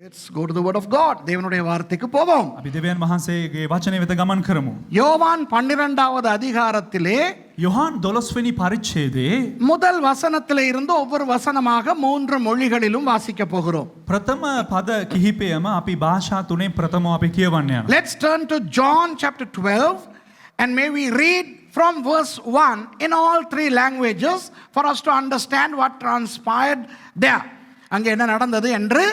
Let's go to the word of God. தேவனுடைய வார்த்தைக்கு போவோம். අපි දෙවියන් වහන්සේගේ වචනය වෙත ගමන් කරමු. யோவான் 12வது அதிகாரத்திலே යොහාන් 12 වෙනි පරිච්ඡේදයේ முதல் வசனத்திலே இருந்து ஒவ்வொரு வசனமாக 3 மொழிகளிலும் வாசிக்க போகிறோம். ප්‍රථම පද කිහිපයම අපි භාෂා තුනෙන් ප්‍රථමව අපි කියවන්න යනවා. Let's turn to John chapter 12 and may we read from verse 1 in all three languages for us to understand what transpired there. அங்கே என்ன நடந்தது என்று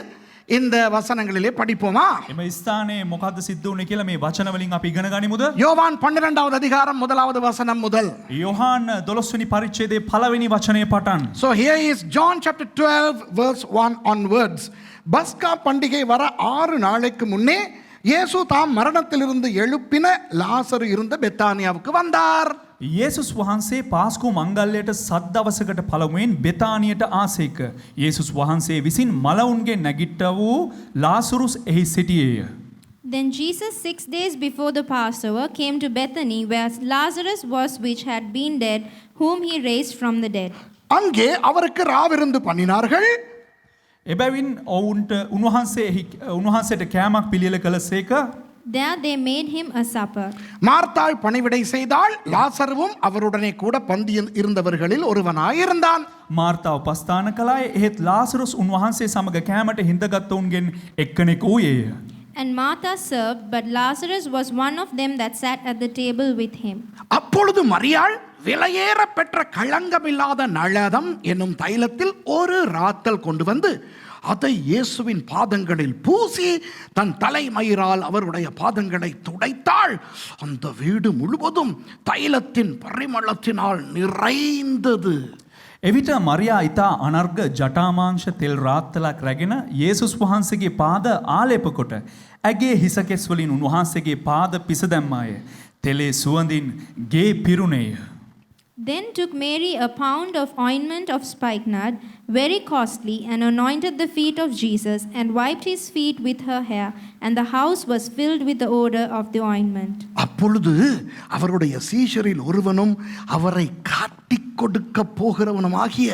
இந்த வசனங்களிலே படிப்போமா? එම ස්ථානයේ මොකද්ද සිද්ධ වුනේ කියලා මේ වචන වලින් අපි ඉගෙන ගනිමුද? யோவான் 12வது அதிகாரம் முதலாவது வசனம் முதல். යොහාන් 12 වෙනි පරිච්ඡේදයේ පළවෙනි වචනය පටන්. So here is John chapter 12 verse 1 onwards. பஸ்கா பண்டிகை வர 6 நாளைக்கு முன்னே இயேசு தாம் மரணத்திலிருந்து எழுப்பின லாசரு இருந்த பெத்தானியாவுக்கு வந்தார். යේසුස් වහන්සේ පාස්කු මංගල්‍යයට සත් දවසකට පළමුවෙන් බෙතානියට ආසේක. යේසුස් වහන්සේ විසින් මලවුන්ගේ නැගිට්ට වූ ලාසරුස් එහි සිටියේය. Then Jesus 6 days before the Passover came to Bethany where Lazarus was which had been dead, whom he raised from the dead. அங்கே அவருக்கு ராவிருந்து பண்ணினார்கள். එබැවින් ඔවුන්ට උන්වහන්සේට කෑමක් පිළියෙල කළසේක. There they made him a supper. மார்த்தாள் பணிவிடை செய்தாள். லாசருவும் அவருடனே கூட பந்தியில் இருந்தவர்களில் ஒருவனாயிருந்தான். මාර්තා උපස්ථාන කළාය. එහෙත් ලාසරුස් උන්වහන්සේ සමග කෑමට හිඳගත්තුන්ගෙන් එක්කෙනෙකු වූයේය. And Martha served, but Lazarus was one of them that sat at the table with him. அப்பொழுது மரியாள் விலையேற பெற்ற களங்கமில்லாத நளதம் என்னும் தைலத்தில் ஒரு ராத்தல் கொண்டு வந்து அதை இயேசுவின் பாதங்களில் பூசி தன் தலைமயிரால் அவருடைய பாதங்களை துடைத்தாள். அந்த வீடு முழுவதும் தைலத்தின் பரிமளத்தினால் நிறைந்தது. එවිට මරියා ඊතා අනර්ග ජටාමාංශ තෙල් රාත්තලක් රැගෙන යේසුස් වහන්සේගේ පාද ආලේප කොට ඇගේ හිසකෙස් වලින් උන්වහන්සේගේ පාද පිස දැම්මාය. තෙලේ සුවඳින් ගේ පිරුණේය. Then took Mary a pound of ointment of spikenard, very costly, and anointed the feet of Jesus, and wiped his feet with her hair, and the house was filled with the odor of the ointment. அப்பொழுது அவருடைய சீஷரில் ஒருவனும் அவரை காட்டிக் கொடுக்க போகிறவனுமாகிய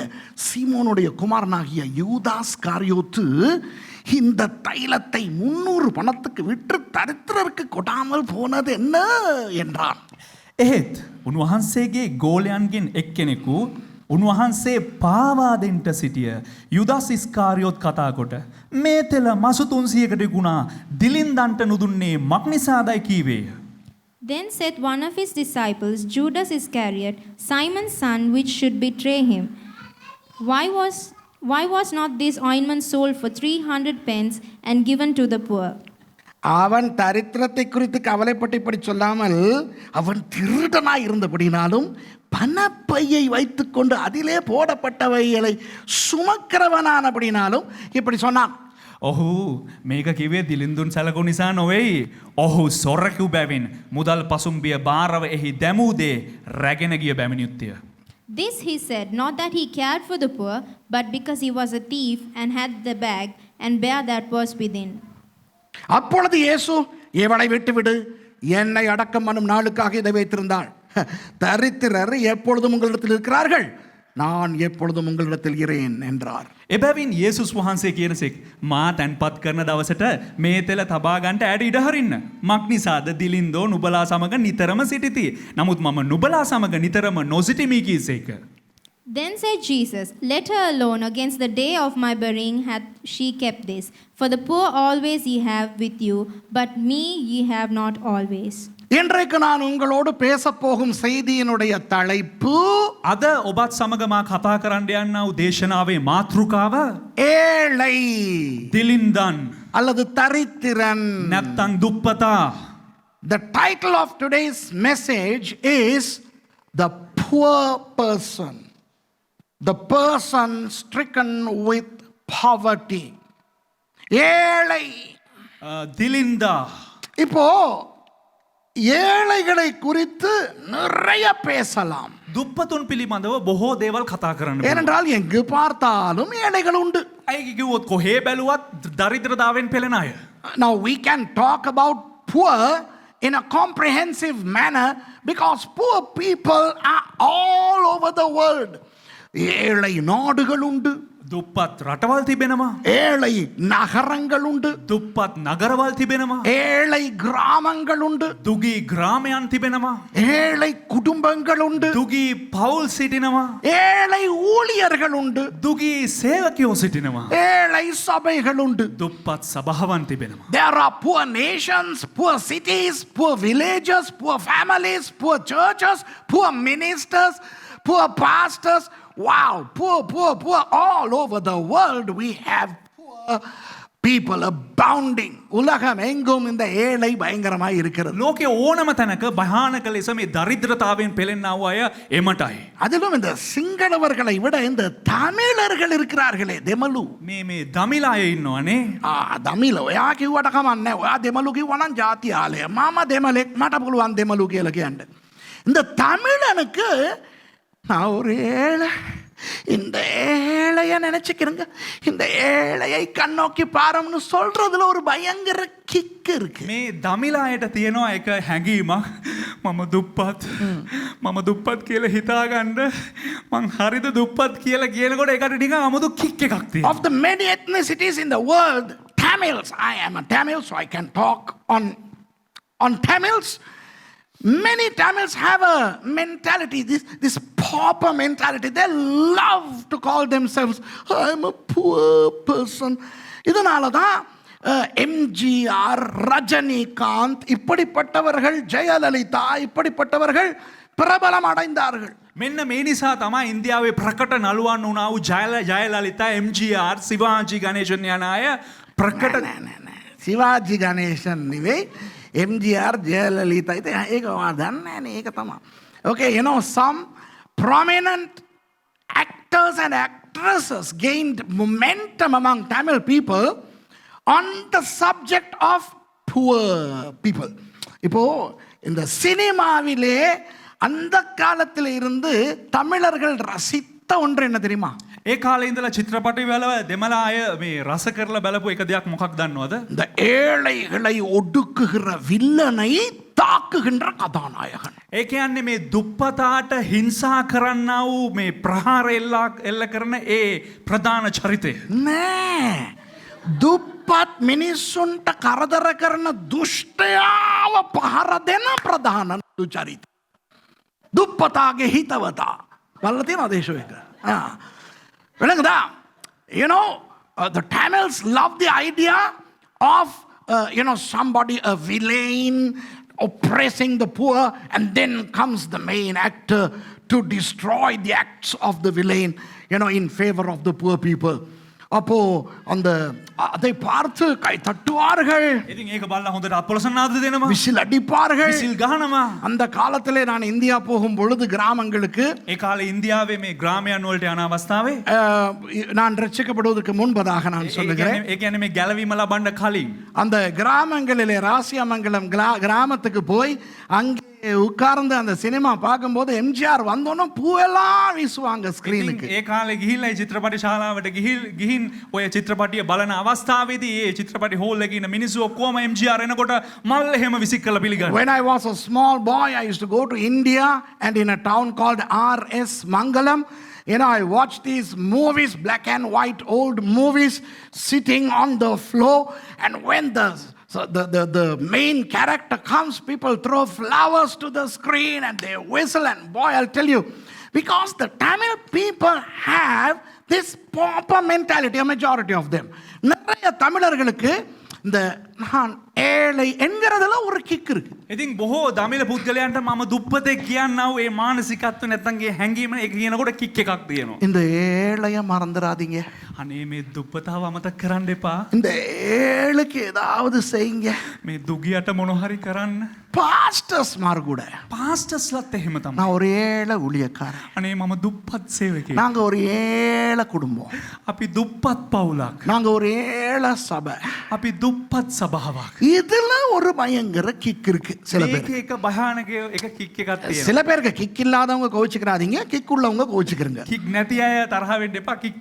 சீமோனுடைய குமாரனாகிய யூதாஸ் காரியோத்து இந்த தைலத்தை 300 பணத்துக்கு விற்று தரித்திரருக்கு கொடாமல் போனது என்ன என்றான். එහෙත් උන්වහන්සේගේ ගෝලයන්ගෙන් එක්කෙනෙකු උන්වහන්සේ පාවා දෙන්නට සිටිය යුදාස් ඉස්කාරියොත් කතා කොට මේ තෙල මසු 300කට ගුණා දිලින්දන්ට නුදුන්නේ මක් නිසාදයි කීවේය. Then said one of his disciples, Judas Iscariot, Simon's son, which should betray him, why was not this ointment sold for 300 pence and given to the poor? அவன் தரித்திரத்தை குறித்து கவலைப்பட்டு இப்படி சொல்லாமல் அவன் திருடனாய் இருந்தபடினாலும் பணப்பையை வைத்துக்கொண்டு அதிலே போடப்பட்டவைகளை சுமக்கிறவனானபடினாலும் இப்படி சொன்னான். ඔහු මේක කිවේ දිලින්දුන් සැලකු නිසා නොවෙයි. ඔහු සොරකු බැවින් මුදල් පසුම්බිය භාරව එහි දැමූදේ රැගෙන ගිය බැමිණියුත්තය. This he said, not that he cared for the poor, but because he was a thief and had the bag and bear that was within. அப்பொழுது இயேசு இவளை விட்டுவிடு, என்னை அடக்கம் பண்ணும் நாளுக்காக இதை வைத்திருந்தாள். தரித்திரர் எப்பொழுதும் உங்களிடத்தில் இருக்கிறார்கள், நான் எப்பொழுதும் உங்களிடத்தில் இருக்கிறேன் என்றார். එබැවින් යේසුස් වහන්සේ කියනසෙක් මා තැන්පත් කරන දවසට මේ තෙල තබා ගන්නට ඇයට ඉඩ හරින්න. මක් නිසාද දිලින්දෝ නුබලා සමග නිතරම සිටිති. නමුත් මම නුබලා සමග නිතරම නොසිටිමි කීසේක. Then said Jesus, let her alone, against the day of my burying hath she kept this. For the poor always ye have with you, but me ye have not always. இன்றைக்கு நான் உங்களோடு பேசப் போகும் செய்தியினுடைய தலைப்பு අද ඔබත් සමග මා කතා කරන්න යන්නා වූ දේශනාවේ මාතෘකාව ஏழை දිලින්දන් அல்லது தரித்திரன். නැත්තං දුප්පතා. The title of today's message is the poor person. The person stricken with poverty. ஏழை. දිලින්දා. இப்போ ஏழைகளை குறித்து நிறைய பேசலாம். දුප්පතුන් පිළිබඳව බොහෝ දේවල් කතා කරන්න පුළුවන්. ஏனென்றால் எங்கு பார்த்தாலும் ஏழைகள் உண்டு. ඇයි කිව්වොත් කොහේ බැලුවත් දරිද්‍රතාවෙන් පෙළෙන අය. Now we can talk about poor in a comprehensive manner because poor people are all over the world. ஏழை நாடுகள் உண்டு. දුප්පත් රටවල් තිබෙනවා. ஏழை நகரங்கள் உண்டு, දුප්පත් නගරවල් තිබෙනවා. ஏழை கிராமங்கள் உண்டு, දුගී ග්‍රාමයන් තිබෙනවා. ஏழை குடும்பங்கள் உண்டு, දුගී පවුල් සිටිනවා. ஏழை ஊழியர்கள் உண்டு, දුගී සේවකයෝ සිටිනවා. ஏழை சபைகள் உண்டு. දුප්පත් සභාවන් තිබෙනවා. There are poor nations, poor cities, poor villages, poor families, poor churches, poor ministers, poor pastors. Wow, poor. All over the world we have poor people abounding. உலகம் எங்கும் இந்த ஏழை பயங்கரமாய் இருக்கிறது. ලෝකයේ ඕනම තැනක භයානක ලෙස මේ දරිද්‍රතාවයෙන් පෙළෙන්නා වූ අය එමටයි. அதிலும் இந்த சிங்களவர்களை விட இந்த தமிழர்கள் இருக்கிறார்களே, දෙමළු. මේ දමිළ අය ඉන්නවනේ. දමිළ ඔයා කිව්වට කමන්නේ. ඔයා දෙමළු කිව්වනම් ජාතියාලය. මම දෙමළෙක්, මට පුළුවන් දෙමළු කියලා කියන්න. இந்த தமிழனுக்கு நான் ஒரு ஏழை, இந்த ஏழைய நினைச்சுக்கிறேங்க, இந்த ஏழையை கண்ணோக்கி பாரும்னு சொல்றதுல ஒரு பயங்கர கிக் இருக்கு. මේ දමිළ අයට තියෙනවා එක හැඟීමක්. මම දුප්පත් කියලා හිතාගන්න මං හරිද දුප්පත් කියලා කියනකොට ඒකට නිකන් අමුතු කික් එකක් තියෙනවා. Of the many ethnicities in the world, Tamils, I am a Tamil, so I can talk on Tamils. Many Tamils have a mentality, this pauper mentality. They love to call themselves, I'm a poor person. இதனால தான் எம்ஜிஆர், ரஜினிகாந்த் இப்படிப்பட்டவர்கள், ஜெயலலிதா இப்படிப்பட்டவர்கள் பிரபலம் அடைந்தார்கள். මෙන්න මේ නිසා තමයි ඉන්දියාවේ ප්‍රකට නළුවන් වුණා වූ ජයලලිතා, MGR, සිවාජි ගණේෂන් යන අය ප්‍රකට සිවාජි ගණේෂන් නෙවෙයි, MGR, ජයලලිතා. ඒක දන්නේ නැහැ, ඒක තමයි. Okay, you know, some prominent actors and actresses gained momentum among Tamil people on the subject of poor people. இப்போ இந்த சினிமாவிலே அந்த காலத்தில் இருந்து தமிழர்கள் ரசித்த ஒன்று என்ன தெரியுமா? ඒ කාලේ ඉඳලා චිත්‍රපටි වල දෙමළ අය මේ රස කරලා බලපු එක දෙයක් මොකක්ද දන්නවද? இந்த ஏழைகளை ஒடுக்குகிற வில்லனை தாக்குகின்ற கதாநாயகன். ඒ කියන්නේ මේ දුප්පතාට හිංසා කරන්නා වූ මේ ප්‍රහාර එල්ල කරන ඒ ප්‍රධාන චරිතය. නෑ, දුප්පත් මිනිස්සුන්ට කරදර කරන දුෂ්ටයාව පහර දෙන ප්‍රධාන චරිත. දුප්පතාගේ හිතවතා. බලලා තියෙනවද දේශෝ එක? விளங்குதா? You know, the Tamils love the idea of somebody, a villain oppressing the poor, and then comes the main actor to destroy the acts of the villain, in favor of the poor people. அப்போ அந்த அதை பார்த்து கை தட்டுவார்கள். ඉතින් ඒක බලලා හොඳට අපොලසනාද දෙනවා. Whistle அடிப்பார்கள். Whistle ගහනවා. அந்த காலத்திலே நான் இந்தியா போகும் பொழுது கிராமங்களுக்கு, ඒ කාලේ ඉන්දියාවේ මේ கிராமයන් වලට යන අවස්ථාවේ நான் ரட்சிக்கப்படுவதற்கு முன்பதாக நான் சொல்லுகிறேன். ඒ කියන්නේ මේ ගැලවීම ලබන්න කලින් அந்த கிராமங்களிலே ராசியமங்கலம் கிராமத்துக்கு போய் அங்கே உட்கார்ந்து அந்த சினிமா பார்க்கும்போது எம்ஜிஆர் வந்தோன்னு பூவெல்லாம் வீசுவாங்க ஸ்கிரீனுக்கு. ඒ කාලේ ගිහිල්ලා චිත්‍රපට ශාලාවට ගිහින් ඔය චිත්‍රපටිය බලන අවස්ථාවේදී ඒ චිත්‍රපටි හෝල් එකේ ඉන්න මිනිස්සු ඔක්කොම MGR එනකොට මල් එහෙම විසික් කරලා පිළිගන්නවා. When I was a small boy, I used to go to India, and in a town called R.S. Mangalam, I watched these movies, black and white old movies, sitting on the floor, and when the main character comes, people throw flowers to the screen and they whistle, and boy, I'll tell you, because the Tamil people have this pauper mentality, a majority of them. நிறைய தமிழர்களுக்கு இந்த நான் ஏழை என்கிறதுல ஒரு kick இருக்கு. ඉතින් බොහෝ දමිළ පුද්ගලයන්ට මම දුප්පතෙක් කියන්නා වූ ඒ මානසිකත්ව නැත්තම් ඒ හැඟීම ඒක කියනකොට කික් එකක් තියෙනවා. இந்த ஏழைய மறந்துடாதீங்க. අනේ මේ දුප්පතාව අමතක කරන්න එපා. இந்த ஏழைக்கு ஏதாவது செய்யுங்க. මේ දුගියට මොන හරි කරන්න. பாஸ்டர்ஸ் மார் கூட, පාස්ටර්ස්ලත් එහෙම තමයි. நான் ஒரு ஏழை ஊழியக்காரன், අනේ මම දුප්පත් සේවකයෙක්. நாங்க ஒரு ஏழை குடும்பம், අපි දුප්පත් පවුලක්. நாங்க ஒரு ஏழை சபை. අපි දුප්පත් සභාවක්. இதுல ஒரு பயங்கர கிக் இருக்கு சில பேர். මේක එක භයානක එක කික් එකක් තියෙනවා. சில பேருக்கு கிக் இல்லாதவங்க கோவிச்சுக்கிறாதீங்க, கிக் உள்ளவங்க கோவிச்சுக்கிறங்க. කික් නැති අය තරහ වෙන්න එපා. කික්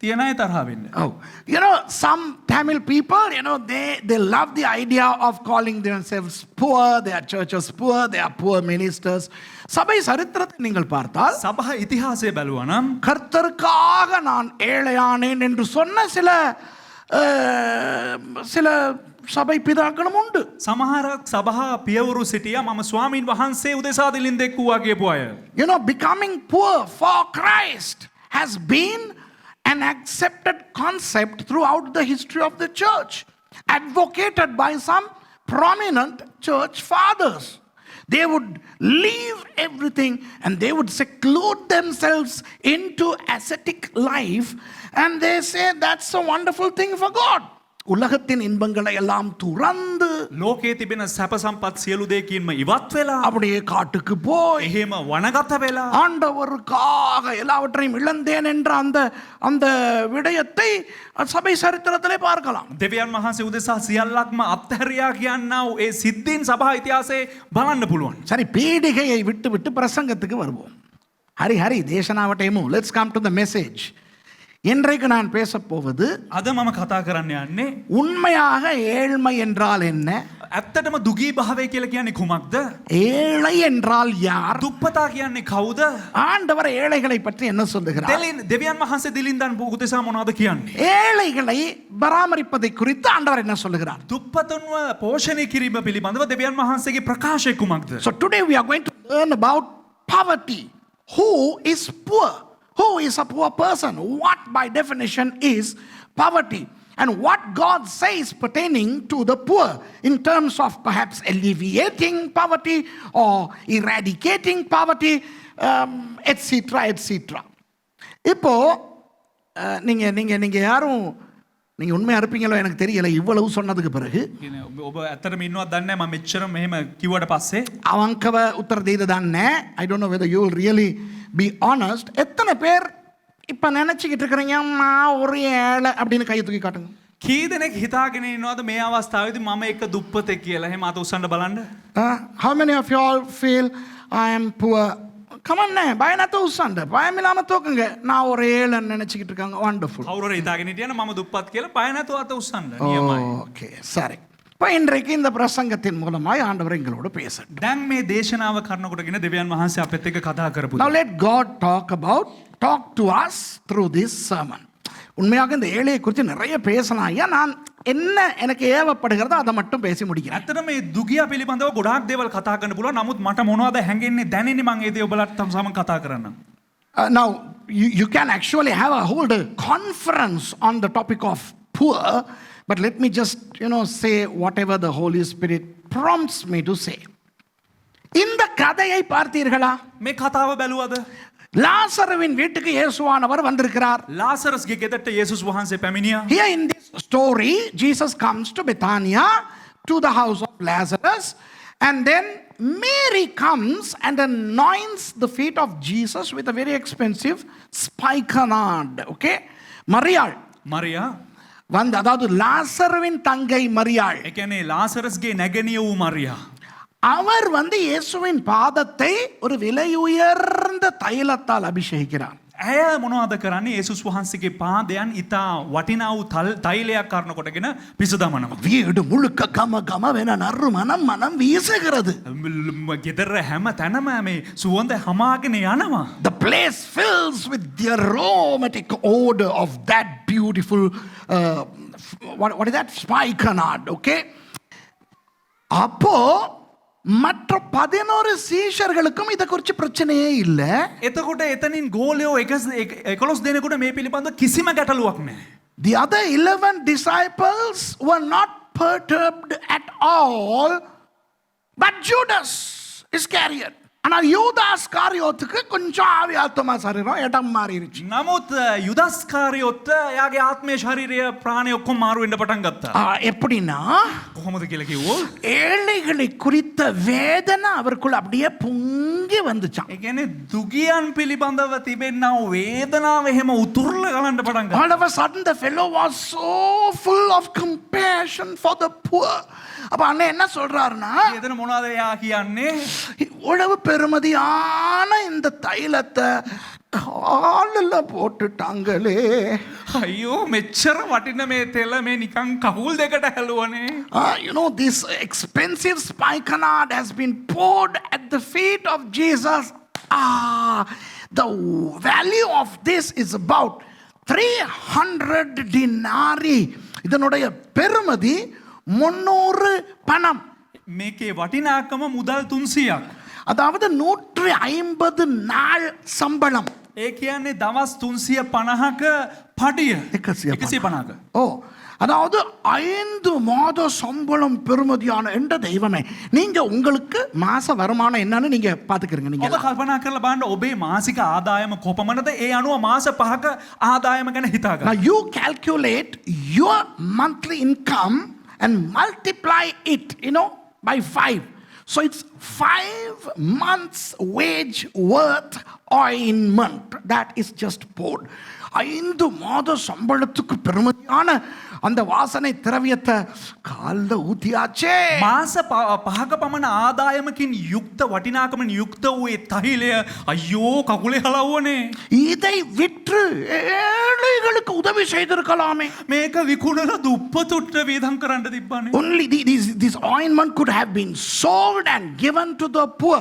තියෙන අය තරහ වෙන්නේ. Oh, you know, some Tamil people, you know, they love the idea of calling themselves poor, their churches poor, they are poor ministers. சபை சரித்திரத்தை நீங்கள் பார்த்தால் සභා ඉතිහාසය බැලුවා නම් கர்த்தருக்காக நான் ஏழையானேன் என்று சொன்ன சில சபை பிதாக்களும் உண்டு. සමහරක් සභා පියවරු සිටියා මම ස්වාමීන් වහන්සේ උදෙසා දිලින් දෙක්කුවා කියපු අය. You know, becoming poor for Christ has been an accepted concept throughout the history of the church, advocated by some prominent church fathers. They would leave everything and they would seclude themselves into ascetic life, and they say that's a wonderful thing for God. உலகத்தின் இன்பங்களை எல்லாம் துறந்து ලෝකයේ තිබෙන සැප සම්පත් සියලු දෙයකින්ම ඉවත් වෙලා அப்படியே காட்டுக்கு போய் එහෙම වනගත වෙලා ஆண்டவருக்காக எல்லாவற்றையும் இழந்தேன் என்ற அந்த விடயத்தை சபை சரித்திரத்திலே பார்க்கலாம். දෙවියන් වහන්සේ උදෙසා සියල්ලක්ම අත්හැරියා කියන්නා වූ ඒ සිද්ධීන් සභා ඉතිහාසයේ බලන්න පුළුවන්. சரி, பீடிகையை விட்டு விட்டு பிரசங்கத்துக்கு வருவோம். ஹரி தேசனாவட்டேமோ, let's come to the message. இன்றைக்கு நான் பேச போவது අද මම කතා කරන්න යන්නේ உண்மையாக ஏழ்மை என்றால் என்ன, ඇත්තටම දුගී භාවය කියලා කියන්නේ කුමක්ද? ஏழை என்றால் யார், දුප්පතා කියන්නේ කවුද? ஆண்டவர் ஏழைகளை பற்றி என்ன சொல்லுகிறார், දෙවියන් වහන්සේ දිලින්දන් උදෙසා මොනවද කියන්නේ? ஏழைகளை பராமரிப்பதை குறித்து ஆண்டவர் என்ன சொல்லுகிறார். දුප්පතුන්ව පෝෂණය කිරීම පිළිබඳව දෙවියන් වහන්සේගේ ප්‍රකාශය කුමක්ද? So today we are going to learn about poverty. Who is poor? Who is a poor person? What by definition is poverty? And what God says pertaining to the poor in terms of perhaps alleviating poverty or eradicating poverty, etc. etc. இப்போ நீங்க யாரும் நீங்க உண்மையா இருப்பீங்களோ எனக்கு தெரியல. இவ்வளவு சொன்னதுக்கு பிறகு ඔබ ඇත්තටම ඉන්නවද දන්නේ නැහැ. මම මෙච්චර මෙහෙම කිව්වට පස්සේ அவங்கவ உத்தர தேய்ததானே. I don't know whether you will really be honest. எத்தனை பேர் இப்ப நினைச்சுக்கிட்டு இருக்கிறீங்க நான் ஒரு ஏழை அப்படின்னு கையை தூக்கி காட்டுங்க. කී දෙනෙක් හිතාගෙන ඉන්නවද මේ අවස්ථාවේදී මම එක දුප්පතෙක් කියලා? එහෙම අත උස්සන්න බලන්න. How many of you all feel I am poor? Come on, பயனத்தை உස්සන්න. பயம் இல்லாம தூக்குங்க. நான் ஒரு ஏழைன்னு நினைச்சுக்கிட்டு இருக்காங்க. Wonderful. කවුරු හරි හිතාගෙන හිටියන මම දුප්පත් කියලා බය නැතුව අත උස්සන්න. නියමයි. Okay, சரி. இப்போ இன்றைக்கு இந்த பிரசங்கத்தின் மூலமாய் ஆண்டவர் எங்களோடு பேசட்டும். දැන් මේ දේශනාව කරනකොටගෙන දෙවියන් වහන්සේ අපිත් එක්ක කතා කරපු. Now let God talk to us through this sermon. உண்மையாக இந்த ஏழையை குறித்து நிறைய பேசலாம். ஐயா, நான் என்ன எனக்கு ஏவப்படுகிறதோ அதை மட்டும் பேசி முடிக்கிறேன். ඇත්තට මේ දුගියා පිළිබඳව ගොඩාක් දේවල් කතා කරන්න පුළුවන්. නමුත් මට මොනවද හැංගෙන්නේ දැනෙන්නේ මම ඒ දේ ඔබලට සමන් කතා කරන්න. Now you can actually have a whole conference on the topic of poor, but let me just say whatever the Holy Spirit prompts me to say. இந்த கதையை பார்த்தீர்களா? මේ කතාව බැලුවද? லாசருவின் வீட்டுக்கு இயேசுவானவர் வந்திருக்கிறார். ලාසරස්ගේ ගෙදරට යේසුස් වහන්සේ පැමිණියා. Here in this story, Jesus comes to Bethania, to the house of Lazarus, and then Mary comes and anoints the feet of Jesus with a very expensive spikenard. Okay? மரியாள் வந்து, அதாவது லாசருவின் தங்கை மரியாள், ඒ කියන්නේ ලාසරස්ගේ නැගණිය වූ මරියා. அவர் வந்து இயேசுவின் பாதத்தை ஒரு விலை உயர்ந்த தைலத்தால் அபிஷேகிக்கிறார். ඇය මොනවද කරන්නේ? යේසුස් වහන්සේගේ පාදයන් ඉතා වටිනා වූ තෛලයක් කරන කොටගෙන පිසදමනවා. வீடு முழுக்க கம கமவென நறுமணம் மனம் வீசுகிறது. ගෙදර හැම තැනම මේ සුවඳ හමාගෙන යනවා. The place fills with the aromatic odor of that beautiful what is that, spikenard. Okay? அப்போ மற்ற 11 சீஷர்களுக்கும் இத குறித்து பிரச்சனையே இல்ல. එතකොට එතනින් ගෝලයෝ 11 දෙනෙකුට මේ පිළිබඳව කිසිම ගැටලුවක් නැහැ. The other 11 disciples were not perturbed at all, but Judas Iscariot. ஆனால் யூதாஸ் காரியோத்துக்கு கொஞ்சம் ஆவி ஆத்மா சரீரம் இடம் மாறிடுச்சு. නමුත් යුදස් කාරියොත් එයාගේ ආත්මේ ශරීරය ප්‍රාණය ඔක්කොම මාරු වෙන්න පටන් ගත්තා. எப்படின்னா කොහොමද කියලා කිව්වොත් ஏழைகளை குறித்த வேதனை அவருக்குள்ள அப்படியே பொங்கி வந்துச்சாம். ඒ කියන්නේ දුගියන් පිළිබඳව තිබෙනා වේදනාව එහෙම උතුරලා ගලන්න පටන් ගත්තා. All of a sudden the fellow was so full of compassion for the poor. அப்ப அண்ணன் என்ன சொல்றாருன்னா, එතන මොනවද එයා කියන්නේ? இவ்வளவு பெருமதியான இந்த தைலத்தை காலில் போட்டுட்டாங்களே. අයියෝ මෙච්චර වටින මේ තෙල මේ නිකං කකුල් දෙකට හැලුවනේ. You know, this expensive spikenard has been poured at the feet of Jesus. The value of this is about 300 denarii. இதனுடைய பெறுமதி 300 பணம். මේකේ වටිනාකම මුදල් 300ක්. அதாவது 150 நாள் சம்பளம். ඒ කියන්නේ දවස් 350ක පඩිය. 150ක. ஓ, அதாவது 5 மாத சம்பளம் பெறுமதியான என்ற தெய்வமே, நீங்க உங்களுக்கு மாச வருமானம் என்னன்னு நீங்க பாத்துக்கிறீங்க. நீங்க ඔබ කල්පනා කරලා බලන්න ඔබේ මාසික ආදායම කොපමණද? ඒ අනුව මාස 5ක ආදායම ගැන හිතා now ගන්න. you calculate your monthly income and multiply it, by 5. So it's 5 months wage worth ointment that is just poured. 5 மாத சம்பளத்துக்கு பெருமதியான அந்த வாசனை திரவியத்தை கால்ல ஊத்தியாச்சே. මාස 5ක පමණ ආදායමකින් යුක්ත වටිනාකමින් යුක්ත වූ ඒ තෛලය අයියෝ කකුලේ හලවුවනේ. இதை விற்று ஏழைகளுக்கு உதவி செய்திருக்கலாமே. මේක විකුණලා දුප්පතුන්ට වේදම් කරන්න තිබ්බනේ. Only this ointment could have been sold and given to the poor.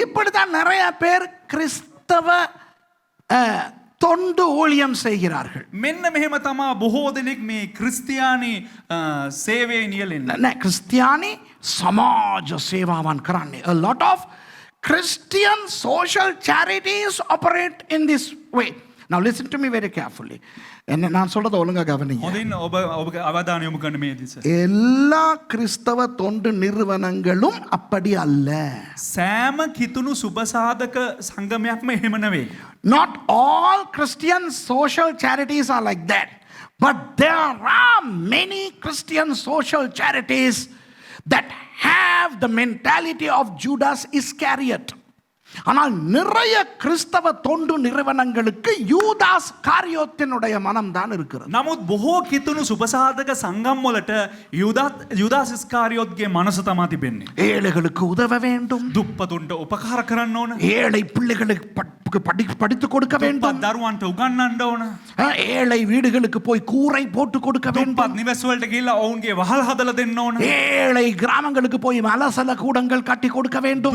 இப்படிதான் நிறைய பேர் கிறிஸ்தவ தொண்டு ஊழியம் செய்கிறார்கள். මෙන්න මෙහෙම තමා බොහෝ දෙනෙක් මේ ක්‍රිස්තියානි සේවයේ නියැලෙන්නේ. නෑ, ක්‍රිස්තියානි සමාජ සේවාවන් කරන්නේ. A lot of Christian social charities operate in this way. Now listen to me very carefully. என்ன நான் சொல்றத ஒழுங்கா கவனிங்க. හොඳින් ඔබ අවධානය යොමු කරන්න මේ දිස. எல்லா கிறிஸ்தவ தொண்டு நிறுவனங்களும் அப்படி அல்ல. සෑම කිතුණු සුබසාධක සංගමයක්ම එහෙම නෙවෙයි. Not all Christian social charities are like that. But there are many Christian social charities that have the mentality of Judas Iscariot. ஆனால் நிறைய கிறிஸ்தவ தொண்டு நிறுவனங்களுக்கு யூதாஸ் காரியோத்தினுடைய மனம் தான் இருக்கிறது. නමුත් බොහෝ කිතුණු සුබසාධක සංගම් වලට යුදාස් ඉස්කාරියොත්ගේ මනස තමා තිබෙන්නේ. ஏழைகளுக்கு உதவ வேண்டும், දුප්පතුන්ට උපකාර කරන්න ඕන. ஏழை பிள்ளைகளுக்கு படித்துக் கொடுக்க வேண்டும், දුප්පත් දරුවන්ට උගන්වන්න ඕන. ஏழை வீடுகளுக்கு போய் கூரை போட்டு கொடுக்க வேண்டும், දුප්පත් නිවෙස් වලට ගිහිල්ලා ඔවුන්ගේ වහල් හදලා දෙන්න ඕන. ஏழை கிராமங்களுக்கு போய் மலசல கூடங்கள் கட்டி கொடுக்க வேண்டும்.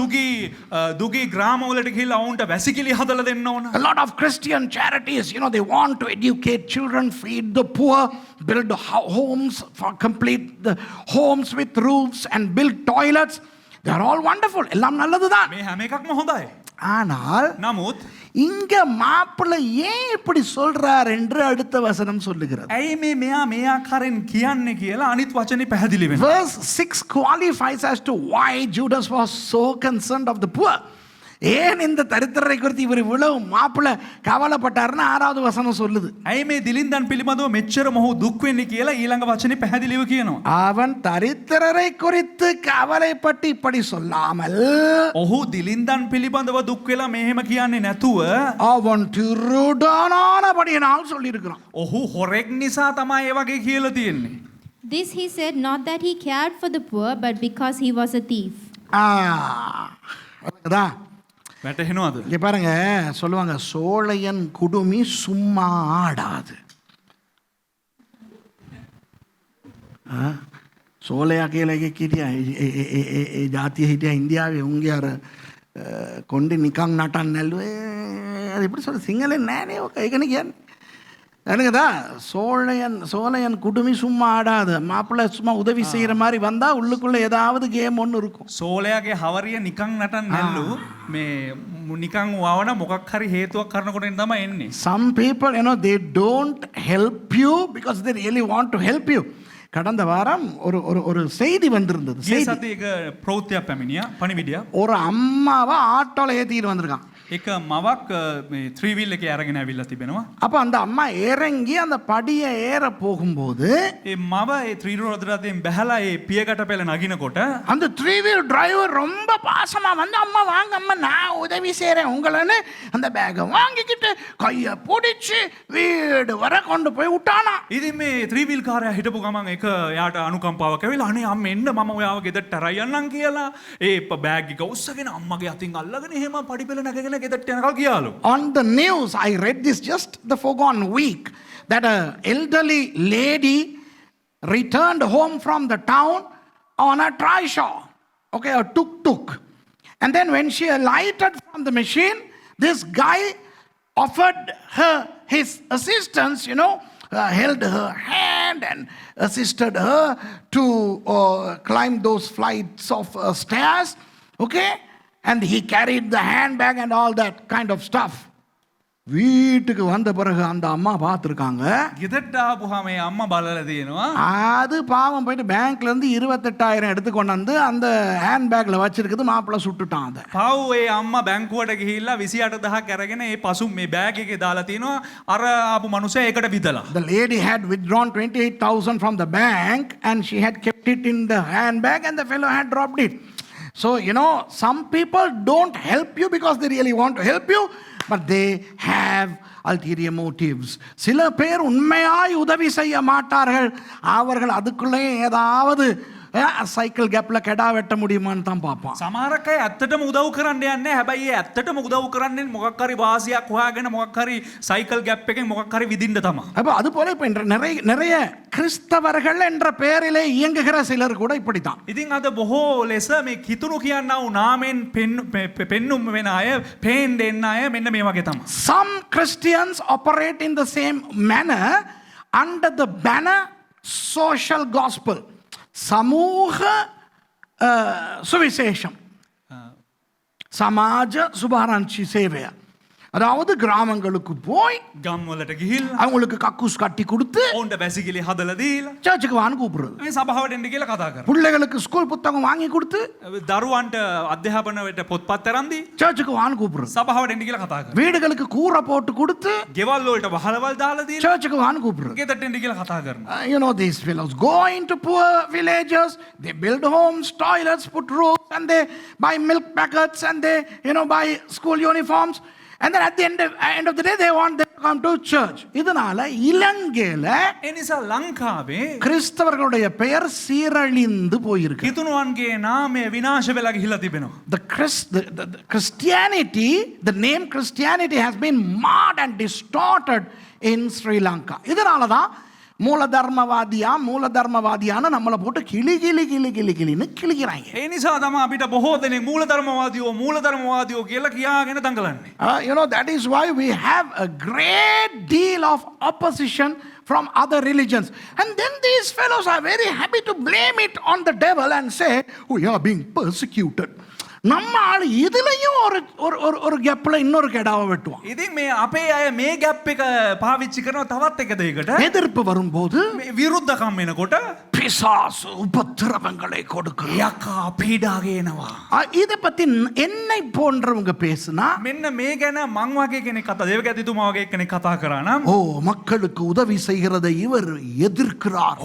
දුගී ග්‍රාමවලට ගිහිල්ලා ඔවුන්ට වැසිකිලි හදලා දෙන්න ඕන. A lot of Christian charities, they want to educate children, feed the poor, build homes, complete the homes with roofs and build toilets. They are all wonderful. எல்லாம் நல்லதுதான். මේ හැම එකක්ම හොඳයි. ஆனால் නමුත් இங்க மாப்பிள்ளை ஏன் இப்படி சொல்றார் என்று அடுத்த வசனம் சொல்லுகிறது. ඇයි මෙයා මේ ආකාරයෙන් කියන්නේ කියලා අනිත් වචනේ පැහැදිලි වෙනවා. Verse 6 qualifies as to why Judas was so concerned of the poor. ஏன் இந்த தரித்திரரை குறித்து இவர் இவ்வளவு மாப்பிள்ளை கவலைப்பட்டாருன்னு 6வது வசனம் சொல்லுது. ඇයි මේ දිලින්දන් පිළිබඳව මෙච්චර මොහු දුක් වෙන්නේ කියලා ඊළඟ වචනේ පැහැදිලිව කියනවා. அவன் தரித்திரரை குறித்து கவலைப்பட்டு இப்படி சொல்லாமல் ඔහු දිලින්දන් පිළිබඳව දුක් වෙලා මෙහෙම කියන්නේ නැතුව அவன் திருடனானபடியினால் சொல்லியிருக்கிறான். ඔහු හොරෙක් නිසා තමයි ඒ වගේ කියලා තියෙන්නේ. This he said not that he cared for the poor, but because he was a thief. වැටහෙනවද? இங்க பாருங்க, சொல்லுவாங்க சோழையன் குடுமி சும்மா ஆடாது. සෝලයා කියලා එකෙක් හිටියා. ඒ ජාතිය හිටියා ඉන්දියාවේ. උන්ගේ අර කොණ්ඩේ නිකන් නටන්න නැල්ලුවේ. அது எப்படி சொல்ற, සිංහලෙන් නෑනේ ඔක. ඒකනේ කියන්නේ. எனக்குதா சோழையன் குடுமி சும்மா ஆடாது. மாப்பிள்ளை சும்மா உதவி செய்யற மாதிரி வந்தா உள்ளுக்குள்ள ஏதாவது கேம் ஒன்று இருக்கும். සෝලයාගේ හවරිය නිකන් නටන්න නැල්ලු මේ නිකන් වවන මොකක් හරි හේතුවක් කරනකොට තමයි එන්නේ. Some people, they don't help you because they really want to help you. கடந்த வாரம் ஒரு செய்தி வந்திருந்தது. සතියක ප්‍රවෘත්තියක් පැමිණියා පණිවිඩයක්. ஒரு அம்மாவை ஆட்டோல ஏத்திட்டு வந்திருக்கான். එක මවක් මේ ත්‍රිවිල් එකේ අරගෙන ඇවිල්ලා තිබෙනවා. அப்ப அந்த அம்மா இறங்கி அந்த படியை ஏற போகும்போது ඒ මව ඒ ත්‍රිවිල් රථයෙන් බැහැලා ඒ පියකට පෙළ නගිනකොට அந்த த்ரீ வீல் டிரைவர் ரொம்ப பாசமா வந்து, அம்மா வாங்க அம்மா நான் உதவி செய்றேன் உங்களன்னு அந்த பேக்கை வாங்கிக்கிட்டு கையை பிடிச்சி வீடு வர கொண்டு போய் விட்டானா. ඉතින් මේ ත්‍රිවිල් කාර්යය හිටපු ගමන් එක යාට අනුකම්පාවක් ඇවිල්ලා අනේ අම්ම එන්න මම ඔයාව ගෙදරට අරන් යන්නම් කියලා ඒ බෑග් එක උස්සගෙන අම්මගේ අතින් අල්ලගෙන එහෙම පඩි පෙළ නැගගෙන ගෙදරට යනකල් ගියාලු. On the news, I read this just the foregone week that a elderly lady returned home from the town on a trishaw, okay, a tuk-tuk. And then when she alighted from the machine, this guy offered her his assistance, held her hand and assisted her to climb those flights of stairs, okay? And he carried the handbag and all that kind of stuff. வீட்டுக்கு வந்த பிறகு அந்த அம்மா பார்த்துருக்காங்க. ගෙදරට ආපුහම මේ අම්මා බලලා තියෙනවා. அது பாவம் போயிட்டு பேங்க்ல இருந்து 28,000 எடுத்து கொண்டு வந்து அந்த ஹேண்ட்பேக்ல வச்சிருக்குது. மாப்பிள்ளை சுட்டுட்டான் அதை. පාව් ඒ අම්මා බැංකුවට ගිහිල්ලා 28,000ක් අරගෙන ඒ පසු මේ බෑග් එකේ දාලා තිනවා අර ආපු මනුස්සයා ඒකට විදලා. The lady had withdrawn 28,000 from the bank and she had kept it in the handbag and the fellow had dropped it. So, some people don't help you because they really want to help you, but they have ulterior motives. சில பேர் உண்மையாய் உதவி செய்ய மாட்டார்கள். அவர்கள் அதுக்குள்ளே ஏதாவது cycle கேப்ல கெடா வெட்ட முடியுமான்னு தான் பார்ப்பான். සමහරක් අය ඇත්තටම උදව් කරන්න යන්නේ. හැබැයි ඒ ඇත්තටම උදව් කරන්නේ මොකක් හරි වාසියක් හොයාගෙන මොකක් හරි සයිකල් ගැප් එකෙන් මොකක් හරි විදින්න තමයි. அப்போ அது போல இப்போ நிறைய கிறிஸ்தவர்கள் என்ற பெயரிலே இயங்குகிற சிலர் கூட இப்படித்தான். ඉතින් අද බොහෝ ලෙස මේ කිතුණු කියනා වූ නාමෙන් පෙන්නුම් වෙන අය, පේන් දෙන්න අය මෙන්න මේ වගේ තමයි. Some Christians operate in the same manner under the banner social gospel. சமூக சுவிசேஷம், சமாஜ சுபாராஞ்சி சேவை. அதாவது கிராமங்களுக்கு போய் ගම්වලට ගිහිල්ලා அவங்களுக்கு கக்கூஸ் கட்டி கொடுத்து ඔවුන්ට වැසිකිලි හදලා දීලා சர்ச்சுக்கு வான்னு கூப்பிடுறது. මේ සභාවට එන්න කියලා කතා කරනවා. பிள்ளைகளுக்கு ஸ்கூல் புத்தகம் வாங்கி கொடுத்து දරුවන්ට අධ්‍යාපනයට පොත්පත් අරන් දී சர்ச்சுக்கு வான்னு கூப்பிடுறது. සභාවට එන්න කියලා කතා කරනවා. வீடுகளுக்கு கூரை போட்டு கொடுத்து ගෙවල් වලට වහලවල් දාලා දීලා சர்ச்சுக்கு வான்னு கூப்பிடுறது. ගෙදරට එන්න කියලා කතා කරනවා. These fellows go into poor villages, they build homes, toilets, put roofs, and they buy milk packets, and they buy school uniforms. And then at the end of the day, they want them to come to church. இதனால இலங்கையில ඒ නිසා ලංකාවේ கிறிஸ்தவர்களுடைய பெயர் சீரழிந்து போயிருக்கு. කිතුණුවන්ගේ නාමය විනාශ වෙලා ගිහිල්ලා තිබෙනවා. The Christianity, the name Christianity has been marred and distorted in Sri Lanka. இதனால தான் மூலதர்மவாதியான நம்மளை போட்டு கிளின்னு கிளிக்கிறாங்க. ඒ නිසා තමයි අපිට බොහෝ දෙනෙක් මූලධර්මවාදියෝ කියලා කියාගෙන දඟලන්නේ. That is why we have a great deal of opposition from other religions. And then these fellows are very happy to blame it on the devil and say, we are being persecuted. நம்ம ஆள் இதுலயும் ஒரு கேப்ல இன்னொரு கெடாவை வெட்டுவான். ඉතින් මේ අපේ අය මේ ගැප් එක පාවිච්චි කරන තවත් එක දෙයකට எதிர்ப்பு வரும்போது විරුද්ධකම් එනකොට பிசாசு உபத்திரவங்களை கொடுக்கிறான். යකා පීඩා ගේනවා. இத பத்தி என்னை போன்றவங்க பேசினா මෙන්න මේ ගැන මං වගේ කෙනෙක් කතා දේවගැතිතුමා වගේ කෙනෙක් කතා කරා නම් மக்களுக்கு உதவி செய்கிறதை இவர் எதிர்க்கிறார்.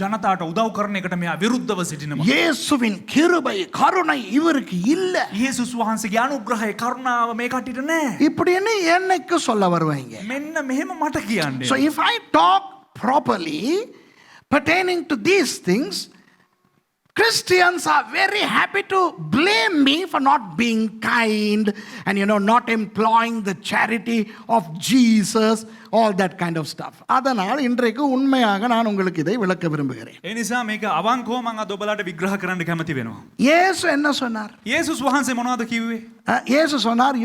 ජනතාවට උදව් කරන එකට මෙයා විරුද්ධව සිටිනවා. இயேசுவின் கிருபை கருணை இவருக்கு இல்ல. යේසුස් වහන්සේගේ අනුග්‍රහය කරුණාව මේ කට්ටියට නැහැ. இப்படின்னு என்னைக்கு சொல்ல வருவாங்க. මෙන්න මෙහෙම මට කියන්නේ. So if I talk properly pertaining to these things, Christians are very happy to blame me for not being kind and not employing the charity of Jesus, all that kind of stuff. அதனால் இன்றைக்கு உண்மையாக நான் உங்களுக்கு இதை விளக்க விரும்புகிறேன். ඒ නිසා මේක අවංකව මම අද ඔබලාට විග්‍රහ කරන්න කැමති වෙනවා. இயேசு என்ன சொன்னார்? යේසුස් වහන්සේ මොනවද කිව්වේ? இயேசு சொன்னார்,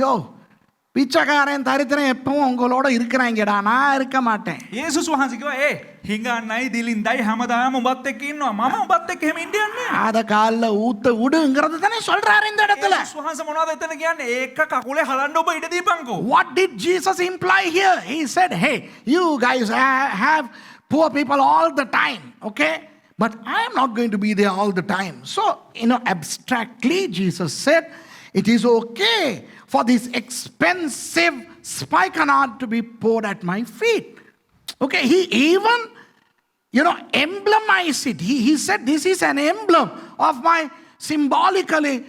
பிச்சைக்காரன் தரித்திரம் எப்பவும் உங்களோட இருக்கிறாங்கடா, நான் இருக்க மாட்டேன். යේසුස් වහන්සේ කිව්වා හිඟන්නයි දිලින්දයි හැමදාම ඔබත් එක්ක ඉන්නවා. මම ඔබත් එක්ක එහෙම ඉන්නේ. அத கால்ல ஊத்த விடுங்கிறது தானே சொல்றாரு இந்த இடத்துல. යේසුස් වහන්සේ මොනවද එතන කියන්නේ? ඒක කකුලේ හලන්න ඔබ ඉඩ දීපන්කෝ. What did Jesus imply here? He said, hey, you guys have poor people all the time, okay? But I am not going to be there all the time. So, abstractly Jesus said, it is okay for this expensive spikenard to be poured at my feet. Okay, he even, emblemized it. He said, this is an emblem of my, symbolically,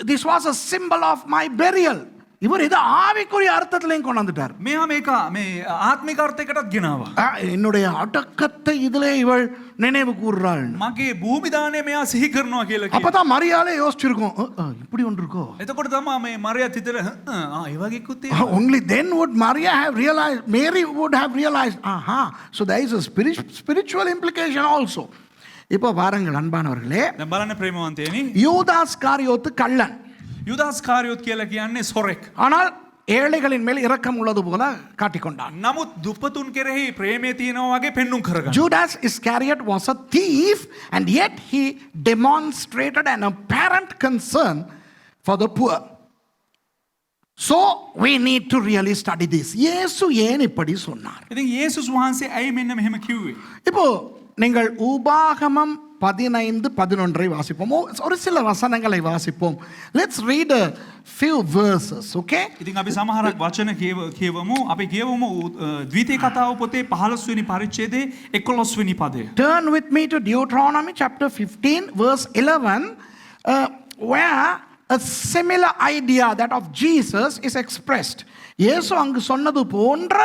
this was a symbol of my burial. இவர் இதை ஆவிக்குரிய அர்த்தத்திலையும் கொண்டாந்துட்டார். මෙයා මේක මේ ආත්මික අර්ථයකටත් ගෙනාවා. என்னுடைய அடக்கத்தை இதிலே இவள் நினைவு கூறுறாள். මගේ භූමි දාණය මෙයා සිහි කරනවා කියලා කිව්වා. அப்பதான் மரியாதை யோசிச்சிருக்கும், இப்படி ஒன்று இருக்கோ. එතකොට තමයි මේ මරියත් හිතලා ඒ වගේ කුත් තියෙනවා. Only then would Maria have realized, Mary would have realized, so there is a spiritual implication also. இப்போ பாருங்கள் அன்பானவர்களே, දැන් බලන්න ප්‍රේමවන්තයනි, யூதாஸ் காரியோத்து கள்ளன், යුදාස් කාරියොත් කියලා කියන්නේ සොරෙක්. ஆனால் ஏழைகளின் மேல் இரக்கம் உள்ளது போல காட்டிக்கொண்டான். නමුත් දුප්පතුන් කෙරෙහි ප්‍රේමය තියෙනවා වගේ පෙන්눔 කරගන්න. Judas Iscariot was a thief and yet he demonstrated an apparent concern for the poor. So we need to really study this. இயேசு ஏன் இப்படி சொன்னார்? ඉතින් යේසුස් වහන්සේ ඇයි මෙන්න මෙහෙම කිව්වේ? இப்போ நீங்கள் உபாகமம் 15:11 வாசிப்போம். ஒரு சில வசனங்களை வாசிப்போம். Let's read a few verses, okay? ඉතින් අපි සමහරක් වචන කියවමු. අපි කියවමු ද්විතීය කතාව පොතේ 15 වෙනි පරිච්ඡේදයේ 11 වෙනි පදය. Turn with me to Deuteronomy chapter 15 verse 11 where a similar idea that of Jesus is expressed. இயேசு அங்கு சொன்னது போன்ற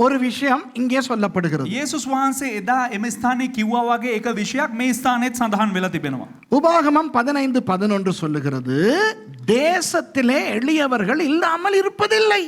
ஒரு விஷயம் இங்கே சொல்லப்படுகிறது. යේසුස් වහන්සේ එදා එම ස්ථානයේ කිව්වා වගේ එක විෂයක් මේ ස්ථානයේත් සඳහන් වෙලා තිබෙනවා. உபாகமம் 15:11 சொல்லுகிறது, தேசத்திலே எளியவர்கள் இல்லாமல் இருப்பதில்லை.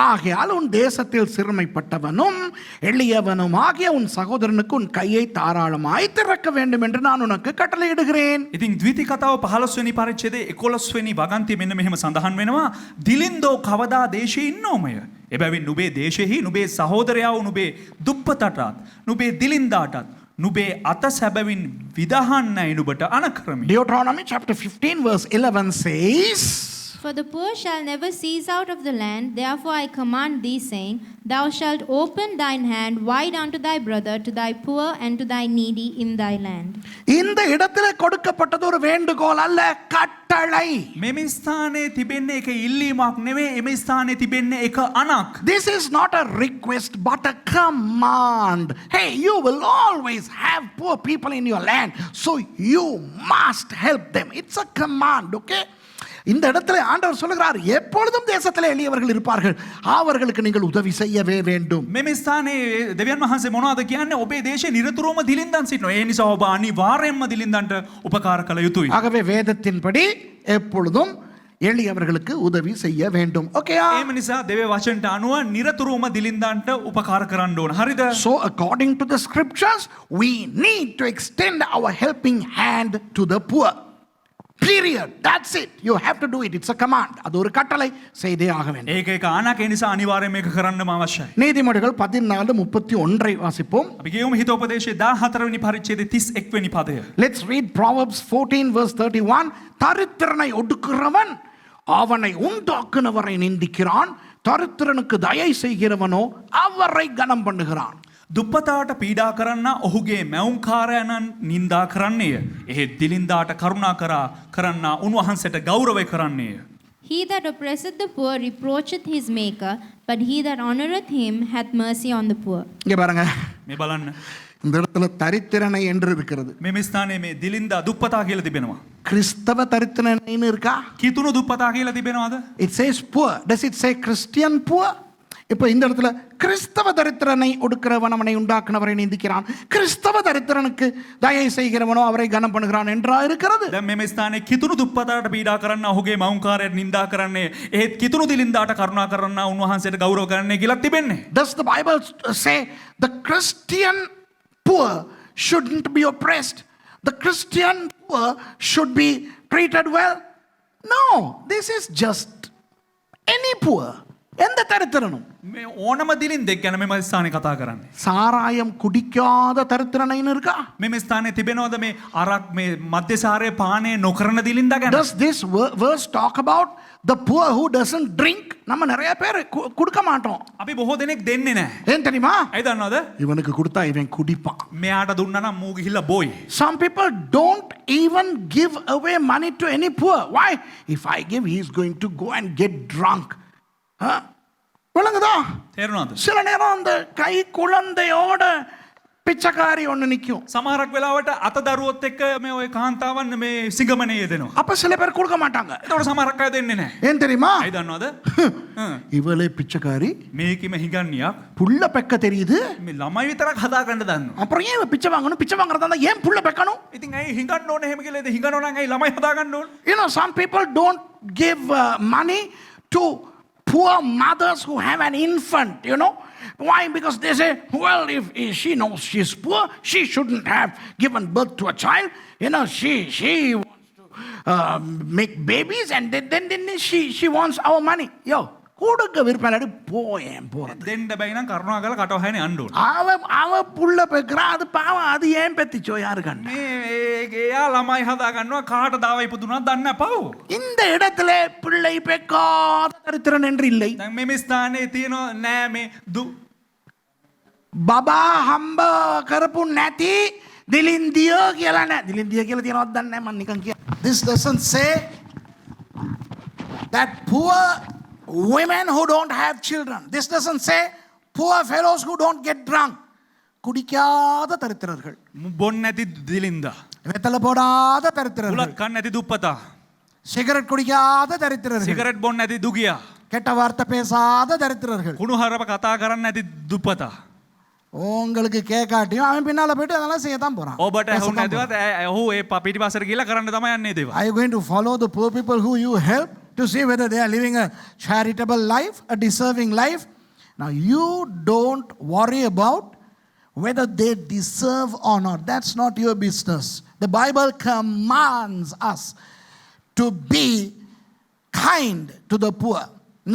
ஆகையால் உன் தேசத்தில் சிறுமைப்பட்டவனும் எளியவனும் ஆகிய உன் சகோதரனுக்கு உன் கையை தாராளமாய் திறக்க வேண்டும் என்று நான் உனக்கு கட்டளையிடுகிறேன். ඉතින් ද්විතීය කතාව 15 වෙනි පරිච්ඡේදයේ 11 වෙනි වගන්තිය මෙන්න මෙහෙම සඳහන් වෙනවා. දිලින්දෝ කවදා දේශේ ඉන්නෝමය. එබැවින් නුබේ දේශෙහි නුබේ සහෝදරයා වූ නුබේ දුප්පතටත් නුබේ දිලින්දාටත් නුබේ අත සැබවින් විදහන්නයි නුබට අනකරමි. Deuteronomy chapter 15 verse 11 says, For the poor shall never cease out of the land, therefore I command thee, saying, Thou shalt open thine hand wide unto thy brother, to thy poor and to thy needy in thy land. இந்த இடத்திலே கொடுக்கப்பட்டது ஒரு வேண்டுகோள் அல்ல, கட்டளை. මෙම ස්ථානයේ තිබෙන්නේ එක ඉල්ලීමක් නෙවෙයි, එම ස්ථානයේ තිබෙන්නේ එක අණක්. This is not a request but a command. Hey, you will always have poor people in your land, so you must help them. It's a command, okay? இந்த இடத்துல ஆண்டவர் சொல்லுகிறார், எப்பொழுதும் தேசத்திலே எளியவர்கள் இருப்பார்கள், அவர்களுக்கு நீங்கள் உதவி செய்யவே வேண்டும். මෙම ස්ථානයේ දෙවියන් වහන්සේ මොනවද කියන්නේ? ඔබේ දේශේ නිරතුරුවම දිලින්දන් සිටිනවා. ඒ නිසා ඔබ අනිවාර්යයෙන්ම දිලින්දන්ට උපකාර කළ යුතුයි. ஆகவே வேதத்தின்படி எப்பொழுதும் எளியவர்களுக்கு உதவி செய்ய வேண்டும். ஓகேயா? ඒම නිසා දෙවියන් වචනට අනුව නිරතුරුවම දිලින්දන්ට උපකාර කරන්න ඕන. හරිද? So according to the scriptures, we need to extend our helping hand to the poor. Period. That's it. You have to do it. It's a command. அது ஒரு கட்டளை, செய்தே ஆக வேண்டும். ඒක එක අණක්, ඒ නිසා අනිවාර්යයෙන් මේක කරන්නම අවශ්‍යයි. நீதிமொழிகள் 14:31 வாசிப்போம். අපි කියමු හිතෝපදේශයේ 14 වෙනි පරිච්ඡේදයේ 31 වෙනි පදය. Let's read Proverbs 14 verse 31. தரித்திரனை ஒடுக்குறவன் அவனை உண்டாக்குனவரை நிந்திக்கிறான், தரித்திரனுக்கு தயை செய்கிறவனோ அவரை கனம் பண்ணுகிறான். දුප්පතාට පීඩා කරන්න ඔහුගේ මැවුම්කාරයනන් නින්දා කරන්නේය. එහෙත් දිලින්දාට කරුණා කරන්න උන්වහන්සේට ගෞරවය කරන්නේය. He that oppresseth the poor reproacheth his maker, but he that honoreth him hath mercy on the poor. இங்க பாருங்க, මේ බලන්න. இந்த இடத்துல தரித்திரனை என்று இருக்கிறது. මේ ස්ථානයේ මේ දිලින්දා දුප්පතා කියලා තිබෙනවා. கிறிஸ்தவ தரித்திரனைன்னு இருக்கா? කිතුණු දුප්පතා කියලා තිබෙනවද? It says poor. Does it say Christian poor? இப்போ இந்த இடத்துல கிறிஸ்தவ தரித்திரனை ஒடுக்கிறவன் அவனை உண்டாக்குனவரை நிந்திக்கிறான், கிறிஸ்தவ தரித்திரனுக்கு தயை செய்கிறவனோ அவரை கனம் பண்ணுகிறான் என்றா இருக்கிறது. දැන් මේ ස්ථානයේ කිතුණු දුප්පතාට පීඩා කරන්න ඔහුගේ මවුම්කාරයට නින්දා කරන්නේ, එහෙත් කිතුණු දිලින්දාට කරුණා කරන්න උන්වහන්සේට ගෞරව කරන්නේ කියලා තිබෙන්නේ. Does the Bible say the Christian poor shouldn't be oppressed? The Christian poor should be treated well? No, this is just any poor. எந்த தரித்திரனும். මේ ඕනම දිලින්දෙක් ගැන මෙම ස්ථානේ කතා කරන්නේ. சாராயம் குடிக்காத தரித்திரனைன்னு இருக்கா? මෙම ස්ථානේ තිබෙනවද මේ අරක් මේ මද්යසාරයේ පානය නොකරන දිලින්දා ගැන? Does this verse talk about the poor who doesn't drink? நம்ம நிறைய பேர் குடிக்க மாட்டோம். අපි බොහෝ දෙනෙක් දෙන්නේ නැහැ. ஏன் தெரியுமா? ඇයි දන්නවද? இவனுக்கு கொடுத்தா இவன் குடிப்பான். මෙයාට දුන්නා නම් මූ ගිහිල්ලා බොයි. Some people don't even give away money to any poor. Why? If I give, he is going to go and get drunk. விளங்குதா? තේරුණාද? சில நேரம் அந்த கை குழந்தையோட பிச்சைக்காரி ஒன்று நிற்கும். සමහරක් වෙලාවට අතදරුවොත් එක්ක මේ ඔය කාන්තාවන් මේ සිඟමනේ යෙදෙනවා. அப்போ சில பேர் கொடுக்க மாட்டாங்க. එතකොට සමහරක් අය දෙන්නේ නැහැ. ஏன் தெரியுமா? ඇයි දන්නවද? இவளே பிச்சைக்காரி, මේකෙම හිඟන්නියක් புள்ள பெக்க தெரியுது, මේ ළමයි විතරක් හදාගන්න දන්නවා. அப்புறம் ஏன் இவ பிச்சை வாங்கணும்? பிச்சை வாங்குறதா இருந்தா ஏன் புள்ள பெக்கணும்? ඉතින් ඇයි හිඟන්න ඕනේ එහෙම කියලා? ඉතින් හිඟනවා නම් ඇයි ළමයි හදාගන්න ඕනේ? You know, some people don't give money to poor mothers who have an infant, you know. Why? Because they say, well, if she knows she's poor, she shouldn't have given birth to a child. You know, she wants to make babies, and then she wants our money. Yo, கொடுக்க விருப்பம் இல்லாட்டி போயேன் போறது. දෙන්න බැයි නම් කරුණා කරලා කට වහගෙන යන්න ඕනේ. அவ புள்ள பெக்கிறா, அது பாவம், அது ஏன் பெத்திச்சோ யாரு கண்ட? මේ එයා ළමයි හදාගන්නවා කාටද ආව ඉපදුනා දන්නේ නැපව. இந்த இடத்துல பிள்ளை பெக்காத தரித்திரன் என்று இல்லை. දැන් මේ ස්ථානයේ තියෙනවා නෑ මේ බබා හම්බ කරපු නැති දිලින්දිය කියලා නෑ. දිලින්දිය කියලා තියෙනවද දන්නේ නැහැ මම නිකන් කිය. This doesn't say that poor women who don't have children. This doesn't say poor fellows who don't get drunk. குடிக்காத தரித்திரர்கள், බොන්න නැති දිලින්දා, வெத்தலை போடாத தரித்திரர்கள், උලක් කන්න නැති දුප්පතා, சிகரெட் குடிக்காத தரித்திரர்கள், සිගරට් බොන්න නැති දුගියා, கெட்ட வார்த்தை பேசாத தரித்திரர்கள். කුණු හරප කතා කරන්න නැති දුප්පතා. உங்களுக்கு கேட்காட்டியும் அவன் பின்னால போயிட்டு அதெல்லாம் செய்யத்தான் போறான். ඔබට ඇහුන්නේ නැතිවත් ඔහු ඒ පිටිපස්සට ගිහලා කරන්න තමයි යන්නේ දේවල්. Are you going to follow the poor people who you help to see whether they are living a charitable life, a deserving life? Now you don't worry about whether they deserve or not. That's not your business. The Bible commands us to be kind to the poor.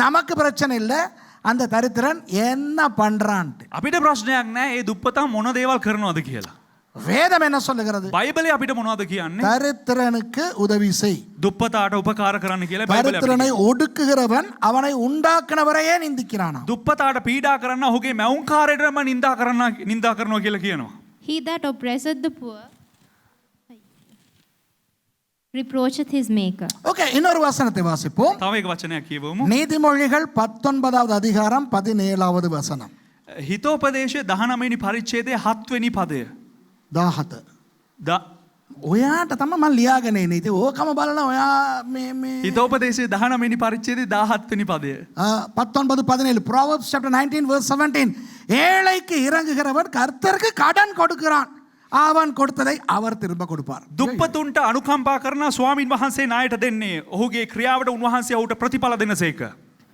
நமக்கு பிரச்சனை இல்லை அந்த தரித்திரன் என்ன பண்றான்ட்டு. අපිට ප්‍රශ්නයක් නෑ ඒ දුප්පතා මොන දේවල් කරනවද කියලා. வேதம் என்ன சொல்லுகிறது? බයිබලේ අපිට මොනවද කියන්නේ? தரித்திரனுக்கு உதவி செய். දුප්පතාට උපකාර කරන්න කියලා බයිබලේ. தரித்திரனை ஒடுக்குகிறவன் அவனை உண்டாக்குனவரையே நிந்திக்கிறானா. දුප්පතාට පීඩා කරන්න ඔහුගේ මැවුම්කාරයටම නිඳා කරනවා කියලා කියනවා. He that oppresseth the poor reproacheth his maker. Okay, இன்னொரு வசனத்தை வாசிப்போம். තව එක වචනයක් කියවමු. நீதிமொழிகள் 19வது அதிகாரம் 17வது வசனம். හිතෝපදේශය 19 වෙනි පරිච්ඡේදයේ 7 වෙනි පදය. 17. ඔයාට තමයි මම ලියාගෙන ඉන්නේ. ඉතින් ඕකම බලලා ඔයා මේ හිතෝපදේශයේ 19 වෙනි පරිච්ඡේදයේ 17 වෙනි පදය. 19 17 Proverbs chapter 19 verse 17. ஏழைக்கு இறங்குகிறவன் கர்த்தருக்கு கடன் கொடுக்கிறான், அவன் கொடுத்ததை அவர் திரும்ப கொடுப்பார். දුප්පතුන්ට අනුකම්පා කරන ස්වාමින් වහන්සේ ණයට දෙන්නේ ඔහුගේ ක්‍රියාවට උන්වහන්සේ ඔහුට ප්‍රතිඵල දෙනසේක.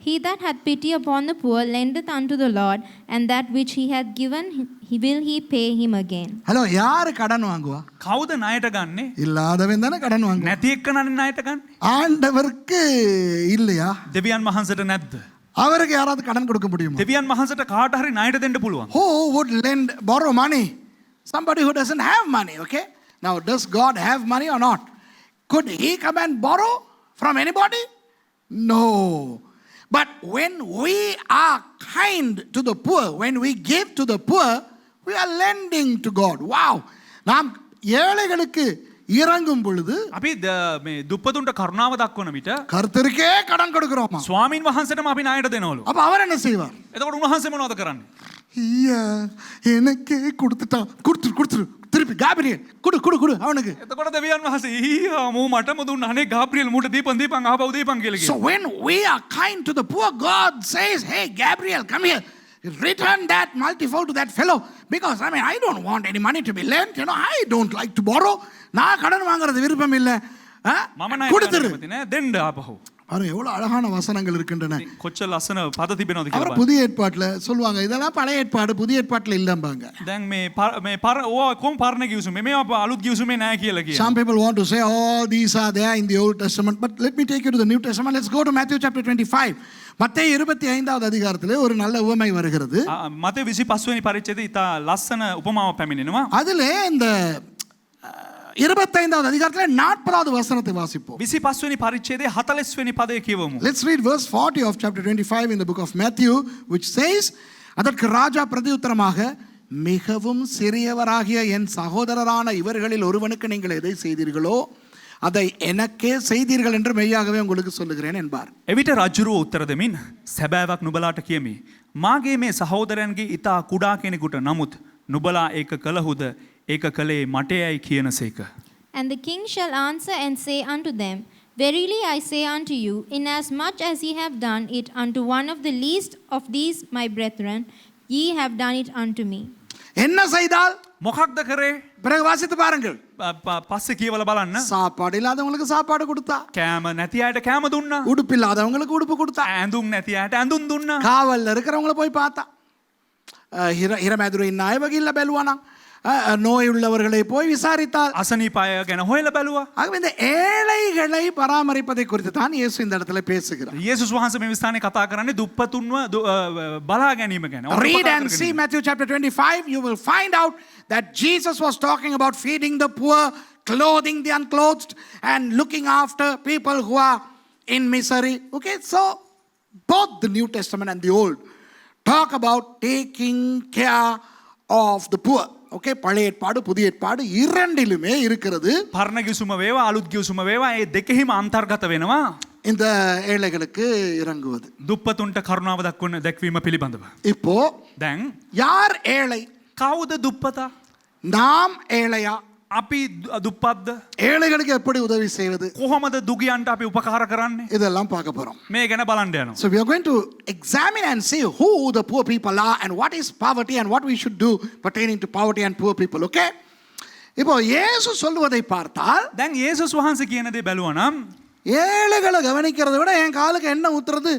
He that hath pity upon the poor lendeth unto the Lord, and that which he hath given he pay him again. Hello, யாரு கடன் வாங்குவா? කවුද ණයට ගන්නෙ? இல்லாதவன் தானே கடன் வாங்குவான். නැති එක්කනනේ ණයට ගන්න. ஆண்டவருக்கு இல்லையா? දෙවියන් වහන්සේට නැද්ද? அவருக்கு யாராவது கடன் கொடுக்க முடியுமா? දෙවියන් වහන්සේට කාට හරි ණයට දෙන්න පුළුවන්. Who would borrow money? Somebody who doesn't have money, okay? Now, does God have money or not? Could he come and borrow from anybody? No. But when we are kind to the poor, when we give to the poor, we are lending to God. Wow. நாம் ஏழைகளுக்கு இறங்கும் பொழுது අපි මේ දුප්පතුන්ට කරුණාව දක්වන විට கர்த்தருக்கே கடன் கொடுக்கிறோமா? ස්වාමින් වහන්සේටම අපි ණයට දෙනවලු. அப்ப அவர் என்ன செய்வார்? එතකොට උන්වහන්සේ මොනවද කරන්නේ? ஐயா, எனக்கே கொடுத்துட்டான், கொடுத்துரு திருப்பி காபிரியல் குடு அவனுக்கு. එතකොට දෙවියන් වහන්සේ ඊයා මෝ මටම දුන්න අනේ ගාබ්‍රියෙල් මූට දීපන් ආපහු දීපන් කියලා So කියනවා. when we are kind to the poor, God says, hey Gabriel, come here, return that multifold to that fellow, because I don't want any money to be lent, I don't like to borrow. நான் கடன் வாங்குறது விருப்பம் இல்லை, මම ණයට கொடுத்துரு. ගන්න නෑ දෙන්න ආපහු. பாருங்க எவ்வளவு அழகான வசனங்கள் இருக்கின்றன. කොච්චර ලස්සන පද තිබෙනවද කියලා அப்புறம் බලන්න. புதிய ஏற்பாட்டுல சொல்லுவாங்க இதெல்லாம் பழைய ஏற்பாடு, புதிய ஏற்பாட்டுல இல்லம்பாங்க. දැන් මේ ඕවා කොම් පරණ කිව්සුමේ මේවා අලුත් කිව්සුමේ නෑ කියලා කියනවා. Some people want to say all these are there in the Old Testament, but let me take you to the New Testament. Let's go to Matthew chapter 25. மத்தேயு 25வது அதிகாரத்திலே ஒரு நல்ல உவமை வருகிறது. මතේ 25 වෙනි පරිච්ඡේදයේ ඉතා ලස්සන උපමාවක් පැමිණෙනවා. அதிலே இந்த 25வது அதிகாரத்திலே 40வது வசனத்தை வாசிப்போம். 25 වෙනි පරිච්ඡේදයේ 40 වෙනි පදය කියවමු. Let's read verse 40 of chapter 25 in the book of Matthew, which says, அதற்கு ராஜா பிரதியுத்தரமாக, மிகவும் சிறியவராகிய என் சகோதரரான இவர்களில் ஒருவனுக்கு நீங்கள் எதை செய்தீர்களோ அதை எனக்கே செய்தீர்கள் என்று மெய்யாகவே உங்களுக்கு சொல்லுகிறேன் என்பார். එවිට රජුරුව උත්තර දෙමින් සැබෑවක් නුඹලාට කියමි. මාගේ මේ සහෝදරයන්ගේ ඉතා කුඩා කෙනෙකුට නමුත් නුබලා ඒක කළහුද ඒක කළේ මටයයි කියනසේක. And the king shall answer and say unto them, Verily I say unto you, inasmuch as ye have done it unto one of the least of these my brethren, ye have done it unto me. என்ன செய்தால்? මොකක්ද කරේ? பிறகு வாசித்து பாருங்கள். පස්සේ කියවල බලන්න. சாப்பாடு இல்லாதவங்களுக்கு சாப்பாடு கொடுத்தா, කෑම නැති අයට කෑම දුන්නා. உடுப்பு இல்லாதவங்களுக்கு உடுப்பு கொடுத்தா, ඇඳුම් නැති අයට ඇඳුම් දුන්නා. காவல்ல இருக்கிறவங்கள போய் பார்த்தா, හිරමැදුරේ ඉන්න අයව ගිහිල්ලා බැලුවා නම්, நோய் உள்ளவர்களை போய் விசாரித்தால். අසනීප අය ගැන හොයලා බැලුවා. ஆகவே இந்த ஏழைகளை பராமரிப்பதை குறித்து தான் இயேசு இந்த இடத்துல பேசுகிறார். යේසුස් වහන්සේ මේ ස්ථානයේ කතා කරන්නේ දුප්පතුන්ව බලා ගැනීම ගැන. Read and see Matthew chapter 25. You will find out that Jesus was talking about feeding the poor, clothing the unclothed, and looking after people who are in misery. Okay, so both the New Testament and the Old talk about taking care of the poor. Okay, பழைய ஏற்பாடு புதிய ஏற்பாடு இரண்டிலுமே இருக்கிறது. පරණ ගිවිසුම වේවා අලුත් ගිවිසුම වේවා ඒ දෙකෙහිම අන්තර්ගත වෙනවා. இந்த ஏழைகளுக்கு இறங்குவது. දුප්පතුන්ට කරුණාව දැක්වීම පිළිබඳව. இப்போ දැන් யார் ஏழை? කවුද දුප්පතා? நாம் ஏழையா? අපි දුප්පත්ද? ஏழைகளுக்கு எப்படி உதவி செய்வது? කොහොමද දුගියන්ට අපි උපකාර කරන්නේ? இதெல்லாம் பார்க்க போறோம். මේ ගැන බලන්න යනවා. So we are going to examine and see who the poor people are and what is poverty and what we should do pertaining to poverty and poor people. Okay? இப்போ இயேசு சொல்வதை பார்த்தால், දැන් යේසුස් වහන්සේ කියන දේ බැලුවා නම් ஏழைகளை கவனிக்கிறதை விட என் காலுக்கு என்ன ஊத்துறது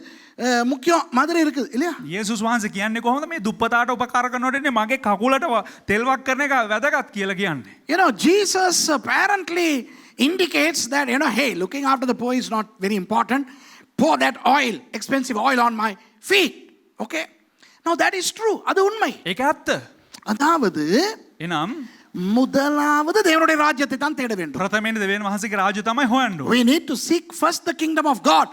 முக்கியம் மாதிரி இருக்குது இல்லையா? යේසුස් වහන්සේ කියන්නේ කොහොමද මේ දුප්පතාට උපකාර කරනකොට මගේ කකුලට තෙල්වක් කරන එක වැදගත් කියලා කියන්නේ. You know, Jesus apparently indicates that, you know, hey, looking after the poor is not very important. Pour that oil, expensive oil on my feet. Okay? Now that is true. அது உண்மை. ඒක ඇත්ත. அதாவது එනම් முதலாவது தேவனுடைய ராஜ்யத்தை தான் தேட வேண்டும். ප්‍රථමයෙන් දෙවියන් වහන්සේගේ රාජ්‍ය තමයි හොයන්න ඕනේ. We need to seek first the kingdom of God.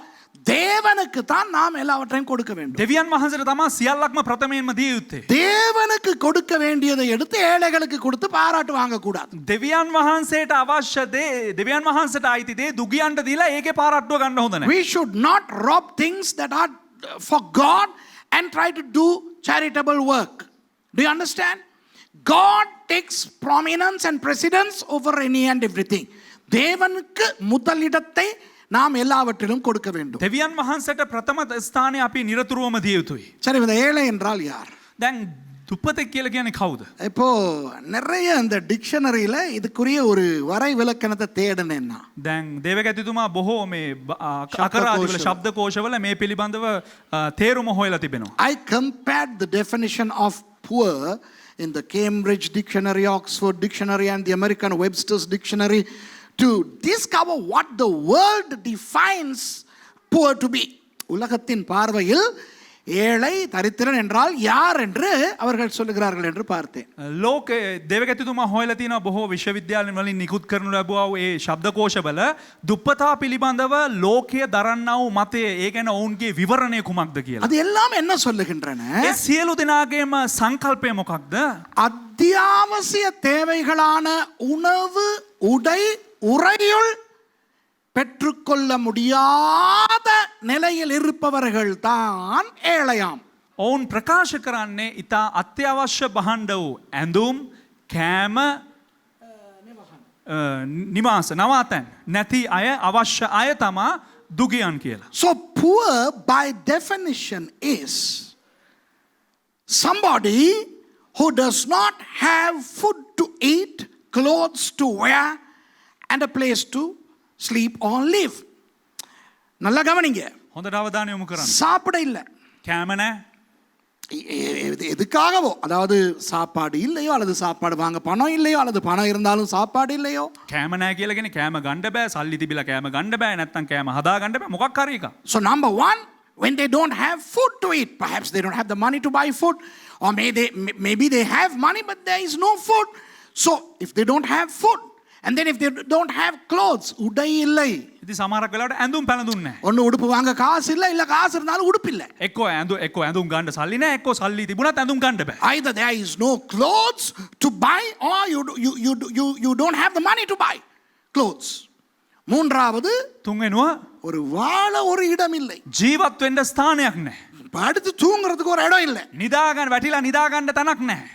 தேவனுக்கு தான் நாம் எல்லாவற்றையும் கொடுக்க வேண்டும். දෙවියන් වහන්සේට තමයි සියල්ලක්ම ප්‍රථමයෙන්ම දිය යුත්තේ. தேவனுக்கு கொடுக்க வேண்டியதை எடுத்து ஏழைகளுக்கு கொடுத்து பாராட்டு வாங்க கூடாது. දෙවියන් වහන්සේට අවශ්‍ය දේ දෙවියන් වහන්සේට අයිති දේ දුගියන්ට දීලා ඒකේ පාරට්ටුව ගන්න හොඳ නැහැ. We should not rob things that are for God and try to do charitable work. Do you understand? God takes prominence and precedence over any and everything. தேவனுக்கு முதலிடத்தை நாம் எல்லாவற்றிலும் கொடுக்க வேண்டும். දෙවියන් වහන්සේට ප්‍රථම ස්ථානය අපි නිරතුරුවම දිය යුතුයි. சரி, இந்த ஏழை என்றால் யார்? දැන් දුප්පතෙක් කියලා කියන්නේ කවුද? இப்போ நிறைய இந்த டிக்ஷனரியில இதுக்குரிய ஒரு வரை விளக்கணத்தை தேடுனேன்னா, දැන් දේවගැතිතුමා බොහෝ මේ අකරාදිවල ශබ්දකෝෂවල මේ පිළිබඳව තේරුම හොයලා තිබෙනවා. I compared the definition of poor in the Cambridge Dictionary, Oxford Dictionary and the American Webster's Dictionary to discover what the world defines poor to be. உலகத்தின் பார்வையில் ஏழை தரித்திரன் என்றால் யார் என்று அவர்கள் சொல்லுகிறார்கள் என்று பார்த்தேன். ලෝකේ දේවගැතිතුමා හොයලා තියෙනවා බොහෝ විශ්වවිද්‍යාලවල වලින් නිකුත් කරනු ලැබුවා වූ ඒ ශබ්දකෝෂවල දුප්පතා පිළිබඳව ලෝකයේ දරන්නා වූ මතය ඒ ගැන ඔවුන්ගේ විවරණය කුමක්ද කියලා. அது எல்லாம் என்ன சொல்லுகின்றன? ඒ සියලු දෙනාගේම සංකල්පය මොකක්ද? அத்தியாவசிய தேவைகளான உணவு, உடை, உறையுள் பெற்றுக்கொள்ள முடியாத நிலையில் இருப்பவர்கள் தான் ஏழையாம். ඔවුන් ප්‍රකාශ කරන්නේ ඉතා අත්‍යවශ්‍ය බහණ්ඩ වූ ඇඳුම්, කෑම, නිවාස, නවාතැන් නැති අය අවශ්‍ය අය තමා දුගියන් කියලා. So poor by definition is somebody who does not have food to eat, clothes to wear and a place to sleep or live. நல்லா கவனிங்க. හොඳට අවධානය යොමු කරන්න. சாப்பிட இல்ல. කෑම නැහැ. எதுக்காகவோ, அதாவது சாப்பாடு இல்லையோ அல்லது சாப்பாடு வாங்க பணம் இல்லையோ அல்லது பணம் இருந்தாலும் சாப்பாடு இல்லையோ. කෑම නැහැ කියලා කියන්නේ කෑම ගන්න බෑ, සල්ලි තිබිලා කෑම ගන්න බෑ, නැත්තම් කෑම හදා ගන්න බෑ, මොකක් හරි එකක්. So number one, when they don't have food to eat, perhaps they don't have the money to buy food, or maybe they have money but there is no food. So if they don't have food, and then if they don't have clothes, udai illai. ඉතින් සමහරක් වෙලාවට ඇඳුම් පැළඳුම් නැහැ. ஒன்னு உடுப்பு வாங்க காசு இல்ல, இல்ல காசு இருந்தாலும் உடுப்பு இல்ல. එක්ක ඇඳුම් ගන්න සල්ලි නැහැ, එක්ක සල්ලි තිබුණත් ඇඳුම් ගන්න බෑ. Either there is no clothes to buy or you don't have the money to buy clothes. மூன்றாவது, තුන්වෙනුව ஒரு வாழ ஒரு இடம் இல்லை. ජීවත් වෙන්න ස්ථානයක් නැහැ. படுத்து தூங்குறதுக்கு ஒரு இடம் இல்லை. නිදාගන්න වැටිලා නිදාගන්න තැනක් නැහැ.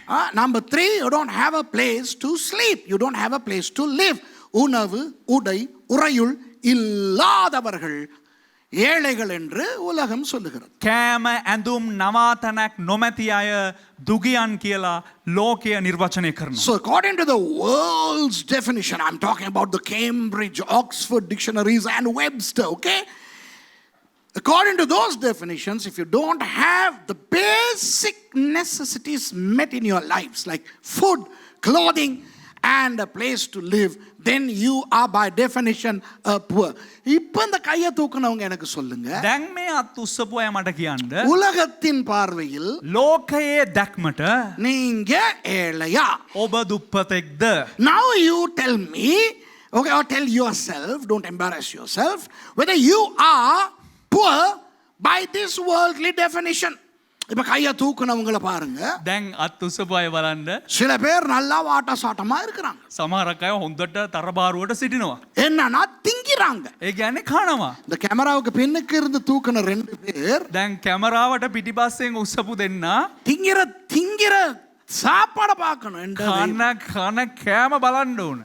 Number 3, you don't have a place to sleep. You don't have a place to live. உணவு, உடை, உறையுள் இல்லாதவர்கள் ஏழைகள் என்று உலகம் சொல்லுகிறது. කෑම ඇඳුම් නවාතැනක් නොමැති අය දුගියන් කියලා ලෝකය නිර්වචනය කරනවා. So according to the world's definition, I'm talking about the Cambridge, Oxford dictionaries and Webster, okay? According to those definitions, if you don't have the basic necessities met in your lives, like food, clothing, and a place to live, then you are by definition a poor. இப்போ இந்த கையை தூக்குனவங்க எனக்கு சொல்லுங்க, දැන් මේ අත් උස්සපු අය මට කියන්න உலகத்தின் பார்வையில் ලෝකයේ දැක්මට நீங்க ஏழையா? ඔබ දුප්පතෙක්ද? Now you tell me, okay, or tell yourself, don't embarrass yourself, whether you are poor by this worldly definition. இப்ப கையை தூக்குனவங்கள பாருங்க, දැන් අත් උස්සපු අය බලන්න சில பேர் நல்லா வாட்ட சாட்டமா இருக்கிறாங்க. සමහරක් අය හොඳට තරබාරුවට සිටිනවා. என்னன்னா திங்கிறாங்க. ඒ කියන්නේ කනවා. இந்த கேமராவுக்கு பின்னுக்கு இருந்து தூக்குன 2 பேர் දැන් කැමරාවට පිටිපස්සෙන් උස්සපු දෙන්නා திங்கிற சாப்பாட பார்க்கணும். කන කෑම බලන්න ඕන.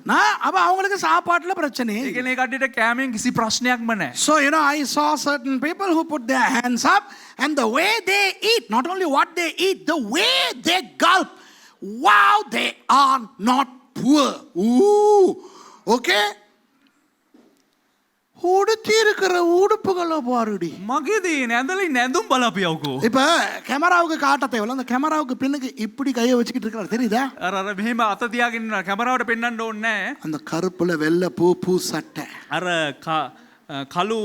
அப்ப அவங்களுக்கு சாப்பாட்டுல பிரச்சனை. ඒ කියන්නේ ඒ කට්ටියට කෑමෙන් කිසි ප්‍රශ්නයක්ම නැහැ. So I saw certain people who put their hands up, and the way they eat, not only what they eat, the way they gulp, wow, they are not poor. Ooh, okay. உடுத்தி இருக்கிற உடுப்புகளை பாருடி. මගේදී නැඳලි නැඳුම් බලපියවකෝ. இப்ப கேமராவுக்கு காட்ட தேவையில்ல, அந்த கேமராவுக்கு பின்னுக்கு இப்படி கையை வச்சுக்கிட்டு இருக்கிறார், தெரியுதா? අර මෙහෙම අත තියාගෙන ඉන්නවා. කැමරාවට පෙන්වන්න ඕනේ නැහැ. அந்த கருப்புல வெள்ளை பூ சட்டை. අර කළු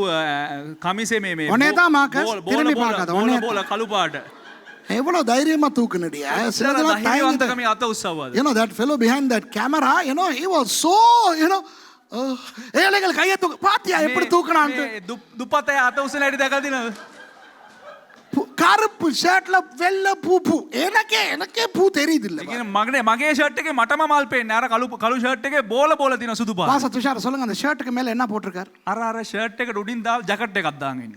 කමිසේ මේ ஒன்னேதான் மார்க்கஸ், திரும்பி பார்க்காத. බෝල කළු පාට. எவ்வளவு தைரியமா தூக்குனடியா? சிலதெல்லாம் ධෛර්යවන්තකම අත උස්සවද? that fellow behind that camera, he was so, ஏழைகள் கையை தூக்கு பாத்தியா எப்படி தூக்குனான்ட்டு. දුප්පතේ අත උස්සලා ඉඳ දැකලා දිනවද? கருப்பு ஷர்ட்ல வெள்ளை பூ. எனக்கே பூ தெரியுது இல்ல. මගේ ෂර්ට් එකේ මටම මල් පේන්නේ. අර කළු ෂර්ට් එකේ බෝල තියෙන සුදු පාට. பாச துஷார் சொல்லுங்க, அந்த ஷர்ட்டுக்கு மேல என்ன போட்டிருக்கார்? අර ෂර්ට් එකට උඩින් දාලා ජැකට් එකක් දාගෙන ඉන්නේ.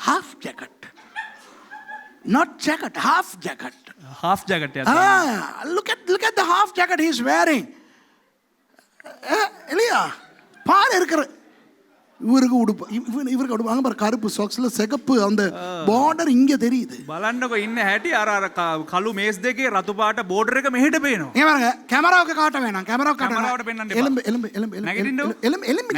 half jacket. Not jacket, half jacket. half jacket එකක්. Look at the half jacket he is wearing. இல்லையா? பாரு இருக்கிற இவருக்கு உடுப்பு, இவருக்கு உடுப்பு அங்க பாரு, கருப்பு சாக்ஸ்ல சிகப்பு அந்த பார்டர் இங்க தெரியுது. බලන්නකො ඉන්න හැටි අර කළු මේස් දෙකේ රතු පාට බෝඩර් එක මෙහෙට පේනවා. இங்க பாருங்க, கேமராவுக்கு காட்ட வேணாம், கேமராவுக்கு காட்ட කැමරාවට පෙන්වන්න එපා. எலும்பு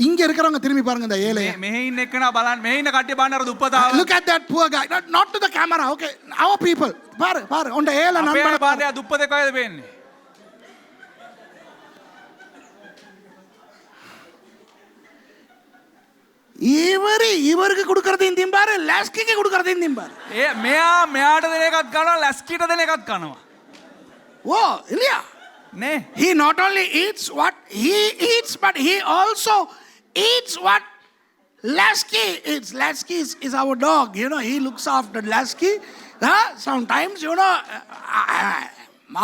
இங்க இருக்கிறவங்க திரும்பி பாருங்க, இந்த ஏழை. මෙහෙ ඉන්න එක්කනා බලන්න, මෙහෙ ඉන්න කට්ටිය බලන්න අර දුප්පතාව. Look at that poor guy, not to the camera, okay, our people. பாரு உண்ட ஏழை අපේ நண்பன் පාදේ දුප්පතේ කොහෙද පේන්නේ? இவருக்கு கொடுக்கறதையும் திம்பாரு, லாஸ்கிக்கு கொடுக்கறதையும் திம்பாரு. මෙයාට දෙන එකත් කනවා, ලැස්කිට දෙන එකත් කනවා. ஓ இல்லையா? නේ. He not only eats what he eats, but he also eats what Lasky eats. Lasky is our dog, he looks after Lasky. Sometimes,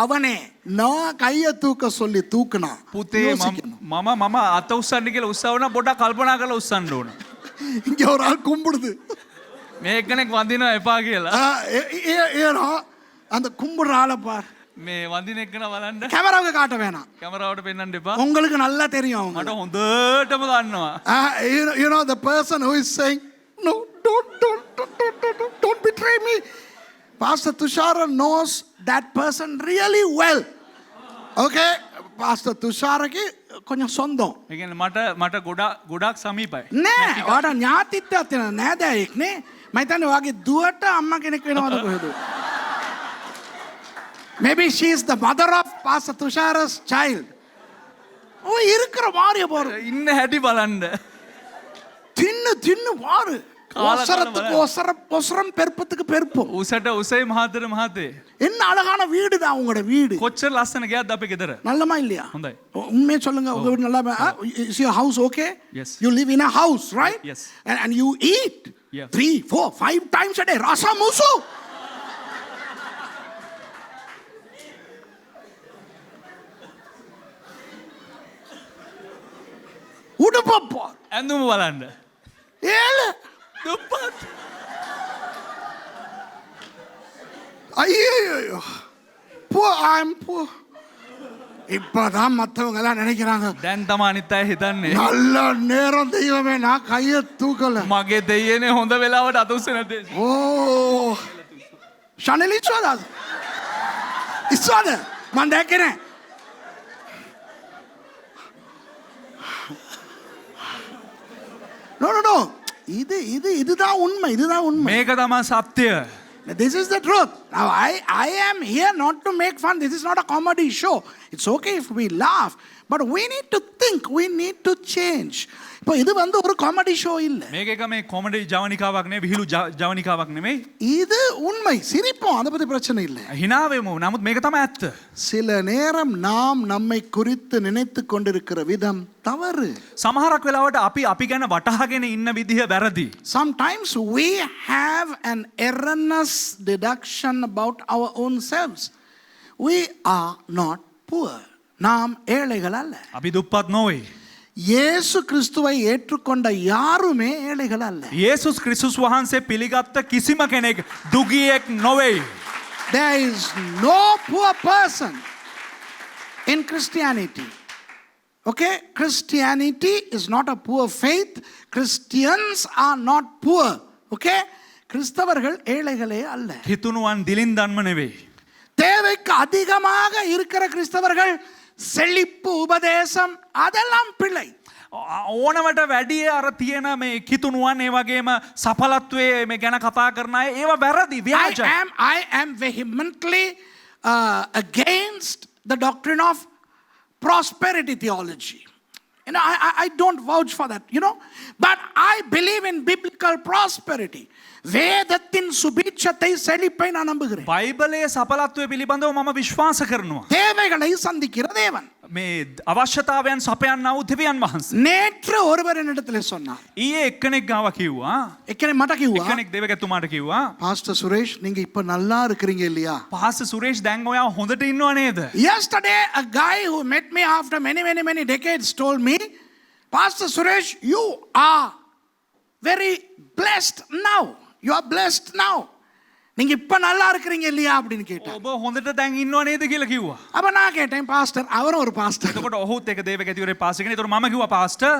அவனே நான் கையை தூக்க சொல்லி தூக்குனா පුතේ මම අත උස්සන්න කියලා උස්සවන පොඩ්ඩක් කල්පනා කරලා උස්සන්න ඕන. இங்க ஒரு ஆள் கும்பிடுது, මේ එක්කෙනෙක් වඳිනවා එපා කියලා. ஏனோ அந்த கும்பிடுற ஆளை பார். මේ වඳින එක්කන බලන්න. கேமராவுக்கு காட்ட வேணாம், කැමරාවට පෙන්වන්න එපා. உங்களுக்கு நல்லா தெரியும் அவங்க. මට හොඳටම දන්නවා. The person who is saying no, don't betray me. Pastor Tushara knows that person really well. Okay, Pastor Tusharaki கொஞ்சம் சொந்தம். ඒ කියන්නේ මට ගොඩක් සමීපයි. නෑ, ඔයාට ඥාතිත්වයක් තියෙන නෑදෑයෙක් නේ. මම හිතන්නේ ඔයාගේ දුවට අම්මා කෙනෙක් වෙනවද කොහෙද? Maybe she is the mother of Pastor Tushara's child. ඔය இருக்கிற மாறிய பாரு. ඉන්න හැටි බලන්න. தின்னு பாரு. ஒசரத்துக்கு ஒசரம் பெருப்பத்துக்கு பெருப்பம். උසට උසයි මහතර මහතේ. என்ன அழகான வீடு தான் உங்களோட வீடு. කොච්චර ලස්සන ගියක්ද අපේ ගෙදර. நல்லமா இல்லையா? හොඳයි. உண்மையை சொல்லுங்க, உங்க வீடு நல்லா. Is your house okay? Yes. You live in a house, right? Yes. And you eat 3, 4, 5 times a day. Rasa musu. உடுப்பப்பா ඇඳුම බලන්න. ஏழு දුප්පත්. ஐயோ poor, I'm poor. இப்பதான் மற்றவங்க எல்லாம் நினைக்கிறாங்க දැන් තමයි අනිත් අය හිතන්නේ நல்ல நேரம் தெய்வமே நான் கையை தூக்கல. මගේ දෙයියනේ හොඳ වෙලාවට අත උස්සන දේ. ஓ ශනලි ඉස්සුවද? ඉස්සුවද? මම දැක්කේ නෑ. No. இதுதான் உண்மை. මේක තමයි සත්‍යය. This is the truth. Now I am here not to make fun. This is not a comedy show. It's okay if we laugh, but we need to think. We need to change. இப்போ இது வந்து ஒரு comedy show இல்ல. මේක එක මේ comedy ජවනිකාවක් නෙවෙයි විහිළු ජවනිකාවක් නෙවෙයි. இது உண்மை. சிரிப்போம். அத பத்தி பிரச்சனை இல்ல. hina වෙමු. නමුත් මේක තමයි ඇත්ත. சில நேரம் நாம் நம்மை குறித்து நினைத்து கொண்டிருக்கிற விதம் தவறு. සමහරක් වෙලාවට අපි ගැන වටහාගෙන ඉන්න විදිහ වැරදි. Sometimes we have an erroneous deduction about our own selves. We are not poor. நாம் ஏழைகள் அல்ல. අපි දුප්පත් නොවේ. இயேசு கிறிஸ்துவை ஏற்றுக்கொண்ட யாருமே ஏழைகள் அல்ல. යේසුස් ක්‍රිස්තුස් වහන්සේ පිළිගත්ත කිසිම කෙනෙක් දුගියෙක් නොවේ. There is no poor person in Christianity. Okay? Christianity is not a poor faith. Christians are not poor. Okay? கிறிஸ்தவர்கள் ஏழைகளே அல்ல. හිතුණුවන් දිලින් දන්ම නෙවෙයි. தேவைக்கு அதிகமாக இருக்கிற கிறிஸ்தவர்கள் செழிப்பு உபதேசம் அதெல்லாம் பிழை. ඕනවට වැඩිය අර තියෙන මේ කිතුණුවන් ඒ වගේම සඵලත්වයේ මේ ගැන කතා කරන අය ඒවා වැරදි ව්‍යාජයි. I am vehemently against the doctrine of prosperity theology. You know, I don't vouch for that, you know. But I believe in biblical prosperity. வேதத்தின் சுபீட்சத்தை செழிப்பை நான் நம்புகிறேன். බයිබලයේ සඵලත්වය පිළිබඳව මම විශ්වාස කරනවා. தேவைகளை சந்திக்கிற தேவன். මේ අවශ්‍යතාවයන් සපයන්නා වූ දෙවියන් වහන්සේ. நேற்று ஒருவர் என்னிடத்தில் சொன்னார். ඊයේ එක්කෙනෙක් ගාව කිව්වා. එක්කෙනෙක් මට කිව්වා. එක්කෙනෙක් දෙවගැතුමාට කිව්වා. பாஸ்டர் சுரேஷ் நீங்க இப்ப நல்லா இருக்கிறீங்க இல்லையா? පාස්ටර් සුරේෂ් දැන් ඔයා හොඳට ඉන්නව නේද? Yesterday a guy who met me after many decades told me, Pastor Suresh, you are very blessed now. You are blessed now. நீங்க இப்ப நல்லா இருக்கிறீங்க இல்லையா அப்படின்னு கேட்டார். ඔබ හොඳට දැන් ඉන්නව නේද කියලා කිව්වා. அப்ப நான் கேட்டேன் பாஸ்டர், அவரும் ஒரு பாஸ்டர். එතකොට ඔහුත් එක දේවගැතිවරේ පාස්ටර් කෙනෙක්. ඒතකොට මම කිව්වා පාස්ටර්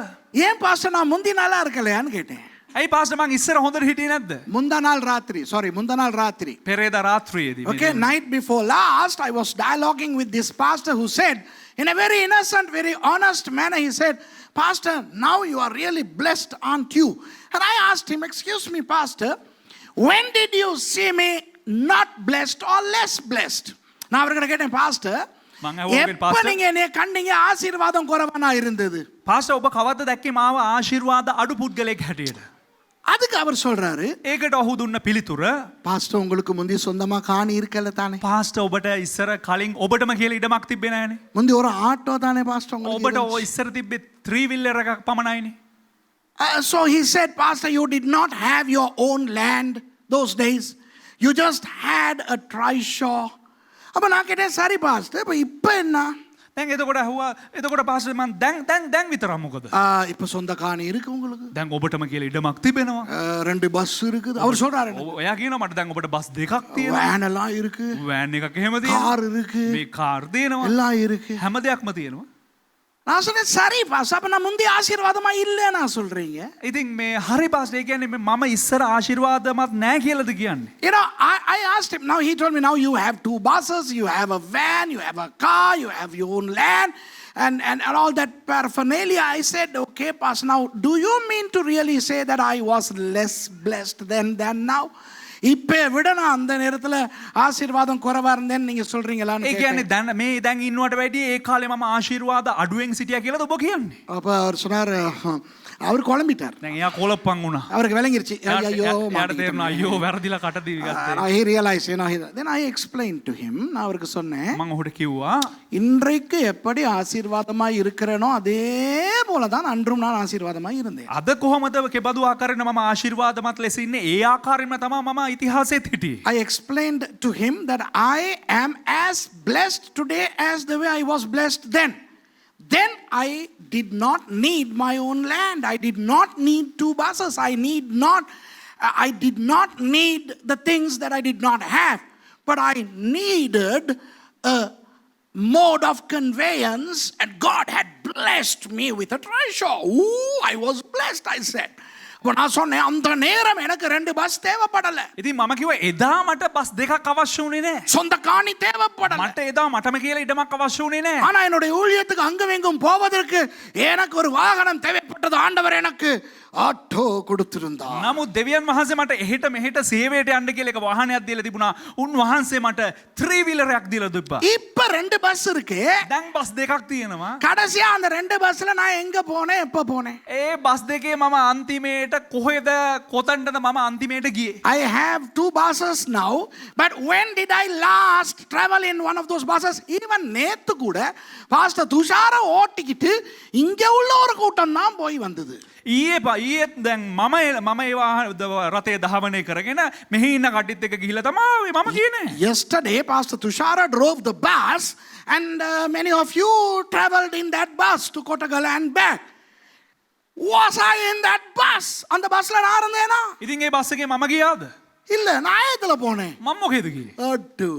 ஏன் பாஸ்டர் நான் முந்தி நல்லா இருக்கலையான்னு கேட்டேன். ඇයි පාස්ටර් මං ඉස්සර හොඳට හිටියේ නැද්ද? முந்தா நாள் ராத்திரி. පෙරේදා රාත්‍රියේදී. Okay, night before last I was dialoguing with this pastor who said in a very innocent, very honest manner, he said, Pastor, now you are really blessed, aren't you? And I asked him, excuse me, Pastor, when did you see me not blessed or less blessed? நான் அவர்கிட்ட கேட்டேன், pastor எப்ப நீங்க என்னைய கண்டீங்க ஆசீர்வாதம் குறைவானா இருந்தது? Pastor ඔබ කවද්ද දැක්කේ මාව ආශිර්වාද අඩු පුද්ගලයෙක් හැටියට? அதுக்கு அவர் சொல்றாரு, ඒකට ඔහු දුන්න පිළිතුර, பாஸ்டர் உங்களுக்கு முந்தி சொந்தமா காணி இருக்கல தானே? පාස්ටර් ඔබට ඉස්සර කලින් ඔබටම කියලා ඉඩමක් තිබ්බේ නැහනේ. முந்தி ஒரு ஆட்டோ தானே பாஸ்டர் ඔබට உங்களுக்கு? ඔය ඉස්සර තිබ්බේ 3 wheeler එකක් පමණයිනේ. So he said, Pastor, you did not have your own land those days. You just had a trishaw. அப்ப நான் கேட்டேன், சரி பாஸ்டர், இப்ப என்ன? දැන් එතකොට ඇහුවා එතකොට පාස්ටර් මං දැන් විතර මොකද? இப்ப சொந்த காணி இருக்கு உங்களுக்கு. දැන් ඔබටම කියලා ඉඩමක් තිබෙනවා. 2 பஸ் இருக்குது. அவர் சொல்றாரு, ඔයා කියනවා මට දැන් ඔබට බස් දෙකක් තියෙනවා. வேன் எல்லாம் இருக்கு. වෑන් එකක් එහෙම තියෙනවා. கார் இருக்கு. මේ කාර් තියෙනවා. எல்லாம் இருக்கு. හැම දෙයක්ම තියෙනවා. நான் சொன்னேன், சரி பாஸ்டர், அப்ப நான் முந்தி ஆசீர்வாதமா இல்லைன்னா சொல்றீங்க. ඉතින් මේ හරි පාස්ටර් ඒ කියන්නේ මම ඉස්සර ආශිර්වාදමත් නැහැ කියලාද කියන්නේ? You know, I asked him, now he told me, now you have 2 buses, you have a van, you have a car, you have your own land, and all that paraphernalia. I said, okay, Pastor, now do you mean to really say that I was less blessed than now? இப்ப விட நான் அந்த நேரத்துல ஆசீர்வாதம் குறைவா இருந்தேன்னு நீங்க சொல்றீங்களான்னு ඒ කියන්නේ දැන් මේ දැන් ඉන්නවට වැඩිය ඒ කාලේ මම ආශිර්වාද අඩුවෙන් සිටියා කියලාද ඔබ කියන්නේ? அப்ப அவர் சொன்னார், அவர் குழம்பிட்டார். දැන් එයා කොලප්පන් වුණා. அவருக்கு விளங்கிருச்சு. ஐயோ යාට තේරුණා අයියෝ වැරදිලා කට දිවි ගත්තා. he realized, you know, then I explained to him. நான் அவருக்கு சொன்னேன், මම ඔහුට කිව්වා இன்றைக்கு எப்படி ஆசீர்வாதமாய் இருக்கிறேனோ அதே போல தான் அன்றும் நான் ஆசீர்வாதமாய் இருந்தேன். අද කොහොමද කෙබඳු ආකාරයෙන් මම ආශිර්වාදමත් ලෙස ඉන්නේ ඒ ආකාරයෙන්ම තමයි මම ඉතිහාසෙත් හිටියේ. I explained to him that I am as blessed today as the way I was blessed then. Then I did not need my own land. I did not need 2 buses. I did not need the things that I did not have. but I needed a mode of conveyance, and God had blessed me with a treasure. Ooh, I was blessed, I said. அப்ப நான் சொன்னேன், அந்த நேரம் எனக்கு 2 bus தேவைப்படல. ඉතින් මම කිව්වා එදා මට බස් දෙකක් අවශ්‍ය වුණේ නෑ. சொந்த காணி தேவைப்படல. මට එදා මටම කියලා ඉඩමක් අවශ්‍ය වුණේ නෑ. ஆனா என்னுடைய ஊழியத்துக்கு அங்கும் இங்கும் போவதற்கு எனக்கு ஒரு வாகனம் தேவைப்பட்டது. ஆண்டவர் எனக்கு ஆட்டோ கொடுத்திருந்தார். නමුත් දෙවියන් වහන්සේ මට එහෙට මෙහෙට සේවයට යන්න කියලා එක වාහනයක් දීලා තිබුණා. උන්වහන්සේ මට 3 wheelerයක් දීලා දුප්පා. இப்ப 2 பஸ் இருக்கு. දැන් බස් දෙකක් තියෙනවා. கடைசியா அந்த 2 பஸ்ல நான் எங்க போனேன், எப்ப போனேன்? ඒ බස් දෙකේ මම අන්තිමේට කොහෙද කොතනටද මම අන්තිමේට ගියේ? I have 2 buses now, but when did I last travel in one of those buses? even நேத்து கூட பாஸ்டர் துஷார ஓட்டிக்கிட்டு இங்க உள்ள ஒரு கூட்டம் தான் போய் வந்தது. ඊයේත් දැන් මම ඒවා රතේ දහවනය කරගෙන මෙහි ඉන්න කට්ටියත් එක්ක ගිහිල්ලා තමයි මම කියන්නේ. Yesterday Pastor Tushara drove the bus, and many of you traveled in that bus to Kottagal and back. Was I in that bus? அந்த பஸ்ல நான் இருந்தேனா? ඉතින් ඒ බස් එකේ මම ගියාද? இல்ல, நான் எதுல போனேன்? මම මොකේද ගියේ? ஆட்டோ.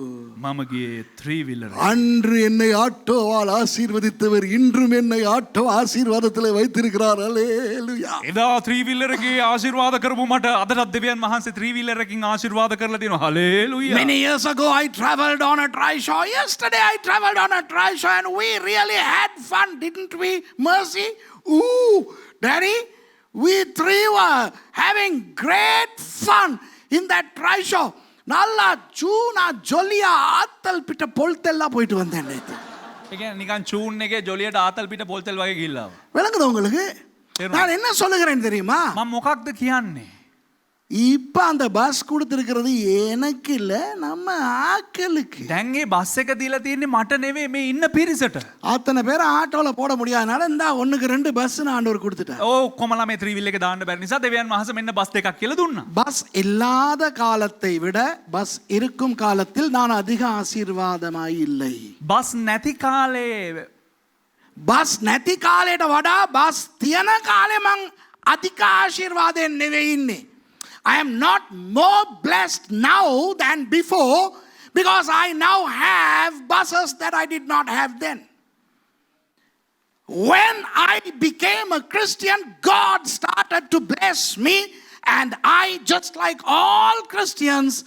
මම ගියේ 3 wheeler. அன்று என்னை ஆட்டோவால் ஆசீர்வதித்தவர் இன்றும் என்னை ஆட்டோ ஆசீர்வாதத்தில் வைத்திருக்கிறார். அல்லேலூயா. එදා 3 wheeler එකේ ආශිර්වාද කරපු මට අදටත් දෙවියන් වහන්සේ 3 wheeler එකකින් ආශිර්වාද කරලා තියෙනවා. Hallelujah. Many years ago I traveled on a trishaw. Yesterday I traveled on a trishaw and we really had fun, didn't we? Mercy. Ooh, Daddy, we 3 were having great fun in that trishaw. நல்லா சூனா ஜொலியா ஆத்தல் பிட்ட பொல்தெல்லாம் போயிட்டு வந்தேன் நேத்து. ඒ කියන්නේ නිකන් චූන් එකේ ජොලියට ආතල් පිට පොල්තෙල් වගේ ගිහිල්ලා. விளங்குதா உங்களுக்கு? நான் என்ன சொல்லுகிறேன் தெரியுமா? මම මොකක්ද කියන්නේ? இப்ப அந்த பஸ் கொடுத்திருக்கிறது எனக்கு இல்ல, நம்ம ஆட்களுக்கு. දැන් මේ බස් එක දීලා තියෙන්නේ මට නෙවෙයි මේ ඉන්න පිරිසට. அத்தனை பேரை ஆட்டோல போட முடியாதனால இந்த 1க்கு 2 பஸ் ஆண்டவர் கொடுத்துட்டார். ඔක්කොමලා මේ 3 wheel එක දාන්න බැරි නිසා දෙවියන් වහන්සේ මෙන්න බස් දෙකක් කියලා දුන්නා. பஸ் இல்லாத காலத்தை விட பஸ் இருக்கும் காலத்தில் நான் அதிக ஆசீர்வாதமாய் இல்லை. බස් නැති කාලේ பஸ் නැති කාලයට වඩා බස් තියෙන කාලේ මං අධික ආශිර්වාදයෙන් නෙවෙයි ඉන්නේ. I am not more blessed now than before because I now have buses that I did not have then. When I became a Christian, God started to bless me, and I, just like all Christians,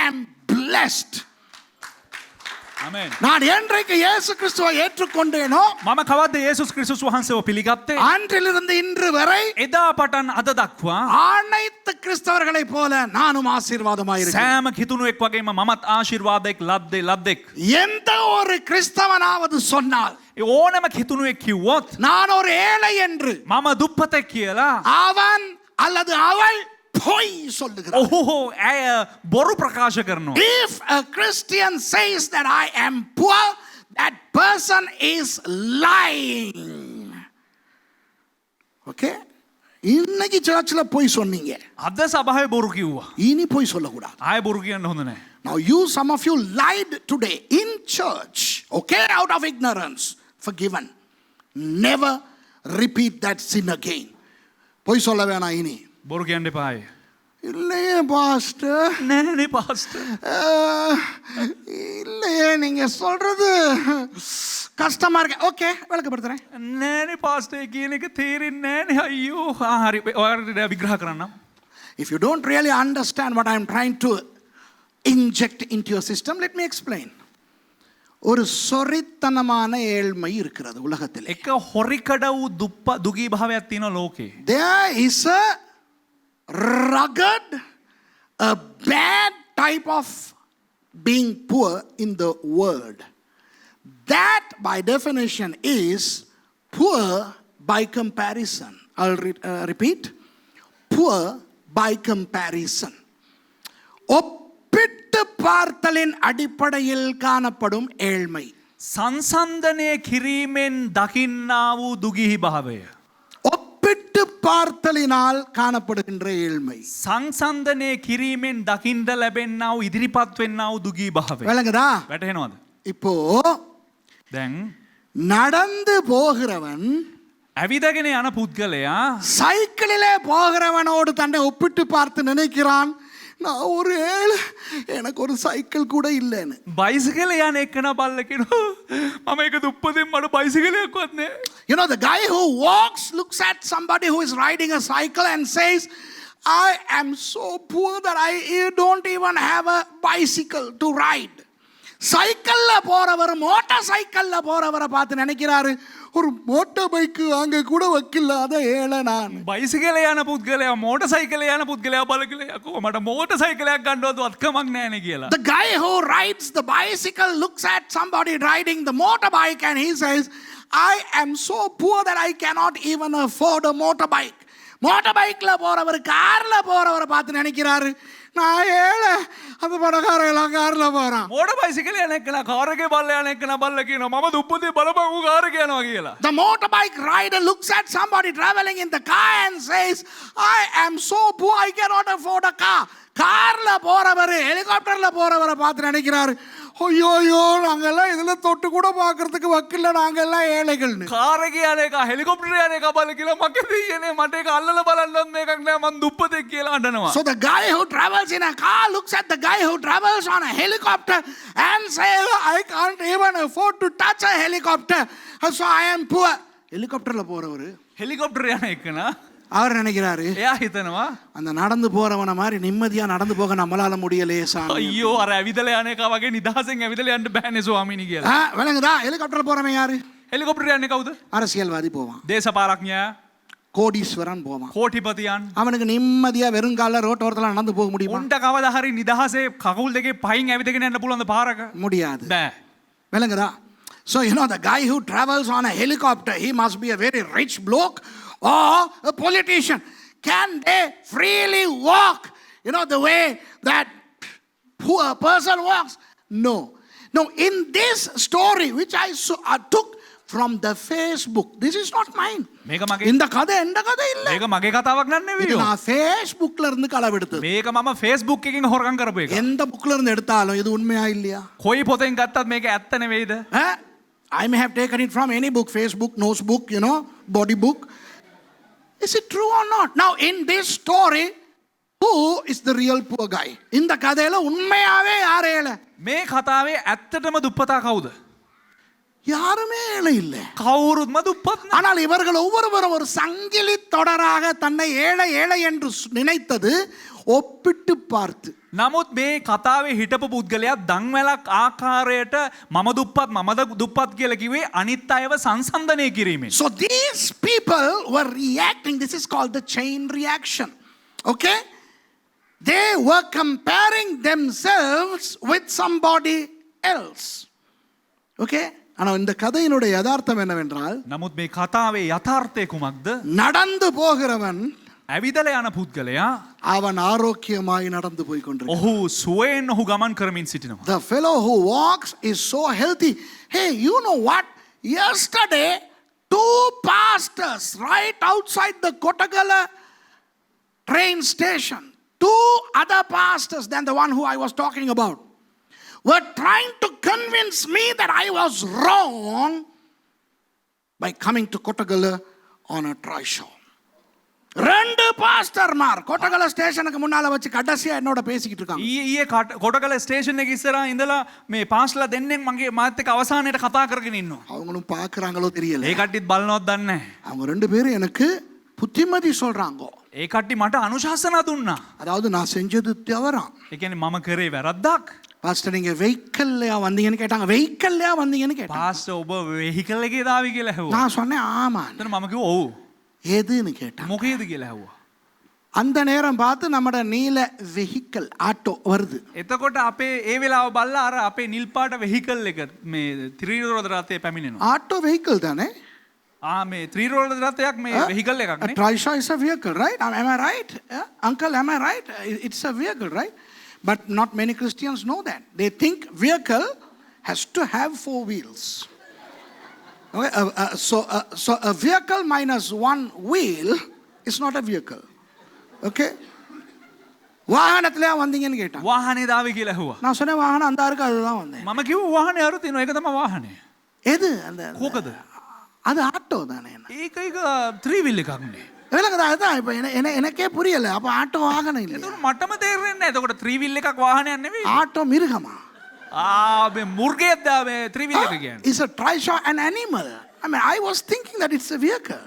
am blessed. ආමෙන්. நான் என்றைக்கு இயேசு கிறிஸ்துவை ஏற்றுக்கொண்டேனோ මම කවද්ද යේසුස් ක්‍රිස්තුස් වහන්සේව පිළිගත්තේ? அன்றிலிருந்து இன்று வரை එදා පටන් අද දක්වා அனைத்து கிறிஸ்தவர்களைப் போல நானும் ஆசீர்வாதமாய் இருக்கிறேன். සෑම කිතුණුවෙක් වගේම මමත් ආශිර්වාදයක් ලද්දෙක්. எந்த ஒரு கிறிஸ்தவனாவது சொன்னால் ඕනම කිතුණුවෙක් කිව්වොත් நான் ஒரு ஏழை என்று මම දුප්පතෙක් කියලා அவன் அல்லது அவள் பொய் சொல்லுகிறான். ඔහු ඇය බොරු ප්‍රකාශ කරනවා. If a Christian says that I am poor, that person is lying. Okay? இன்னைக்கு சர்ச்சில் பொய் சொன்னீங்க, අද සභාවේ බොරු කිව්වා. இனி பொய் சொல்லக்கூடாது. ආයෙ බොරු කියන්න හොඳ නැහැ. Now some of you lied today in church, okay, out of ignorance, forgiven. Never repeat that sin again. பொய் சொல்ல வேணாம் இனி. බොරු කියන්න එපායි. இல்லையே பாஸ்டர், නෑනේ පාස්ටර්. இல்லையே நீங்க சொல்றது கஷ்டமா இருக்கு. ஓகே, விளக்கப்படுத்துறேன். නෑනේ පාස්ටර් කියන එක තේරෙන්නේ නෑනේ අයියෝ. හරි ඔයාලට විග්‍රහ කරන්නම්. If you don't really understand what I am trying to inject into your system, let me explain. ஒரு சொரித்தனமான ஏழ்மை இருக்கிறது உலகத்தில். එක හොරිකඩ වූ දුගී භාවයක් තියෙනවා ලෝකේ. There is a rugged, a bad type of being poor in the world. That by definition is poor by comparison. I'll repeat. Poor by comparison. ஒப்பிட்டு பார்த்தலின் அடிப்படையில் காணப்படும் ஏழ்மை. සංසන්දනය කිරීමෙන් දකින්නා වූ දුගිහි භාවය. ஒப்பிட்டு பார்த்தலினால் காணப்படுகின்ற ஏழ்மை. සංසන්දනය කිරීමෙන් දකින්ට ලැබෙන්නා වූ ඉදිරිපත් වෙන්නා වූ දුගී භාවය. விளங்குதா? වැටහෙනවද? இப்போ දැන් நடந்து போகிறவன் ඇවිදගෙන යන පුද්ගලයා சைக்கிளிலே போகிறவனோடு தன்னை ஒப்பிட்டு பார்த்து நினைக்கிறான், நான் ஒரு ஏழை, எனக்கு ஒரு சைக்கிள் கூட இல்லைன்னு. බයිසිකල යන එක්කන බල්ල කෙනවා මම එක දුප්පතින් මට බයිසිකලයක් වත්නේ. You know, the guy who walks looks at somebody who is riding a cycle and says, I am so poor that I don't even have a bicycle to ride. சைக்கிள்ல போறவர் மோட்டார் சைக்கிள்ல போறவரை பார்த்து நினைக்கிறாரு, ஒரு மோட்டார் பைக்கு அங்க கூட வைக்கலாத ஏழை நான். බයිසිකල යන පුද්ගලයා මෝට සයිකල යන පුද්ගලයා බලකලයකෝ මට මෝට සයිකලයක් ගන්නවතු අත්කමක් නෑන කියලා. The guy who rides the bicycle looks at somebody riding the motorbike and he says, I am so poor that I cannot even afford a motorbike. மோட்டர்பைக்ல போறவர் கார்ல போறவரை பார்த்து நினைக்கிறாரு, நான் ஏழை, அந்த பணக்காரன் எல்லாம் கார்ல போறான். මෝට බයිසිකල යන එක්කන කාරගේ බල්ල යන එක්කන බල්ල කියනවා මම දුප්පතේ බලපං ඌ කාරේ යනවා කියලා. The motorbike rider looks at somebody traveling in the car and says, I am so poor I cannot afford a car. கார்ல போறவர் ஹெலிகாப்டர்ல போறவரை பார்த்து நினைக்கிறாரு, ஐயோ நாங்கெல்லாம் இதுல தொட்டு கூட பார்க்கறதுக்கு வக்கில்ல, நாங்கெல்லாம் ஏழைகள்னு. කාරගේ යන එක හෙලිකොප්ටරේ යන එක බල කියලා මගේ දෙයියනේ මට ඒක අල්ලලා බලන්නත් මේකක් නෑ මං දුප්පතෙක් කියලා අඬනවා. So the guy who travels in a car looks at the guy who travels on a helicopter and says, I can't even afford to touch a helicopter, so I am poor. ஹெலிகாப்டர்ல போறவர் හෙලිකොප්ටරේ යන එක්කන அவர் நினைக்கிறாரு, එයා හිතනවා அந்த நடந்து போறவன மாதிரி நிம்மதியா நடந்து போக நம்மளால முடியலையே சாமி. අයියෝ අර ඇවිදලා යන එක වගේ නිදහසෙන් ඇවිදලා යන්න බෑනේ ස්වාමීනි කියලා. விளங்குதா? ஹெலிகாப்டர்ல போறவன் யாரு? හෙලිකොප්ටරේ යන්නේ කවුද? அரசியல்வாதி போவான், දේශපාලඥයා, கோடீஸ்வரன் போவான். කෝටිපතියන්. அவனுக்கு நிம்மதியா வெறுங்கால ரோட்டோரத்துல நடந்து போக முடியுமா? උන්ට කවදා හරි නිදහසේ කකුල් දෙකේ පයින් ඇවිදගෙන යන්න පුළුවන්ද පාරක? முடியாது. බෑ. விளங்குதா? So you know, the guy who travels on a helicopter, he must be a very rich bloke or a politician. Can they freely walk, you know, the way that poor person walks? No. No, in this story which I took from the Facebook, this is not mine. මේක මගේ இந்த கதை எந்த கதை இல்ல. මේක මගේ කතාවක් නෑ இது නෙවෙයි. நான் Facebookல இருந்து களவெடுத்தது. මේක මම Facebook එකකින් හොරගම් කරපු එක. எந்த புக்ல இருந்து எடுத்தாலும் இது உண்மையா இல்லையா? කොයි පොතෙන් ගත්තත් මේක ඇත්ත නෙවෙයිද? I may have taken it from any book, Facebook, notes book, you know, body book. Is it true or not? Now, in this story, who is the real poor guy? இந்த கதையில உண்மையாவே யார் ஏழை? මේ කතාවේ ඇත්තටම දුප්පතා කවුද? யாருமே ஏழை இல்லை. කවුරුත්ම දුප්පත් නෑ. ஆனால் இவர்கள் ஒவ்வொருவரும் ஒரு சங்கிலி தொடராக தன்னை ஏழை ஏழை என்று நினைத்தது ஒப்பிட்டு பார்த்து. නමුත් මේ කතාවේ හිටපු පුද්ගලයා දන්වැලක් ආකාරයට මම දුප්පත් කියලා කිව්වේ අනිත් අයව සංසන්දනය කිරීමෙන්. So these people were reacting. This is called the chain reaction. Okay? They were comparing themselves with somebody else. Okay? ஆனால் இந்த கதையினுடைய யதார்த்தம் என்னவென்றால், නමුත් මේ කතාවේ යථාර්ථය කුමක්ද? நடந்து போகிறவன் ඇවිදලා යන පුද්ගලයා அவன் ஆரோக்கியமாய் நடந்து போய் கொண்டிருக்கிறான். ඔහු සුවයෙන් ඔහු ගමන් කරමින් සිටිනවා. The fellow who walks is so healthy. Hey, you know what? Yesterday, 2 pastors right outside the Kottagala train station, 2 other pastors than the one who I was talking about, were trying to convince me that I was wrong by coming to Kottagala on a trishaw. 2 பாஸ்டர்மார் Kotagala ஸ்டேஷனுக்கு முன்னால வச்சு கடைசியா என்னோட பேசிக்கிட்டு இருக்காங்க. ඊයේ කොටකල station එකේ ඉස්සරහා ඉඳලා මේ පාස්ලා දෙන්නෙක් මගේ මාත් එක්ක අවසානයේට කතා කරගෙන ඉන්නවා. அவங்களும் பார்க்கறாங்களோ தெரியல. ඒ කට්ටියත් බලනවත් දන්නේ නැහැ. அவங்க 2 பேரும் எனக்கு புத்திமதி சொல்றாங்க. ඒ කට්ටිය මට අනුශාසනා දුන්නා. அதாவது நான் செஞ்சது தவறா. ඒ කියන්නේ මම කරේ වැරද්දක්. பாஸ்டர் நீங்க வெஹிக்கிள்லயா வந்தீங்கன்னு கேட்டாங்க. வெஹிக்கிள்லயா வந்தீங்கன்னு கேட்டாங்க. පාස්ටර් ඔබ වෙහිකල් එකේ දාවි කියලා ඇහුවා. நான் சொன்னேன் ஆமா. එතන මම කිව්වා ඔව්. எதுன்னு கேட்டாங்க. මොකේද කියලා ඇහුවා. அந்த நேரம் பார்த்து நம்மட நீல வெஹிக்கிள் ஆட்டோ வருது. එතකොට අපේ ඒ වෙලාව බලලා අර අපේ නිල් පාට වෙහිකල් එක මේ ත්‍රිරෝද රථයේ පැමිණෙනවා. ஆட்டோ வெஹிக்கிள் தானே? මේ ත්‍රිරෝද රථයක් මේ වෙහිකල් එකක් A නේ. trishaw is a vehicle, right? Am I right? Uncle, am I right? It's a vehicle, right? But not many Christians know that. They think vehicle has to have 4 wheels. Okay? So a vehicle minus 1 wheel is not a vehicle. Okay? வாகனத்திலே வந்தீங்கன்னு கேட்டான். වාහනේ දාවි කියලා ඇහුවා. நான் சொன்னேன் வாகனம் அந்த இருக்கு அதுதான் வந்தேன். මම කිව්වා වාහනේ අර තියෙනවා ඒක තමයි වාහනේ. எது அந்த කොකද? அது ஆட்டோ தானே. ඒක ත්‍රිවිල් එකක් නේ. விளக்குதா? அதுதான் இப்போ எனக்கே புரியலை. அப்போ ஆட்டோ வாகனம் இல்லை, එතකොට මටම තේරෙන්නේ නැහැ. එතකොට ත්‍රිවිල් එකක් වාහනයක් නෙවෙයි. ஆட்டோ மிருகமா? මේ මුර්ගයක්ද මේ ත්‍රිවිල් එක කියන්නේ. Is a trishaw an animal? I mean, I was thinking that it's a vehicle.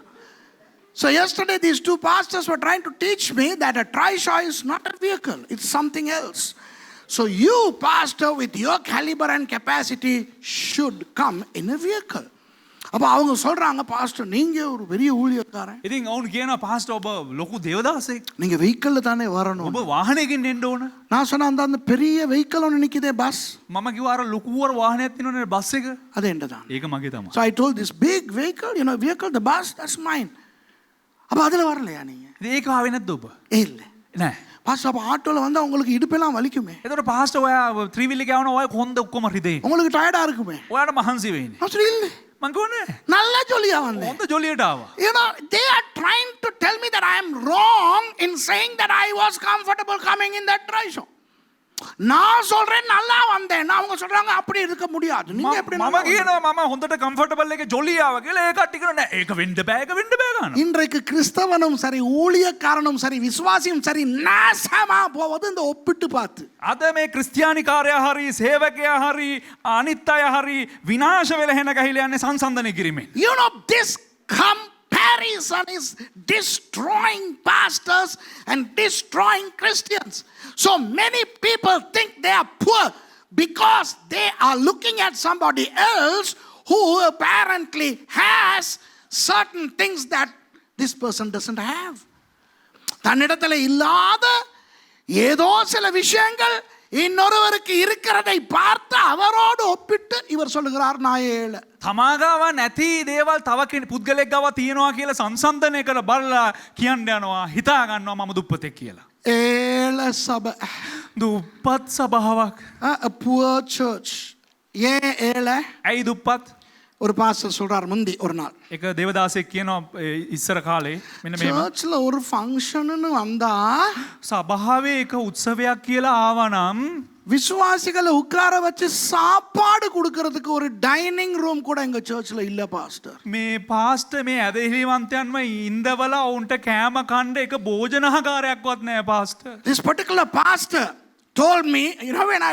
So yesterday these two pastors were trying to teach me that a trishaw is not a vehicle, it's something else. So you, pastor, with your caliber and capacity should come in a vehicle. அப்போ அவங்க சொல்றாங்க, pastor நீங்க ஒரு பெரிய ஊழியக்காரன், ඉතින් ඔවුන් කියනවා පාස්ටර් ඔබ ලොකු දේවදාසෙක්. நீங்க வெஹிக்கிள்ல தானே வரணும். ඔබ වාහනයකින් එන්න ඕන. நான் சொன்னேன், அந்த பெரிய வெஹிக்கிள் ஒன்று நிற்குதே, பஸ், මම කිව්වා අර ලොකුවර වාහනයක් තියෙනවනේ බස් එක. அது என்னதான். ඒක මගේ තමයි. So I told this big vehicle, vehicle, the bus, that's mine. அப்போ அதில் வரலையா நீங்க? ඉතින් ඒක ආවේ නැද්ද ඔබ? இல்லை. නෑ. பாஸ்டர் அப்போ ஆட்டோவில் வந்து உங்களுக்கு இடுப்பெல்லாம் வலிக்குமே, එතකොට පාස්ටර් ඔයා ත්‍රිවිල් එක යවනවා ඔය කොන්ද ඔක්කොම රිදෙයි. உங்களுக்கு டயர்டா இருக்குமே. ඔයාට මහන්සි වෙන්නේ. பாஸ்டர் இல்லை, මං කිව්වා නෑ. நல்லா ஜொலியா வந்தேன். හොඳ ජොලියට ආවා. They are trying to tell me that I am wrong in saying that I was comfortable coming in that trishaw. நான் சொல்றேன் நல்லா வந்தேன், அவங்க சொல்றாங்க அப்படி இருக்க முடியாது. நீங்க எப்படி? මම කියනවා මම හොඳට කම්ෆර්ටබල් එකේ ජොලිය ආවා කියලා. ඒ කට්ටිය කියනවා නෑ ඒක වෙන්න බෑ, ඒක වෙන්න බෑ ගන්නවා. இன்றைக்கு கிறிஸ்தவனும் சரி, ஊழியக்காரனும் சரி, விசுவாசியும் சரி, நாசமா போவது இந்த ஒப்பிட்டு பார்த்து. අද මේ ක්‍රිස්තියානිකාරයා හරි සේවකයා හරි අනිත් අය හරි විනාශ වෙලා හැන ගහිලා යන්නේ සංසන්දනය කිරීමෙන්. This comparison is destroying pastors and destroying Christians. So many people think they are poor because they are looking at somebody else who apparently has certain things that this person doesn't have. தன்னிடத்தில் இல்லாத ஏதோ சில விஷயங்கள் இன்னொருவருக்கு இருக்கிறதை பார்த்து அவரோடு ஒப்பிட்டு இவர் சொல்லுகிறார் நான் ஏழை. තමාගාව නැති දේවල් තව පුද්ගලෙක් ගාව තියෙනවා කියලා සංසන්දනය කර බලලා කියන්න යනවා, හිතා ගන්නවා මම දුප්පතෙක් කියලා. ஏழை சபை, දුප්පත් සභාවක්. a poor church. ஏன் ஏழை? ඇයි දුප්පත්? ஒரு பாஸ்டர் சொல்றார் முந்தி ஒரு நாள், එක දේවදාසෙක් කියනවා ඉස්සර කාලේ මෙන්න මෙහෙම. சர்ச்ல ஒரு ஃபங்க்ஷன்னு வந்தா සභාවේ එක උත්සවයක් කියලා ආවනම් விசுவாசிகளை உட்கார வச்சு சாப்பாடு கொடுக்கறதுக்கு ஒரு டைனிங் ரூம் கூட எங்க சர்ச்ல இல்ல பாஸ்டர். මේ පාස්ටර් මේ ඇදහිලිවන්තයන්ම ඉන්දවල ඔවුන්ට කෑම කණ්ඩ එක භෝජනාගාරයක්වත් නෑ pastor. This particular pastor told me,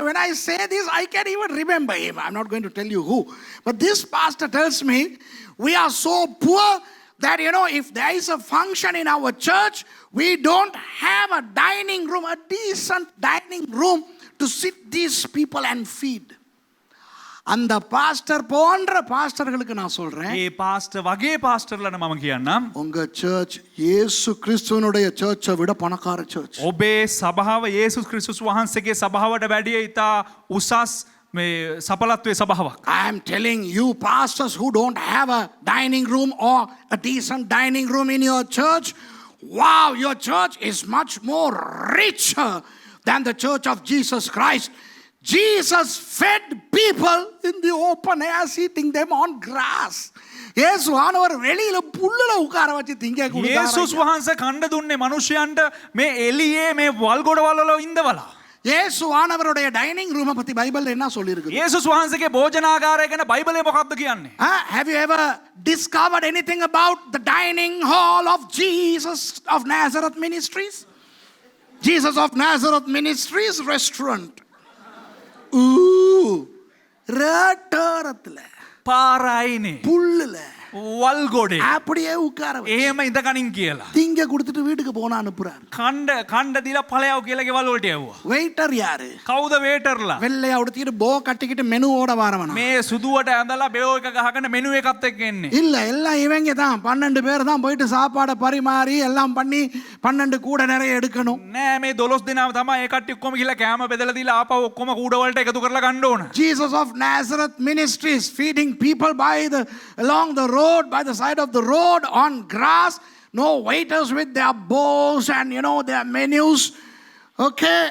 when I say this, I can't even remember him. I'm not going to tell you who. But this pastor tells me, we are so poor that, if there is a function in our church, we don't have a dining room, a decent dining room to sit these people and feed. அந்த pastor போன்ற பாஸ்டர்களுக்கு நான் சொல்றேன், ඒ pastor වගේ පාස්ටර්ලට මම කියන්නම්, உங்க search இயேசு கிறிஸ்துவனுடைய சர்ச்சை விட பணக்கார சர்ச். ඔබේ සභාව යේසුස් ක්‍රිස්තුස් වහන්සේගේ සභාවට වැඩිය ඉතා උසස් මේ සඵලත්වයේ සභාවක්. I am telling you pastors who don't have a dining room or a decent dining room in your church, wow, your church is much more richer than the church of Jesus Christ. Jesus fed people in the open air, eating them on grass. இயேசுவானவர் வெளியில புல்லுல உட்கார வச்சு திங்க கொடுத்தாரு. යේසුස් වහන්සේ කණ්ඩ දුන්නේ මිනිසයන්ට මේ එළියේ මේ වල්ගොඩවල ඉඳවලා. இயேசுவானவருடைய டைனிங் ரூமை பத்தி பைபிள்ல என்ன சொல்லி இருக்கு? යේසුස් වහන්සේගේ භෝජනාගාරය ගැන බයිබලයේ මොකක්ද කියන්නේ? Have you ever discovered anything about the dining hall of Jesus of Nazareth Ministries? Jesus of Nazareth Ministries restaurant. ரேட்டரத்துல පාරයිනේ புல்லுல වල්ගොඩේ அப்படியே உட்கார வச்சு එහෙම ඉඳගනින් කියලා திங்க கொடுத்துட்டு வீட்டுக்கு போனா அனுப்புறாரு. කණ්ඩ දීලා පළයව කියලා ගෙවල් වලට යවුවා. வெயிட்டர் யாரு? කවුද වේටර්ලා? வெள்ளையா உடுத்திட்டு போ கட்டிக்கிட்டு மெனுவோட வரவனா? මේ සුදුවට ඇඳලා බෙලෝ එක ගහගෙන මෙනු එකත් එක්ක එන්නේ. இல்ல, எல்லாம் இவங்க தான் 12 பேர் தான் போயிட்டு சாப்பாடை பரிமாறி எல்லாம் பண்ணி 12 கூட நிறைய எடுக்கணும். නෑ මේ 12 දෙනාම තමයි ඒ කට්ටිය ඔක්කොම ගිහලා කෑම බෙදලා දීලා ආපහු ඔක්කොම කූඩ වලට එකතු කරලා ගන්න ඕන. Jesus of Nazareth Ministries feeding people along the road, by the side of the road on grass. No waiters with their bowls and their menus. Okay.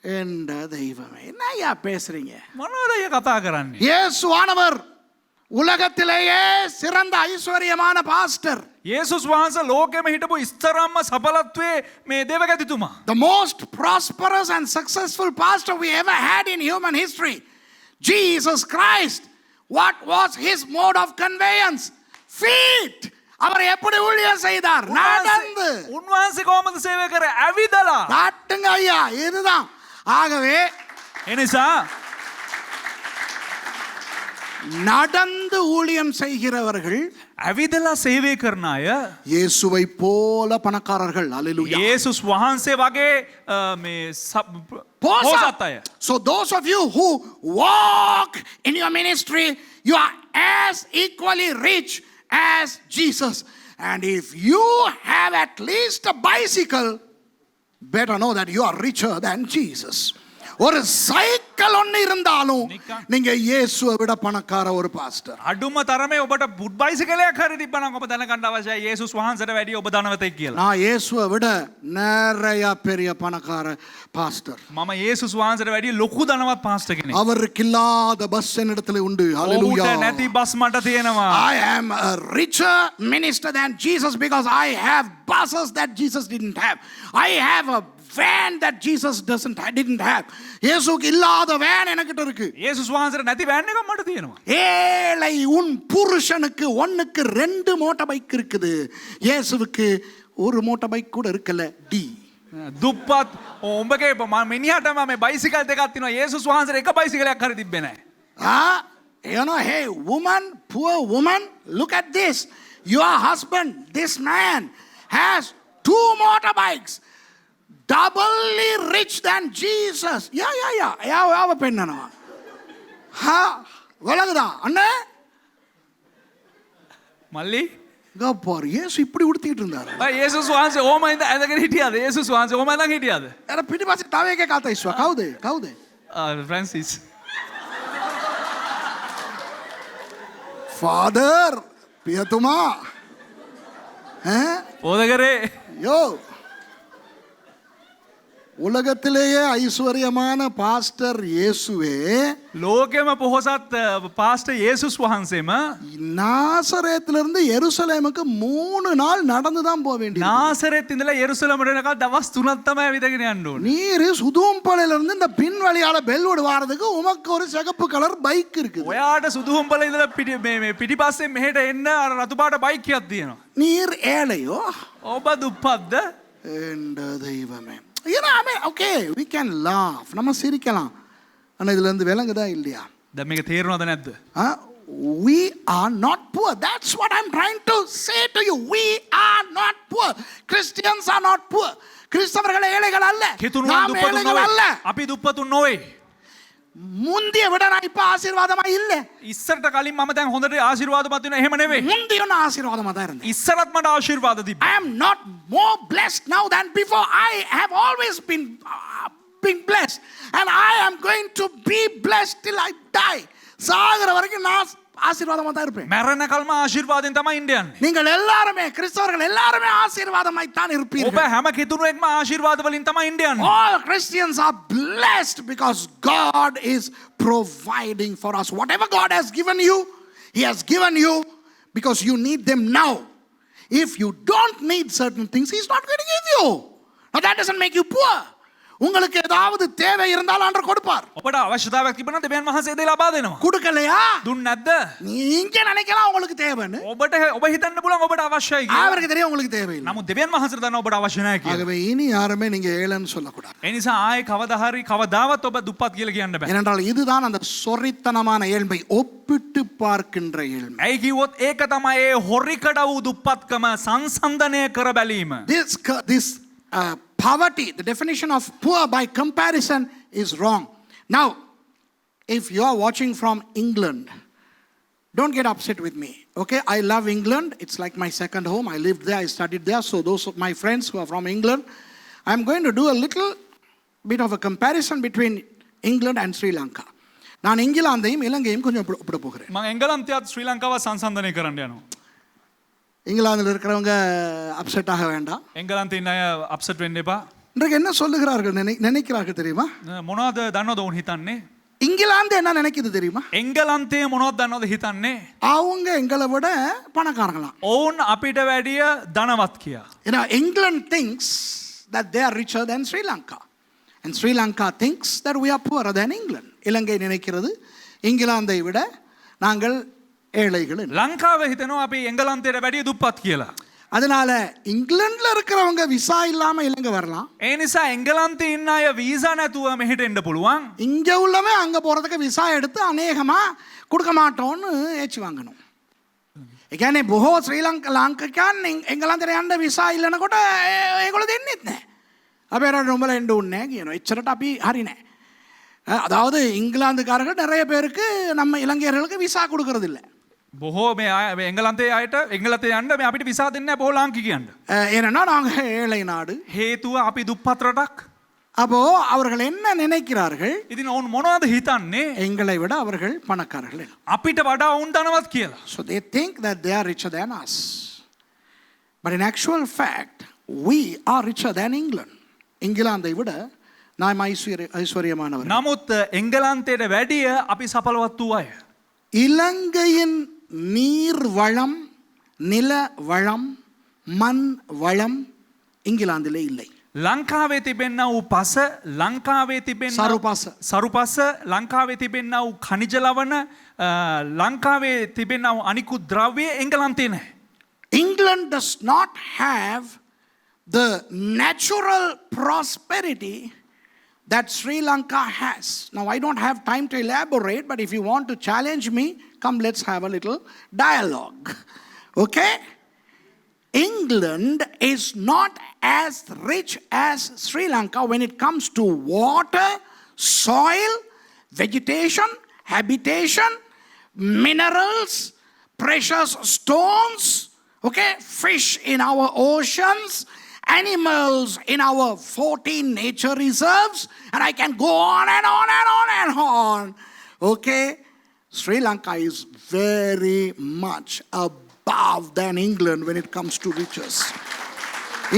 And தெய்வமே என்னையா பேசுறீங்க? මොනවද අය කතා කරන්නේ? இயேசுவானவர் உலகத்திலேயே சிறந்த ஐஸ்வர்யமான பாஸ்டர். යේසුස් වහන්සේ ලෝකෙම හිටපු ඉස්තරම්ම සඵලත්වයේ මේ දේවගතිතුමා. The most prosperous and successful pastor we ever had in human history. Jesus Christ. What was his mode of conveyance? Feet. அவர் எப்படி ஊழியம் செய்தார்? நடந்து. උන්වහන්සේ කොහොමද සේවය කරේ? ඇවිදලා. காட்டுங்க ஐயா, இதுதான். ஆகவே එනිසා நடந்து ஊழியம் செய்கிறவர்கள் ඇවිදලා සේවය කරන අය இயேசுவை போல பணக்காரர்கள். அல்லேலூயா. යේසුස් වහන්සේ වගේ මේ පොහොසත් අය. So those of you who walk in your ministry, you are as equally rich as Jesus. And if you have at least a bicycle, better know that you are richer than Jesus. ஒரு cycle ஒன்று இருந்தாலும் நீங்க இயேசுவை விட பணக்கார ஒரு pastor. අඩුම තරමේ ඔබට බුඩ් බයිසිකලයක් හරි තිබ්බනම් ඔබ දැනගන්න අවශ්‍යයි යේසුස් වහන්සේට වැඩිය ඔබ ධනවතෙක් කියලා. நான் இயேசுவை விட நிறைய பெரிய பணக்கார பாஸ்டர். මම යේසුස් වහන්සේට වැඩිය ලොකු ධනවත් පාස්ටර් කෙනෙක්. அவருக்கு இல்லாத பஸ் என்னிடத்தில் உண்டு. ஹalleluya. ඔබට නැති බස් මට තියෙනවා. I am a richer minister than Jesus because I have buses that Jesus didn't have. I have a van that Jesus didn't have. இயேசுக்கு இல்லாத வேன் எனக்கிட்ட இருக்கு. යේසුස් වහන්සේට නැති වෑන් එකක් මට තියෙනවා. ஏழை உன் புருஷனுக்கு ஒண்ணுக்கு 2 மோட்டார் பைக் இருக்குது. இயேசுவுக்கு ஒரு மோட்டார் பைக் கூட இருக்கல. டி. දුප්පත් උඹගේ මිනිහට මේ බයිසිකල් දෙකක් තියෙනවා. යේසුස් වහන්සේට එක බයිසිකලයක් හරි තිබ්බේ නැහැ. You know, hey woman, poor woman, look at this. Your husband, this man has 2 motorbikes. Doubly rich than Jesus. யாவ பெண்ணனவா? விளங்குதா அண்ணே? මල්ලි கப்பார் இயேசு இப்படி உடுத்திட்டு இருந்தாரு. යේසුස් වහන්සේ ඕම ඉඳ ඇඳගෙන හිටියාද? යේසුස් වහන්සේ ඕම ඉඳන් හිටියාද? අර පිටිපස්සේ තව එකෙක් ආතා ඉස්වා. කවුද? ෆ්‍රැන්සිස්. Father, පියතුමා. පොදකරේ. யோ, உலகத்திலேயே ஐஸ்வர்யமான பாஸ்டர் இயேசுவே ලෝකෙම පොහොසත් පාස්ටර් යේසුස් වහන්සේම நாசரேத்திலிருந்து எருசலேமுக்கு 3 நாள் நடந்து தான் போக வேண்டியது. නාසරෙත් ඉඳලා යෙරුසලමට යනකල් දවස් 3ක් තමයි ඇවිදගෙන යන්න ඕනේ. நீர் சுதும்பலையில இருந்து இந்த பின் வழியால பெல்வுட் வாரதுக்கு உமக்கு ஒரு சிகப்பு கலர் பைக் இருக்குது. ඔයාට සුදුහුම්බල ඉඳලා පිටිපස්සේ මෙහෙට එන්න අර රතු පාට බයික් එකක් තියෙනවා. நீர் ஏழையோ? ඔබ දුප්පත්ද? என்ற தெய்வமே. You know, I mean, okay, we can laugh. நம்ம சிரிக்கலாம். ஆனா இதுல இருந்து விளங்குதா இல்லையா? දැන් මේක තේරෙනවද නැද්ද? We are not poor. That's what I'm trying to say to you. We are not poor. Christians are not poor. கிறிஸ்தவர்கள் ஏழைகள் அல்ல. நாம் ஏழைகள் அல்ல. අපි දුප්පතුන් නොවේ. முந்திய விட நான் இப்ப ஆசீர்வாதமா இல்ல. ඉස්සරට කලින් මම දැන් හොඳට ආශිර්වාදපත් වෙනවා එහෙම නෙවෙයි. முந்திய நான் ஆசீர்வாதமா தான் இருந்தேன். ඉස්සරත් මට ආශිර්වාද තිබ්බා. I am not more blessed now than before. I have always been blessed and I am going to be blessed till I die. சாகர வரைக்கும் நான் ஆசீர்வாதமா தான் இருப்பேன். මැරෙන කල්ම ආශිර්වාදයෙන් තමයි ඉන්න යන්නේ. நீங்கள் எல்லாரும் கிறிஸ்தவர்கள் எல்லாரும் ஆசீர்வாதமாய் தான் இருப்பீர்கள். ඔබ හැම කිතුණුවෙක්ම ආශිර්වාද වලින් තමයි ඉන්න යන්නේ. All Christians are blessed because God is providing for us. Whatever God has given you, He has given you because you need them now. If you don't need certain things, He's not going to give you. Now that doesn't make you poor. உங்களுக்கு ஏதாவது தேவை இருந்தால் ஆண்டவர் கொடுப்பார். ඔබට අවශ්‍යතාවයක් තිබුණා දෙවියන් වහන්සේ දේ ලබා දෙනවා. கொடுக்கலையா? දුන්නේ නැද්ද? நீங்க நினைக்கலாம் உங்களுக்கு தேவைன்னு. ඔබ හිතන්න පුළුවන් ඔබට අවශ්‍යයි කියලා. அவருக்கு தெரியும் உங்களுக்கு தேவையில்லை. නමුත් දෙවියන් වහන්සේට දන්නවා ඔබට අවශ්‍ය නැහැ කියලා. ஆகவே இனி யாருமே நீங்க ஏழைன்னு சொல்லக்கூடாது. ඒ නිසා ආයේ කවදාවත් ඔබ දුප්පත් කියලා කියන්න බෑ. ஏனென்றால் இதுதான் அந்த சொறித்தனமான ஏழ்மை, ஒப்பிட்டு பார்க்கின்ற ஏழ்மை. ඇයි කිව්වොත් ඒක තමයි ඒ හොරිකඩ වූ දුප්පත්කම සංසන්දනය කර බැලීම. This poverty, the definition of poor by comparison is wrong. Now, if you are watching from England, don't get upset with me. Okay, I love England. It's like my second home. I lived there, I studied there. So those of my friends who are from England, I'm going to do a little bit of a comparison between England and Sri Lanka. நான் இங்கிலாந்தையும் இலங்கையும் கொஞ்சம் ஒப்பிட போகிறேன். මම එංගලන්තයත් ශ්‍රී ලංකාව සංසන්දනය කරන්න යනවා. இங்கிலாந்தில் இருக்கிறவங்க அப்செட் ஆக வேண்டாம். එංගලන්තේ ඉන්න අය අප්සෙට් වෙන්න එපා. இன்றைக்கு என்ன சொல்லுகிறார்கள் நினைக்கிறார்கள் தெரியுமா? මොනවද දන්නවද උන් හිතන්නේ? இங்கிலாந்து என்ன நினைக்குது தெரியுமா? එංගලන්තේ මොනවද දන්නවද හිතන්නේ? அவங்க எங்களை விட பணக்காரங்களாம். ඔවුන් අපිට වැඩිය ධනවත් කියා. You know, England thinks that they are richer than Sri Lanka. And Sri Lanka thinks that we are poorer than England. இலங்கை நினைக்கிறது இங்கிலாந்தை விட நாங்கள் ஏழைகள் என்று. ලංකාව හිතනවා අපි එංගලන්තයට වැඩිය දුප්පත් කියලා. அதனால இங்கிலாந்துல இருக்கிறவங்க விசா இல்லாம இலங்கை வரலாம். ඒ නිසා එංගලන්තේ ඉන්න අය වීසා නැතුව මෙහෙට එන්න පුළුවන්. இங்க உள்ளவன் அங்க போறதுக்கு விசா எடுத்து அநேகமா கொடுக்க மாட்டோம்னு ஏச்சு வாங்கணும். ඒ කියන්නේ බොහෝ ශ්‍රී ලාංකිකයන් එංගලන්තයට යන්න විසා ඉල්ලනකොට ඒගොල්ලෝ දෙන්නෙත් නැහැ. අපේ රට උඹලා එන්න ඕනේ නැහැ කියනවා. එච්චරට අපි හරි නැහැ. அதாவது இங்கிலாந்துக்காரர்கள் நிறைய பேருக்கு நம்ம இலங்கையர்களுக்கு விசா கொடுக்கறது இல்லை. බොහෝ මේ එංගලන්තේ අයට එංගලන්තේ යන්න මේ අපිට විසා දෙන්නේ නැහැ බොහෝ ලාංකිකයන්ට. ஏன்னா நாங்க ஏழை நாடு. හේතුව අපි දුප්පත් රටක්. அப்போ அவர்கள் என்ன நினைக்கிறார்கள்? ඉතින් ඔවුන් මොනවද හිතන්නේ? எங்களை விட அவர்கள் பணக்காரர்கள். අපිට වඩා ඔවුන් ධනවත් කියලා. So they think that they are richer than us. But in actual fact, we are richer than England. இங்கிலாந்தை விட நாம் ஐஸ்வர்யமானவர். නමුත් එංගලන්තයට වැඩිය අපි සඵලවත් වූ අය. இலங்கையின் நீர் வளம், நில வளம், மண் வளம் இங்கிலாந்திலே இல்லை. ලංකාවේ තිබෙන්නා වූ පස ලංකාවේ තිබෙන්නා සරුපස ලංකාවේ තිබෙන්නා වූ ඛනිජ ලවණ ලංකාවේ තිබෙන්නා වූ අනිකුත් ද්‍රව්‍ය එංගලන්තේ නැහැ. England does not have the natural prosperity that Sri Lanka has. Now I don't have time to elaborate, but if you want to challenge me, come let's have a little dialogue. Okay? England is not as rich as Sri Lanka when it comes to water, soil, vegetation, habitation, minerals, precious stones, okay, fish in our oceans, animals in our 14 nature reserves, and I can go on and on and on and on. Okay? Sri Lanka is very much above than England when it comes to riches.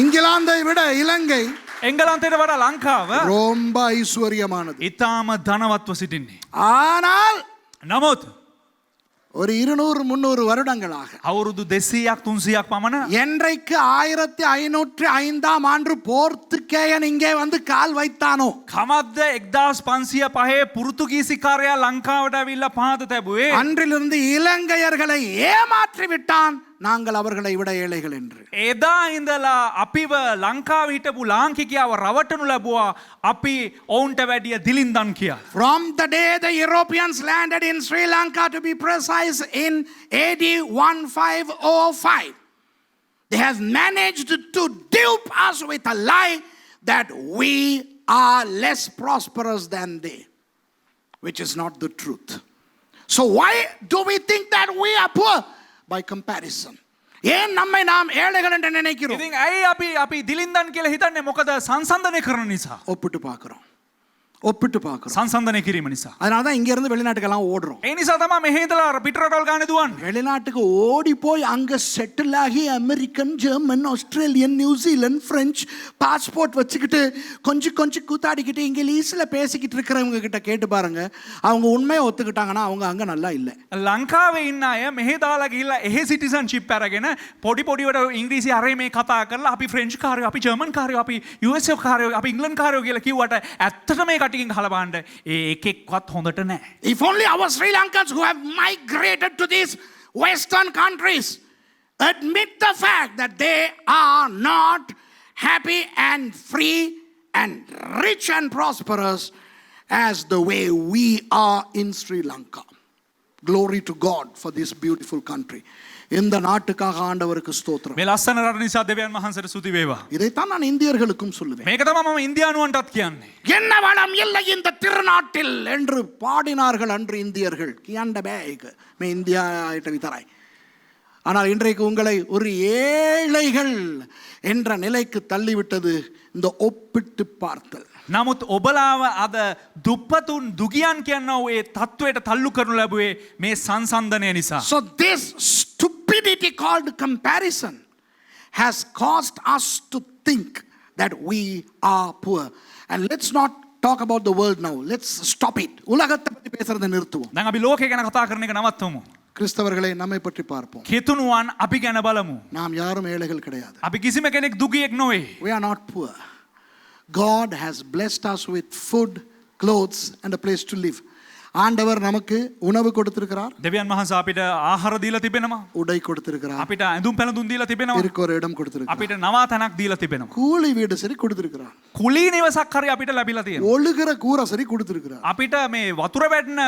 இங்கிலாந்தை விட இலங்கை එංගලන්තයට වඩා ලංකාව ரொம்ப ஐஸ்வர்யமானது. ඉතාම ධනවත්ව සිටින්නේ. ஆனால் නමුත් ஒரு 200-300 வருடங்களாக අවුරුදු 200ක් 300ක් පමණ என்றைக்கு 1505ஆம் ஆண்டு போர்த்துகேயன் இங்கே வந்து கால் வைத்தானோ කමද්ද 1505 පුරුතුගීසිකාරයා ලංකාවට ඇවිල්ලා පහත තැබුවේ அன்றிலிருந்து இலங்கையர்களை ஏமாற்றி விட்டான். நாங்கள் அவர்களை விட ஏழைகள் என்று. එදා ඉඳලා අපිව ලංකාව හිටපු ලාංකිකයාව රවටනු ලැබුවා අපි ඔවුන්ට වැඩිය දිලින්දන් කියලා. From the day the Europeans landed in Sri Lanka, to be precise, in AD 1505, they have managed to dupe us with a lie that we are less prosperous than they, which is not the truth. So why do we think that we are poor? By comparison. ஏன் நம்மை நாம் ஏழைகள் என்று நினைக்கிறோம்? ඉතින් ඇයි අපි දිලින්දන් කියලා හිතන්නේ? මොකද සංසන්දනය කරන නිසා. ஒப்பிட்டு பார்க்கிறோம். සංසන්දනය කිරීම නිසා. அதனால தான் இங்க இருந்து வெளிநாட்டுக்கெல்லாம் ஓடுறோம். ඒ නිසා තමයි මෙහෙ ඉඳලා පිටරටවල් ගානේ දුවන්නේ. வெளிநாட்டுக்கு ஓடி போய் அங்க செட்டில் ஆகி American, German, Australian, New Zealand, French passport வச்சுக்கிட்டு கொஞ்சம் கூத்தாடிக்கிட்டு இங்கிலீஷ்ல பேசிக்கிட்டு இருக்கிறவங்க கிட்ட கேட்டு பாருங்க. அவங்க உண்மையை ஒத்துக்கிட்டாங்கன்னா அவங்க அங்க நல்லா இல்லை. ලංකාවේ ඉන්න අය මෙහෙ දාලා ගිහිල්ලා එහෙ සිටිසන්ෂිප් අරගෙන පොඩිවට ඉංග්‍රීසි අරේ මේ කතා කරලා අපි ෆ්‍රෙන්ච් කාරයෝ, අපි ජර්මන් කාරයෝ, අපි US කාරයෝ, අපි ඉංග්ලන්ඩ් කාරයෝ කියලා කිව්වට ඇත්තට මේ කටින් ගහලා බලන්න ඒ එකෙක්වත් හොඳට නැහැ. If only our Sri Lankans who have migrated to these Western countries admit the fact that they are not happy and free and rich and prosperous as the way we are in Sri Lanka. Glory to God for this beautiful country. இந்த நாட்டுக்காக ஆண்டவருக்கு ஸ்தோத்திரம். මේ ලස්සන රට නිසා දෙවියන් වහන්සේට ස්තුති වේවා. இதைத்தான் நான் இந்தியர்களுக்கும் சொல்லுவேன். මේක තමයි මම ඉන්දියානුවන්ටත් කියන්නේ. என்ன வளம் இல்லை இந்த திருநாட்டில் என்று பாடினார்கள் அன்று இந்தியர்கள். කියන්න බෑ ඒක. මේ ඉන්දියාවට විතරයි. ஆனால் இன்றைக்கு உங்களை ஒரு ஏழைகள் என்ற நிலைக்கு தள்ளிவிட்டது இந்த ஒப்பிட்டு பார்த்தல். නමුත් ඔබලාව අද දුප්පතුන් දුගියන් කියනවා ඒ තත්වයට තල්ලු කරනු ලැබුවේ මේ සංසන්දනය නිසා. So this stupidity called comparison has caused us to think that we are poor. And let's not talk about the world now. Let's stop it. உலகத்தை பத்தி பேசுறதை நிறுத்துவோம். දැන් අපි ලෝකය ගැන කතා කරන එක නවත්තමු. கிறிஸ்தவர்களை நம்மை பற்றி பார்ப்போம். කෙතුණුවන් අපි ගැන බලමු. நாம் யாரும் ஏழைகள் கிடையாது. අපි කිසිම කෙනෙක් දුගියෙක් නොවේ. We are not poor. God has blessed us with food, clothes and a place to live. ஆண்டவர் நமக்கு உணவு கொடுத்திருக்கிறார், දෙවියන් වහන්සේ අපිට ආහාර දීලා තිබෙනවා. உடை கொடுத்திருக்கிறார், අපිට ඇඳුම් පැළඳුම් දීලා තිබෙනවා. இருக்க ஒரு இடம் கொடுத்திருக்கிறார், අපිට නවාතැනක් දීලා තිබෙනවා. கூலி வீடு சரி கொடுத்திருக்கிறார், කුලී නිවසක් හරි අපිට ලැබිලා තියෙනවා. ஒழுகிற கூரை சரி கொடுத்திருக்கிறார். අපිට මේ වතුර වැටෙන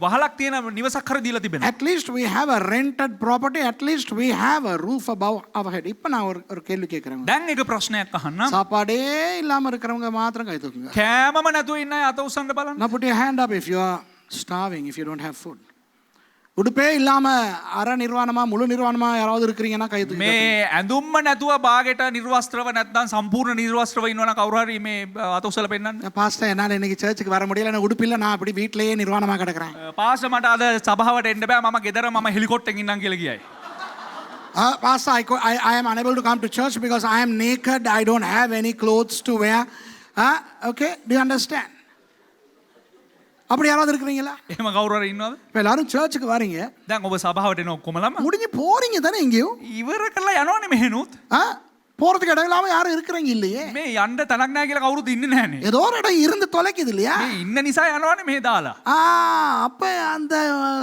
වහලක් තියෙන නිවසක් හරි දීලා තිබෙනවා. At least we have a rented property, at least we have a roof above our head. இப்ப நான் ஒரு கேள்வி கேட்கிறேன். දැන් එක ප්‍රශ්නයක් අහන්න. சாப்பாடே இல்லாம இருக்கிறவங்க மாத்திரம் கை தூக்குங்க. කෑමම නැතුව ඉන්න අය අත උස්සන්න බලන්න. Now put your hand up if you are starving, if you don't have food. உடுப்பே இல்லாம அரை நிர்வாணமா முழு நிர்வாணமா யாராவது இருக்கிறீங்கன்னா கை தூக்குங்க. මේ ඇඳුම්ම නැතුව බාගෙට නිර්වස්ත්‍රව නැත්නම් සම්පූර්ණ නිර්වස්ත්‍රව ඉන්නවනම් කවුරු හරි මේ අත උස්සලා පෙන්නන්න. பாஸ்டர் என்னால இன்னைக்கு சர்ச்சுக்கு வர முடியல, எனக்கு உடுப்பு இல்ல, நான் அப்படி வீட்லயே நிர்வாணமா கிடக்குறேன். පාස්ටර් මට අද සභාවට එන්න බෑ, මම ගෙදර මම හෙලිකොප්ටරෙන් ඉන්නම් කියලා කියයි. Pastor, I am unable to come to church because I am naked, I don't have any clothes to wear. Okay, do you understand? அப்படி யாராவது இருக்கிறீங்களா? එහෙම කවුරු හරි ඉන්නවද? இப்ப எல்லாரும் சர்ச்சுக்கு வரீங்க, දැන් ඔබ සභාවට එන ඔක්කොමලම முடிஞ்சு போறீங்க தானே எங்கேயும்? ඉවර කරලා යනවනේ මෙහෙනුත්. போறதுக்கு இடம் இல்லாம யாரும் இருக்கிறீங்க இல்லையே. මේ යන්න තැනක් නැහැ කියලා කවුරුත් ඉන්නේ නැහනේ. ஏதோ ஒரு இடம் இருந்து தொலைக்குது இல்லையா? මේ ඉන්න නිසා යනවනේ මේ දාලා. அப்ப அந்த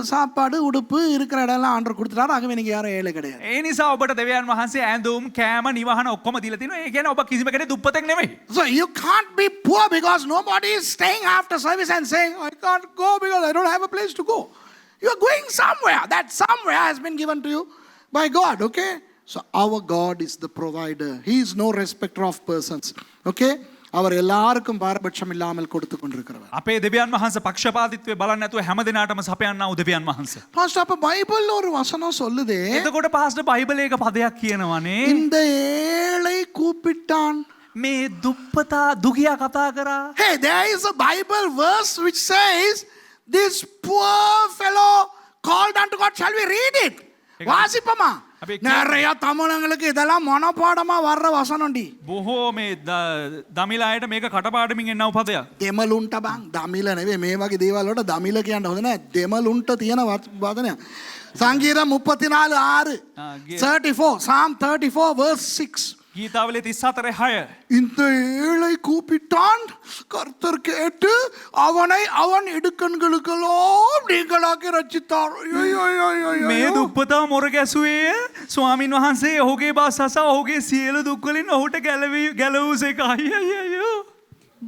சாப்பாடு உடுப்பு இருக்கிற இடம் எல்லாம் ஆண்டவர் கொடுத்துட்டாரு, ஆகவே நீங்க யாரும் ஏழை கிடையாது. ඒ නිසා ඔබට දෙවියන් වහන්සේ ඇඳුම් කෑම නිවහන ඔක්කොම දීලා තිනවා. ඒ කියන්නේ ඔබ කිසිම කෙනෙක් දුප්පතෙක් නෙමෙයි. So you can't be poor because nobody is staying after service and saying I can't go because I don't have a place to go. You are going somewhere. That somewhere has been given to you by God, okay? So our God is the provider. He is no respecter of persons. Okay? அவர் எல்லாருக்கும் பாரபட்சம் இல்லாமல் கொடுத்து கொண்டிருக்கிறவர். අපේ දෙවියන් වහන්සේ පක්ෂපාතීත්වය බලන්නේ නැතුව හැම දිනාටම සපයන්නා වූ දෙවියන් වහන්සේ. பாஸ்டர் அப்ப பைபிள்ல ஒரு வசனம் சொல்லுதே, එතකොට පාස්ටර් බයිබලයේ එක පදයක් කියනවානේ. இந்த ஏழை கூப்பிட்டான். මේ දුප්පතා දුගියා කතා කරා. Hey, there is a Bible verse which says this poor fellow called unto God. Shall we read it? வாசிப்போமா? நிறைய தமிழங்களுக்கு இதெல்லாம் மனப்பாடமா வர்ற வசனம்டி. බොහෝ මේ දමිල අයට මේක කටපාඩමින් එන්නව පදයක්. දෙමළුන්ට බං, දමිල නෙවෙයි, මේ වගේ දේවල් වලට දමිල කියන්න හොඳ නැහැ. දෙමළුන්ට තියෙන වචනයක්. සංගීතම් 34:6. 34, Psalm 34 verse 6. ගීතාවලිය 34:6. இந்த ஏழை கூப்பிட்டான், கர்த்தர் கேட்டு அவனை அவன் இடுக்கண்களுக்கெல்லாம் நீங்களாக்கி ரட்சித்தார். මේ දුප්පතා මොර ගැසුවේ ස්වාමින් වහන්සේ ඔහුගේ බාසස ඔහුගේ සියලු දුක් වලින් ඔහුට ගැලවූසේක. අයියෝ.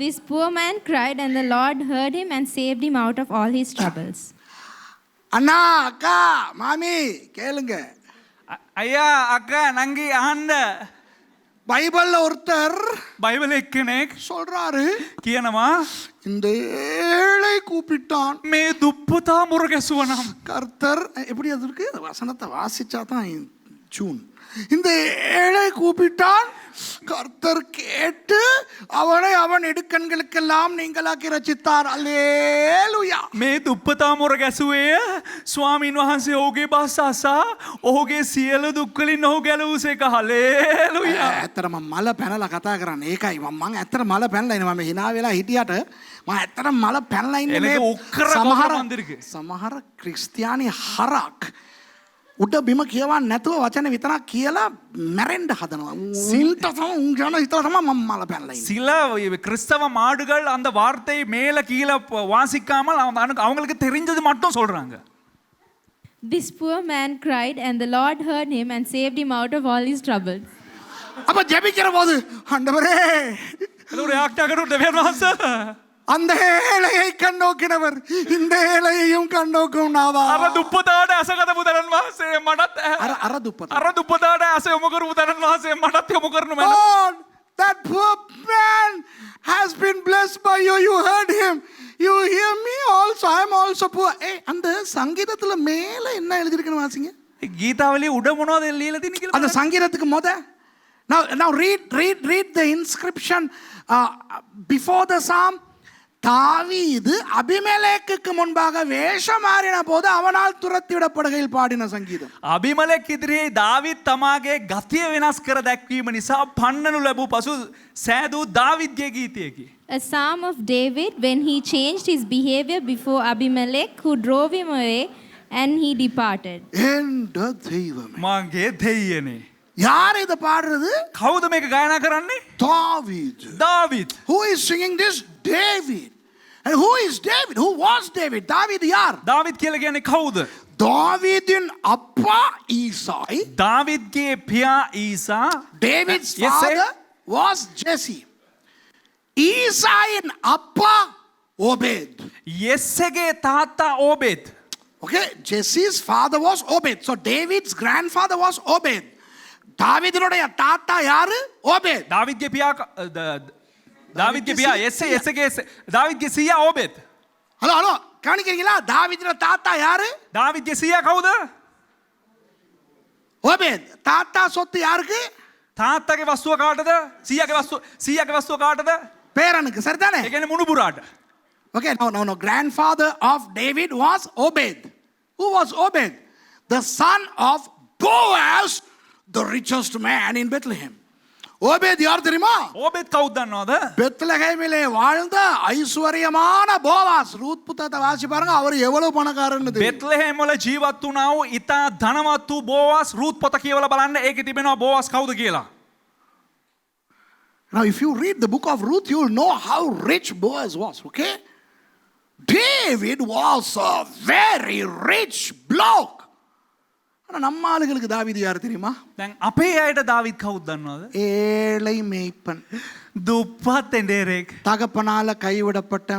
This poor man cried, and the Lord heard him and saved him out of all his troubles. அண்ணா, அக்கா, மாமி கேளுங்க. අයියා අක්කා නංගි අහන්න. பைபிள்ல ஒருத்தர் බයිබල එක්කෙනෙක් சொல்றாரு, කියනවා இந்த ஏழை கூப்பிட்டான், මේ දුප්පතා මොර ගැසුවා නම්. கர்த்தர் எப்படி அது இருக்கு, வசனத்தை வாசிச்சா தான் ஜூன். இந்த ஏழை கூப்பிட்டான், கர்த்தர் கேட்டு அவனை அவன் இடுக்கண்களுக்கெல்லாம் நீங்களாக்கி ரட்சித்தார். அல்லேலூயா. මේ දුප්පතා මොර ගැසුවේ ස්වාමින් වහන්සේ ඔහුගේ බාසසා ඔහුගේ සියලු දුක් වලින් ඔහු ගැලවූසේක. හලෙලූයා. ඇත්තටම මල පැනලා කතා කරන්න. ඒකයි මම ඇත්තට මල පැනලා ඉන්නේ. මම hina වෙලා හිටියට මම ඇත්තට මල පැනලා ඉන්නේ. මේ සමහර ක්‍රිස්තියානි හරක් උඩ බිම කියවන්න නැතුව වචන විතරක් කියලා මැරෙන්න හදනවා. සිල්ට තමයි උන් කියන හිතලා තමයි මම මල පැනලා ඉන්නේ. சில கிறிஸ்தவ மாடுகள் அந்த வார்த்தை மேல கீழே வாசிக்காமல் அவங்களுக்கு தெரிஞ்சது மட்டும் சொல்றாங்க. This poor man cried, and the Lord heard him and saved him out of all his troubles. அப்ப ஜெபிக்கிற போது ஆண்டவரே, ஒரு ஆக்டாகரும் දෙවියන් වහන්සේ அந்த ஏழையை கண்ணோக்கினவர் இந்த ஏழையையும் கண்ணோக்கும் நாவா. අර දුප්පතාට ඇසගත බුදුරන් වහන්සේ මටත් අර දුප්පතා. අර දුප්පතාට ඇස යොමු කරු බුදුරන් වහන්සේ මටත් යොමු කරනු මැන. God, that poor man has been blessed by you. You heard him. You hear me also. I am also poor. அந்த சங்கீதத்துல மேல என்ன எழுதி இருக்குன்னு வாசிங்க. கீதாவலியே உட මොනවද ලියලා තියෙන්නේ කියලා. அந்த சங்கீதத்துக்கு now read the inscription before the psalm. தாவீது அபிமெலேக்குக்கு முன்பாக வேஷம் மாறின போது அவனால் துரத்தி விடப்படுகையில் பாடின சங்கீதம். අබිමලෙක් ඉදිරියේ දාවිත් තමාගේ ගතිය වෙනස් කර දැක්වීම නිසා පන්නනු ලැබූ පසු සෑදූ දාවිද්ගේ ගීතයකි. A psalm of David when he changed his behavior before Abimelech, who drove him away, and he departed. என்ற தெய்வமே, මගේ දෙයියනේ. யார் இத பாடுறது? කවුද මේක ගායනා කරන්නේ? தாவீது. David. Who is singing this? David. And who is David? Who was David? David யார்? දාවිද් කියලා කියන්නේ කවුද? தாவீதின் அப்பா ஈசாய். දාවිද්ගේ පියා ඊසා. David's Yes, sir. father was Jesse. ஈசாயின் அப்பா Obed. යෙස්සගේ තාත්තා ඕබෙද්. Okay, Jesse's father was Obed. So David's grandfather was Obed. தாவீதினுடைய தாத்தா யாரு? Obed. දාවිද්ගේ පියා දාවිද්ගේ පියා යෙස්සේ දාවිද්ගේ සියා ඕබෙද්. ஹலோ கவனிக்கிறீங்களா? தாவீதின் தாத்தா யாரு? දාවිද්ගේ සියා කවුද? Obed. தாத்தா சொத்து யாருக்கு? තාත්තගේ වස්තුව කාටද? සියාගේ වස්තුව කාටද? பேரனுக்கு. சரிதானே? ඒ කියන්නේ මුණුබුරාට. Okay, no. Grandfather of David was Obed. Who was Obed? The son of Boaz, the richest man in Bethlehem. Obed யார் தெரியுமா? ඕබෙද් කවුද දන්නවද? பெத்லகேமிலே வாழ்ந்த ஐஸ்வர்யமான போவாஸ். ரூத் புத்தகத்தை வாசி பாருங்க, அவர் எவ்வளவு பணக்காரன்னு தெரியும். බෙත්ලෙහෙම් වල ජීවත් වුණා වූ ඉතා ධනවත් වූ බෝවාස් රූත් පොත කියවලා බලන්න ඒකේ තිබෙනවා බෝවාස් කවුද කියලා. Now if you read the book of Ruth, you will know how rich Boaz was, okay? David was a very rich bloke. ஆனா நம்ம ஆளுகளுக்கு தாவீது யார் தெரியுமா? දැන් අපේ අයට දාවිද් කවුද දන්නවද? ஏழை மேய்ப்பன். දුප්පත් එඬේරෙක්. தகப்பனால கைவிடப்பட்ட.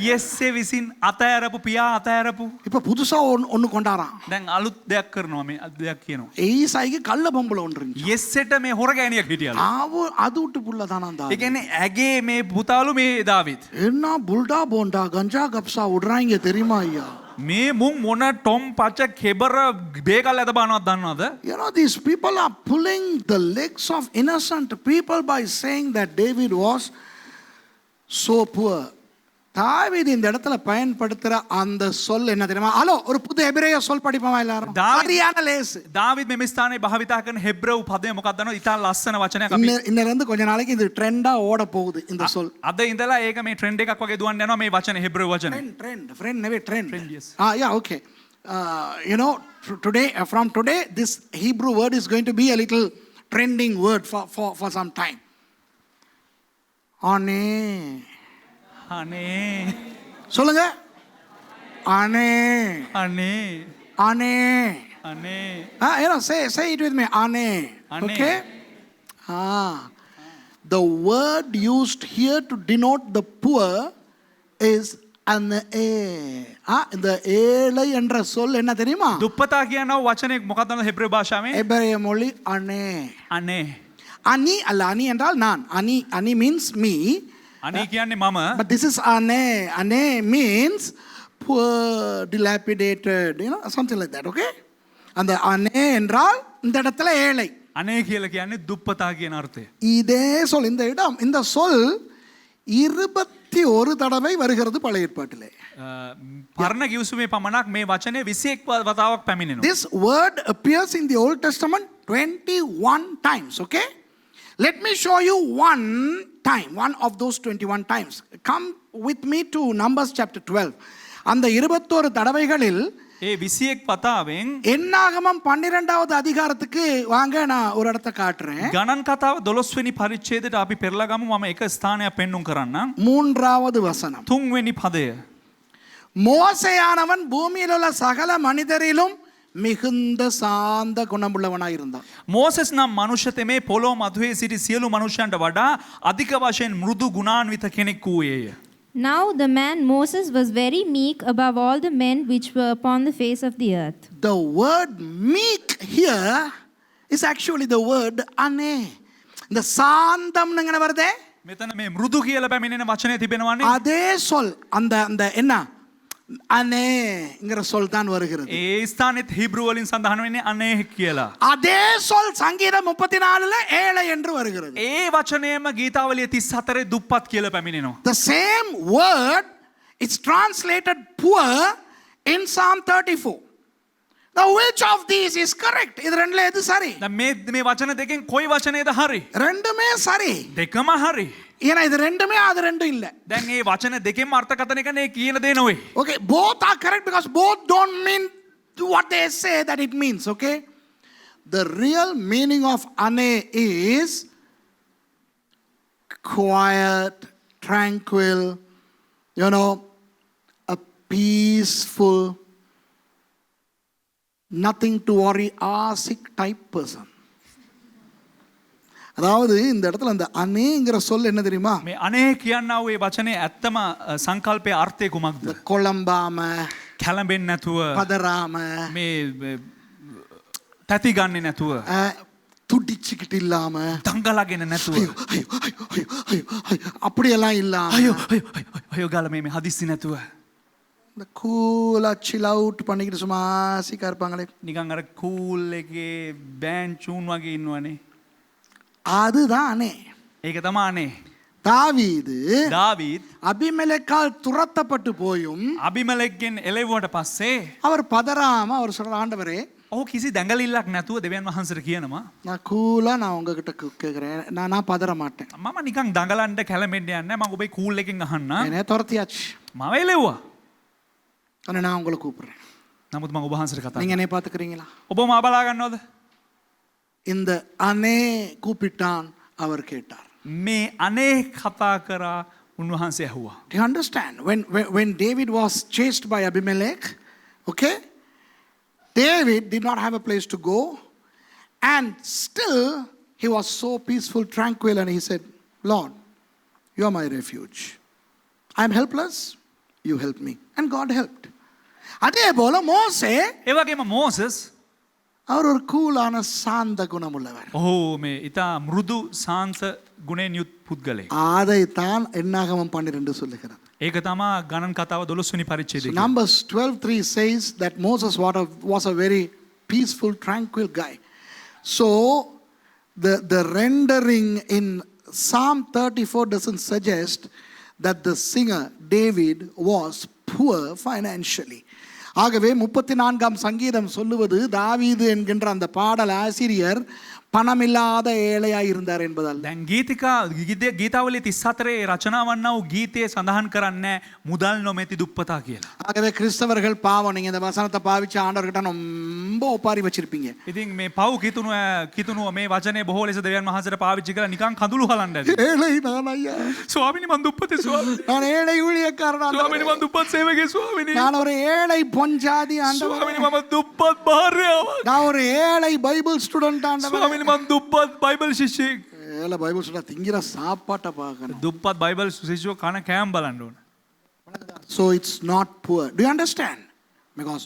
යෙස්සේ විසින් අතෑරපු පියා අතෑරපු. இப்ப புதுசா ஒன்னு கொண்டாராம். දැන් අලුත් දෙයක් කරනවා මේ දෙයක් කියනවා. ஈசாய்க்கு கள்ள பொம்பளை ஒன்று இருந்துச்சு. යෙස්සෙට මේ හොර ගෑණියක් හිටියලු. அது விட்டு புள்ள தானா ඒ தாவீது. කියන්නේ ඇගේ මේ පුතාලු මේ දාවිද්. என்ன புல்டா போண்டா கஞ்சா கப்சா விடுறாங்க தெரியுமா ஐயா? මේ මුන් මොන ටොම් පච කෙබර බේකල් ඇත බානවත් දන්නවද? You know, these people are pulling the legs of innocent people by saying that David was so poor. தாவீது இந்த இடத்துல பயன்படுத்துற அந்த சொல் என்ன தெரியுமா? ஹலோ, ஒரு புது எபிரேய சொல் படிப்போமா எல்லாரும்? சரியான லேஸ். දාවිද් මෙම ස්ථානයේ භාවිතා කරන හෙබ්‍රේව පදය මොකක්ද දන්නවද? ඉතා ලස්සන වචනයක් අපි இன்னில இருந்து கொஞ்ச நாளைக்கு இது ட்ரெண்டா ஓட போகுது இந்த சொல். අද ඉඳලා ඒක මේ ට්‍රෙන්ඩ් එකක් වගේ දුවන්න යනවා මේ වචනේ හෙබ්‍රේව වචනේ. Trend, never trend. Yes. Yeah, okay. You know, from today, this Hebrew word is going to be a little trending word for some time. Ane. අනේ சொல்லுங்க. ane. අනේ Ane. අනේ You know, say it with me. Ane. Ane. Okay. The word used here to denote the poor is ane. இந்த ஏழை என்ற சொல் என்ன தெரியுமா? දුප්පතා කියන වචනේ මොකක්ද දන්නවද හෙබ්‍රේව භාෂාවේ? எபிரேய மொழி ane. අනේ Ani அல்ல, ani என்றால் நான். Ani means me. අනේ කියන්නේ මම. But this is ane. Ane means poor, dilapidated, you know, something like that, okay? அந்த ane என்றால் இந்த இடத்துல ஏழை. අනේ කියලා කියන්නේ දුප්පතා කියන අර්ථය. இதே சொல் இந்த சொல் 21 தடவை வருகிறது பழைய ஏற்பாட்டிலே. පරණ කිව්සුමේ පමණක් මේ වචනේ 21 වතාවක් පැමිණෙනවා. This word appears in the Old Testament 21 times, okay? Let me show you one time, one of those 21 times. Come with me to Numbers chapter 12. அந்த 21 தடவைகளில் ඒ 21 වතාවෙන් என்னாகமம் 12வது அதிகாரத்துக்கு வாங்க, நான் ஒரு இடத்தை காட்டுறேன். ගණන් කතාව 12 වෙනි පරිච්ඡේදයට අපි පෙරලා ගමු. මම එක ස්ථානයක් පෙන්눔 කරන්නම්. 3வது வசனம். 3 වෙනි පදය. மோசேயானவன் பூமியில் உள்ள சகல மனிதரிலும் மிகுந்த சாந்த குணமுள்ளவனாய் இருந்தான். මෝසෙස් නම් මනුෂ්‍යතමේ පොළොව මධුවේ සිටි සියලු මනුෂ්‍යයන්ට වඩා අධික වශයෙන් මෘදු ගුණාන්විත කෙනෙක් වූයේය. Now the man Moses was very meek above all the men which were upon the face of the earth. The word meek here is actually the word ane. இந்த சாந்தம்ங்கன வருதே, මෙතන මේ මෘදු කියලා පැමිණෙන වචනේ තිබෙනවනේ. அதே சொல் அந்த என்ன அனேங்கிற சொல் தான் வருகிறது. ඒ ස්ථානෙත් හීබ්‍රු වලින් සඳහන් වෙන්නේ අනේ කියලා. அதே சொல் சங்கீதம் 34ல ஏழை என்று வருகிறது. ඒ වචනයම ගීතාවලිය 34 දුප්පත් කියලා පැමිණෙනවා. The same word is translated poor in Psalm 34. Now which of these is correct? இது ரெண்டுல எது சரி? දැන් මේ වචන දෙකෙන් කොයි වචනේද හරි? ரெண்டுமே சரி. දෙකම හරි. ஏன்னா இது ரெண்டுமே அது ரெண்டும் இல்ல. දැන් මේ වචන දෙකෙන්ම අර්ථකථනය කරන ඒ කියන දේ නෙවෙයි. Okay, both are correct because both don't mean what they say that it means, okay? The real meaning of ane is quiet, tranquil, you know, peaceful, nothing to worry, asik type person. அதாவது இந்த இடத்துல அந்த அனேங்கிற சொல் என்ன தெரியுமா? මේ අනේ කියන්නා වූ ඒ වචනේ ඇත්තම සංකල්පයේ අර්ථය කුමක්ද? කොළඹාම, කැළඹෙන්නේ නැතුව, පදරාම, මේ තැති ගන්නේ නැතුව, துடிச்சுக்கிட்டு இல்லாம, දඟලගෙන නැතුව, அப்படியெல்லாம் இல்லாம, අයෝ ගාලා මේ හදිස්සි නැතුව, இந்த கூலா chill out பண்ணிக்கிட்டு சும்மா ஆசிக்கா இருப்பாங்களே, නිකන් අර කූල් එකේ බෑන්ඩ් චූන් වගේ ඉන්නවනේ. அதுதான் அனே. ඒක තමයි අනේ. தாவீது දාවීද් அபிமெலேக்கால் துரத்தப்பட்டு போயும் අබිමලෙක්ගෙන් එළෙව්වට පස්සේ அவர் பதறாம அவர் சொல்ற, ஆண்டவரே ඔහු කිසි දැඟලිල්ලක් නැතුව දෙවියන් වහන්සේට කියනවා நான் கூலா நான் உங்ககிட்ட கேட்கிறேன், நான் பதற மாட்டேன். මම නිකන් දඟලන්න කැළඹෙන්න යන්නේ මම ඔබේ කූල් එකෙන් අහන්න என்னைய துரத்தியாச்சு, මම එළෙව්වා. ஆனா நான் உங்களை கூப்பிடுறேன், නමුත් මම ඔබ වහන්සේට කතා நீங்க என்னைய பாத்துக்கிறீங்களா? ඔබ මා බලා ගන්නවද? இந்த அனே கூப்பிட்டான், அவர் கேட்டார். මේ අනේ කතා කරා උන්වහන්සේ ඇහුවා. Do you understand? When David was chased by Abimelech, okay, David did not have a place to go, and still he was so peaceful, tranquil, and he said, Lord, you are my refuge. I am helpless, you help me. And God helped. அதே போல மோசே, ඒ වගේම Moses அவர் ஒரு கூலான சாந்த குணமுள்ளவர். ඔහු මේ ඊට මෘදු සාන්ත ගුණයෙන් යුත් පුද්ගලෙක්. அதைத்தான் என்னாகமம் 12 சொல்லுகிறது. ඒක තමයි ගණන් කතාව 12 වෙනි පරිච්ඡේදයේ. Numbers 12:3 says that Moses was a very peaceful, tranquil guy. So the rendering in Psalm 34 doesn't suggest that the singer David was poor financially. ஆகவே 34ஆம் சங்கீதம் சொல்லுவது தாவீது என்கின்ற அந்த பாடல் ஆசிரியர் பணமில்லாத ஏழையாய் இருந்தார் என்பதால். දැන් ගීතාවලිය 34 රචනා වන්නා වූ ගීතයේ සඳහන් කරන්නේ මුදල් නොමැති දුප්පතා කියලා. ஆகவே கிறிஸ்தவர்கள் பாவம், நீங்க இந்த வசனத்தை பாவிச்சு ஆண்டவர்கிட்ட ரொம்ப ஒப்பாரி வச்சிருப்பீங்க. ඉතින් මේ පව් කිතුනුව මේ වචනේ බොහෝ ලෙස දෙවියන් වහන්සේට පාවිච්චි කරලා නිකන් කඳුළු හලන්න ඇති. ஏழை நான் ஐயா, ස්වාමිනී මං දුප්පතේ ස්වාමිනී. நான் ஏழை ஊழியக்காரன் ස්වාමිනී මං දුප්පත් සේවකේ ස්වාමිනී. நான் ஒரு ஏழை பொஞ்சாதி ஆண்டவர், ස්වාමිනී මම දුප්පත් භාර්යාවක්. நான் ஒரு ஏழை பைபிள் ஸ்டூடெண்ட் ஆண்டவர். ස්වාමිනී මං දුප්පත් බයිබල් ශිෂ්‍යෙක්. ஏழை பைபிள் ஸ்டூடெண்ட் திங்கிற சாப்பாட்டை பார்க்கணும். දුප්පත් බයිබල් ශිෂ්‍යෝ කන කෑම බලන්න ඕන. So it's not poor. Do you understand? Because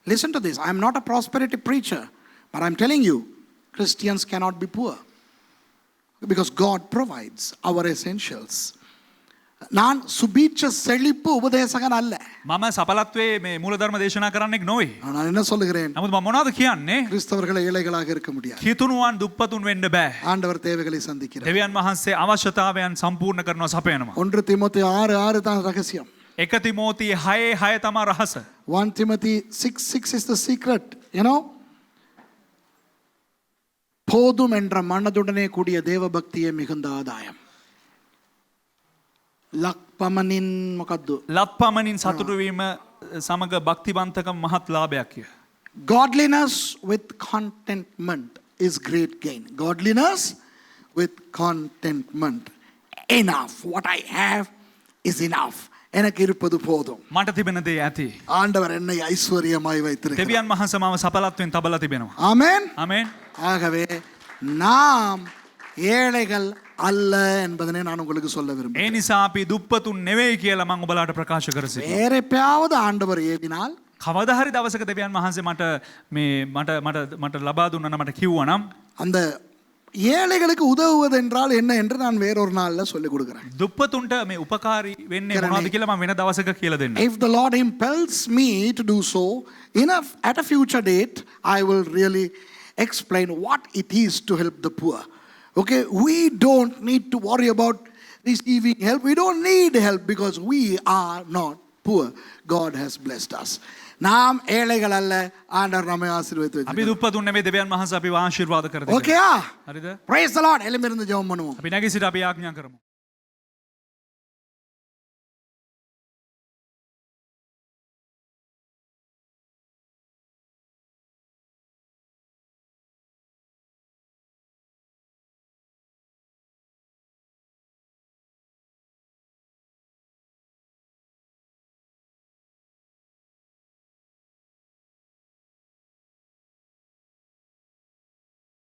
listen to this, I am not a prosperity preacher, but I'm telling you, Christians cannot be poor because God provides our essentials. நான் சுபீட்ச செழிப்பு உபதேசகன் அல்ல. මම සපලත්වේ මේ මූලධර්ම දේශනා කරන්නෙක් නොවේ. நான் என்ன சொல்லுகிறேன்? නමුත් මම මොනවද කියන්නේ? கிறிஸ்தவர்கள் ஏழைகளாக இருக்க முடியாது. කිතුනුවන් දුප්පතුන් වෙන්න බෑ. ஆண்டவர் தேவைகளை சந்திக்கிறார். දෙවියන් වහන්සේ අවශ්‍යතාවයන් සම්පූර්ණ කරනවා සපයනවා. 1 தீமோத்தேயு 6:6 தான் ரகசியம். 1 තිමෝති 6:6 තමයි රහස. 1 Timothy 6:6 is the secret, you know. போதும் என்ற மனதுடனே கூடிய தேவ பக்தியே மிகுந்த ஆதாயம். ලක්පමණින් මොකද්ද? ලත්පමණින් සතුටු වීම සමග භක්තිවන්තකම මහත් ලාභයක් කිය. Godliness with contentment is great gain. Godliness with contentment. Enough. What I have is enough. எனக்கு இருப்பது போதும். මට තිබෙන දේ ඇති. ஆண்டவர் என்னை ஐஸ்வர்யமாய் வைத்திருக்கிறார். දෙවියන් වහන්සේ මාව සපලත්වෙන් තබලා තිබෙනවා. ஆமென். ආමෙන්. ஆகவே நாம் ஏழைகள் அல்ல என்பதனை நான் உங்களுக்கு சொல்ல ඒ விரும்புகிறேன். නිසා අපි දුප්පතුන් නෙවෙයි කියලා මම ඔබලාට ප්‍රකාශ කර සිටිනවා. வேற எப்பயாவது ஆண்டவர் ஏவினால் කවදා හරි දවසක දෙවියන් වහන්සේ මට ලබා දුන්නා නම් මට කිව්වා නම් அந்த ஏழைகளுக்கு உதவுவது என்றால் என்ன என்று நான் வேறொரு நாள்ல சொல்லிக் கொடுக்கிறேன். දුප්පතුන්ට මේ උපකාරී වෙන්නේ මොනවද කියලා මම වෙන දවසක කියලා දෙන්නම්. If the Lord impels me to do so, at a future date, I will really explain what it is to help the poor. Okay, we don't need to worry about receiving help. We don't need help because we are not poor. God has blessed us. நாம் ஏழைகள் அல்ல, ஆண்டவர் நம்மை ஆசீர்வதித்து අපි வைத்திருக்கிறார். දුප්පතුන් නෙමෙයි දෙවියන් වහන්සේ අපිව ආශිර්වාද කර දෙනවා. ஓகேயா? හරිද? Praise the Lord. எழுந்திருந்து ஜெபம் பண்ணுவோம். අපි නැගී සිට අපි ආඥා කරමු.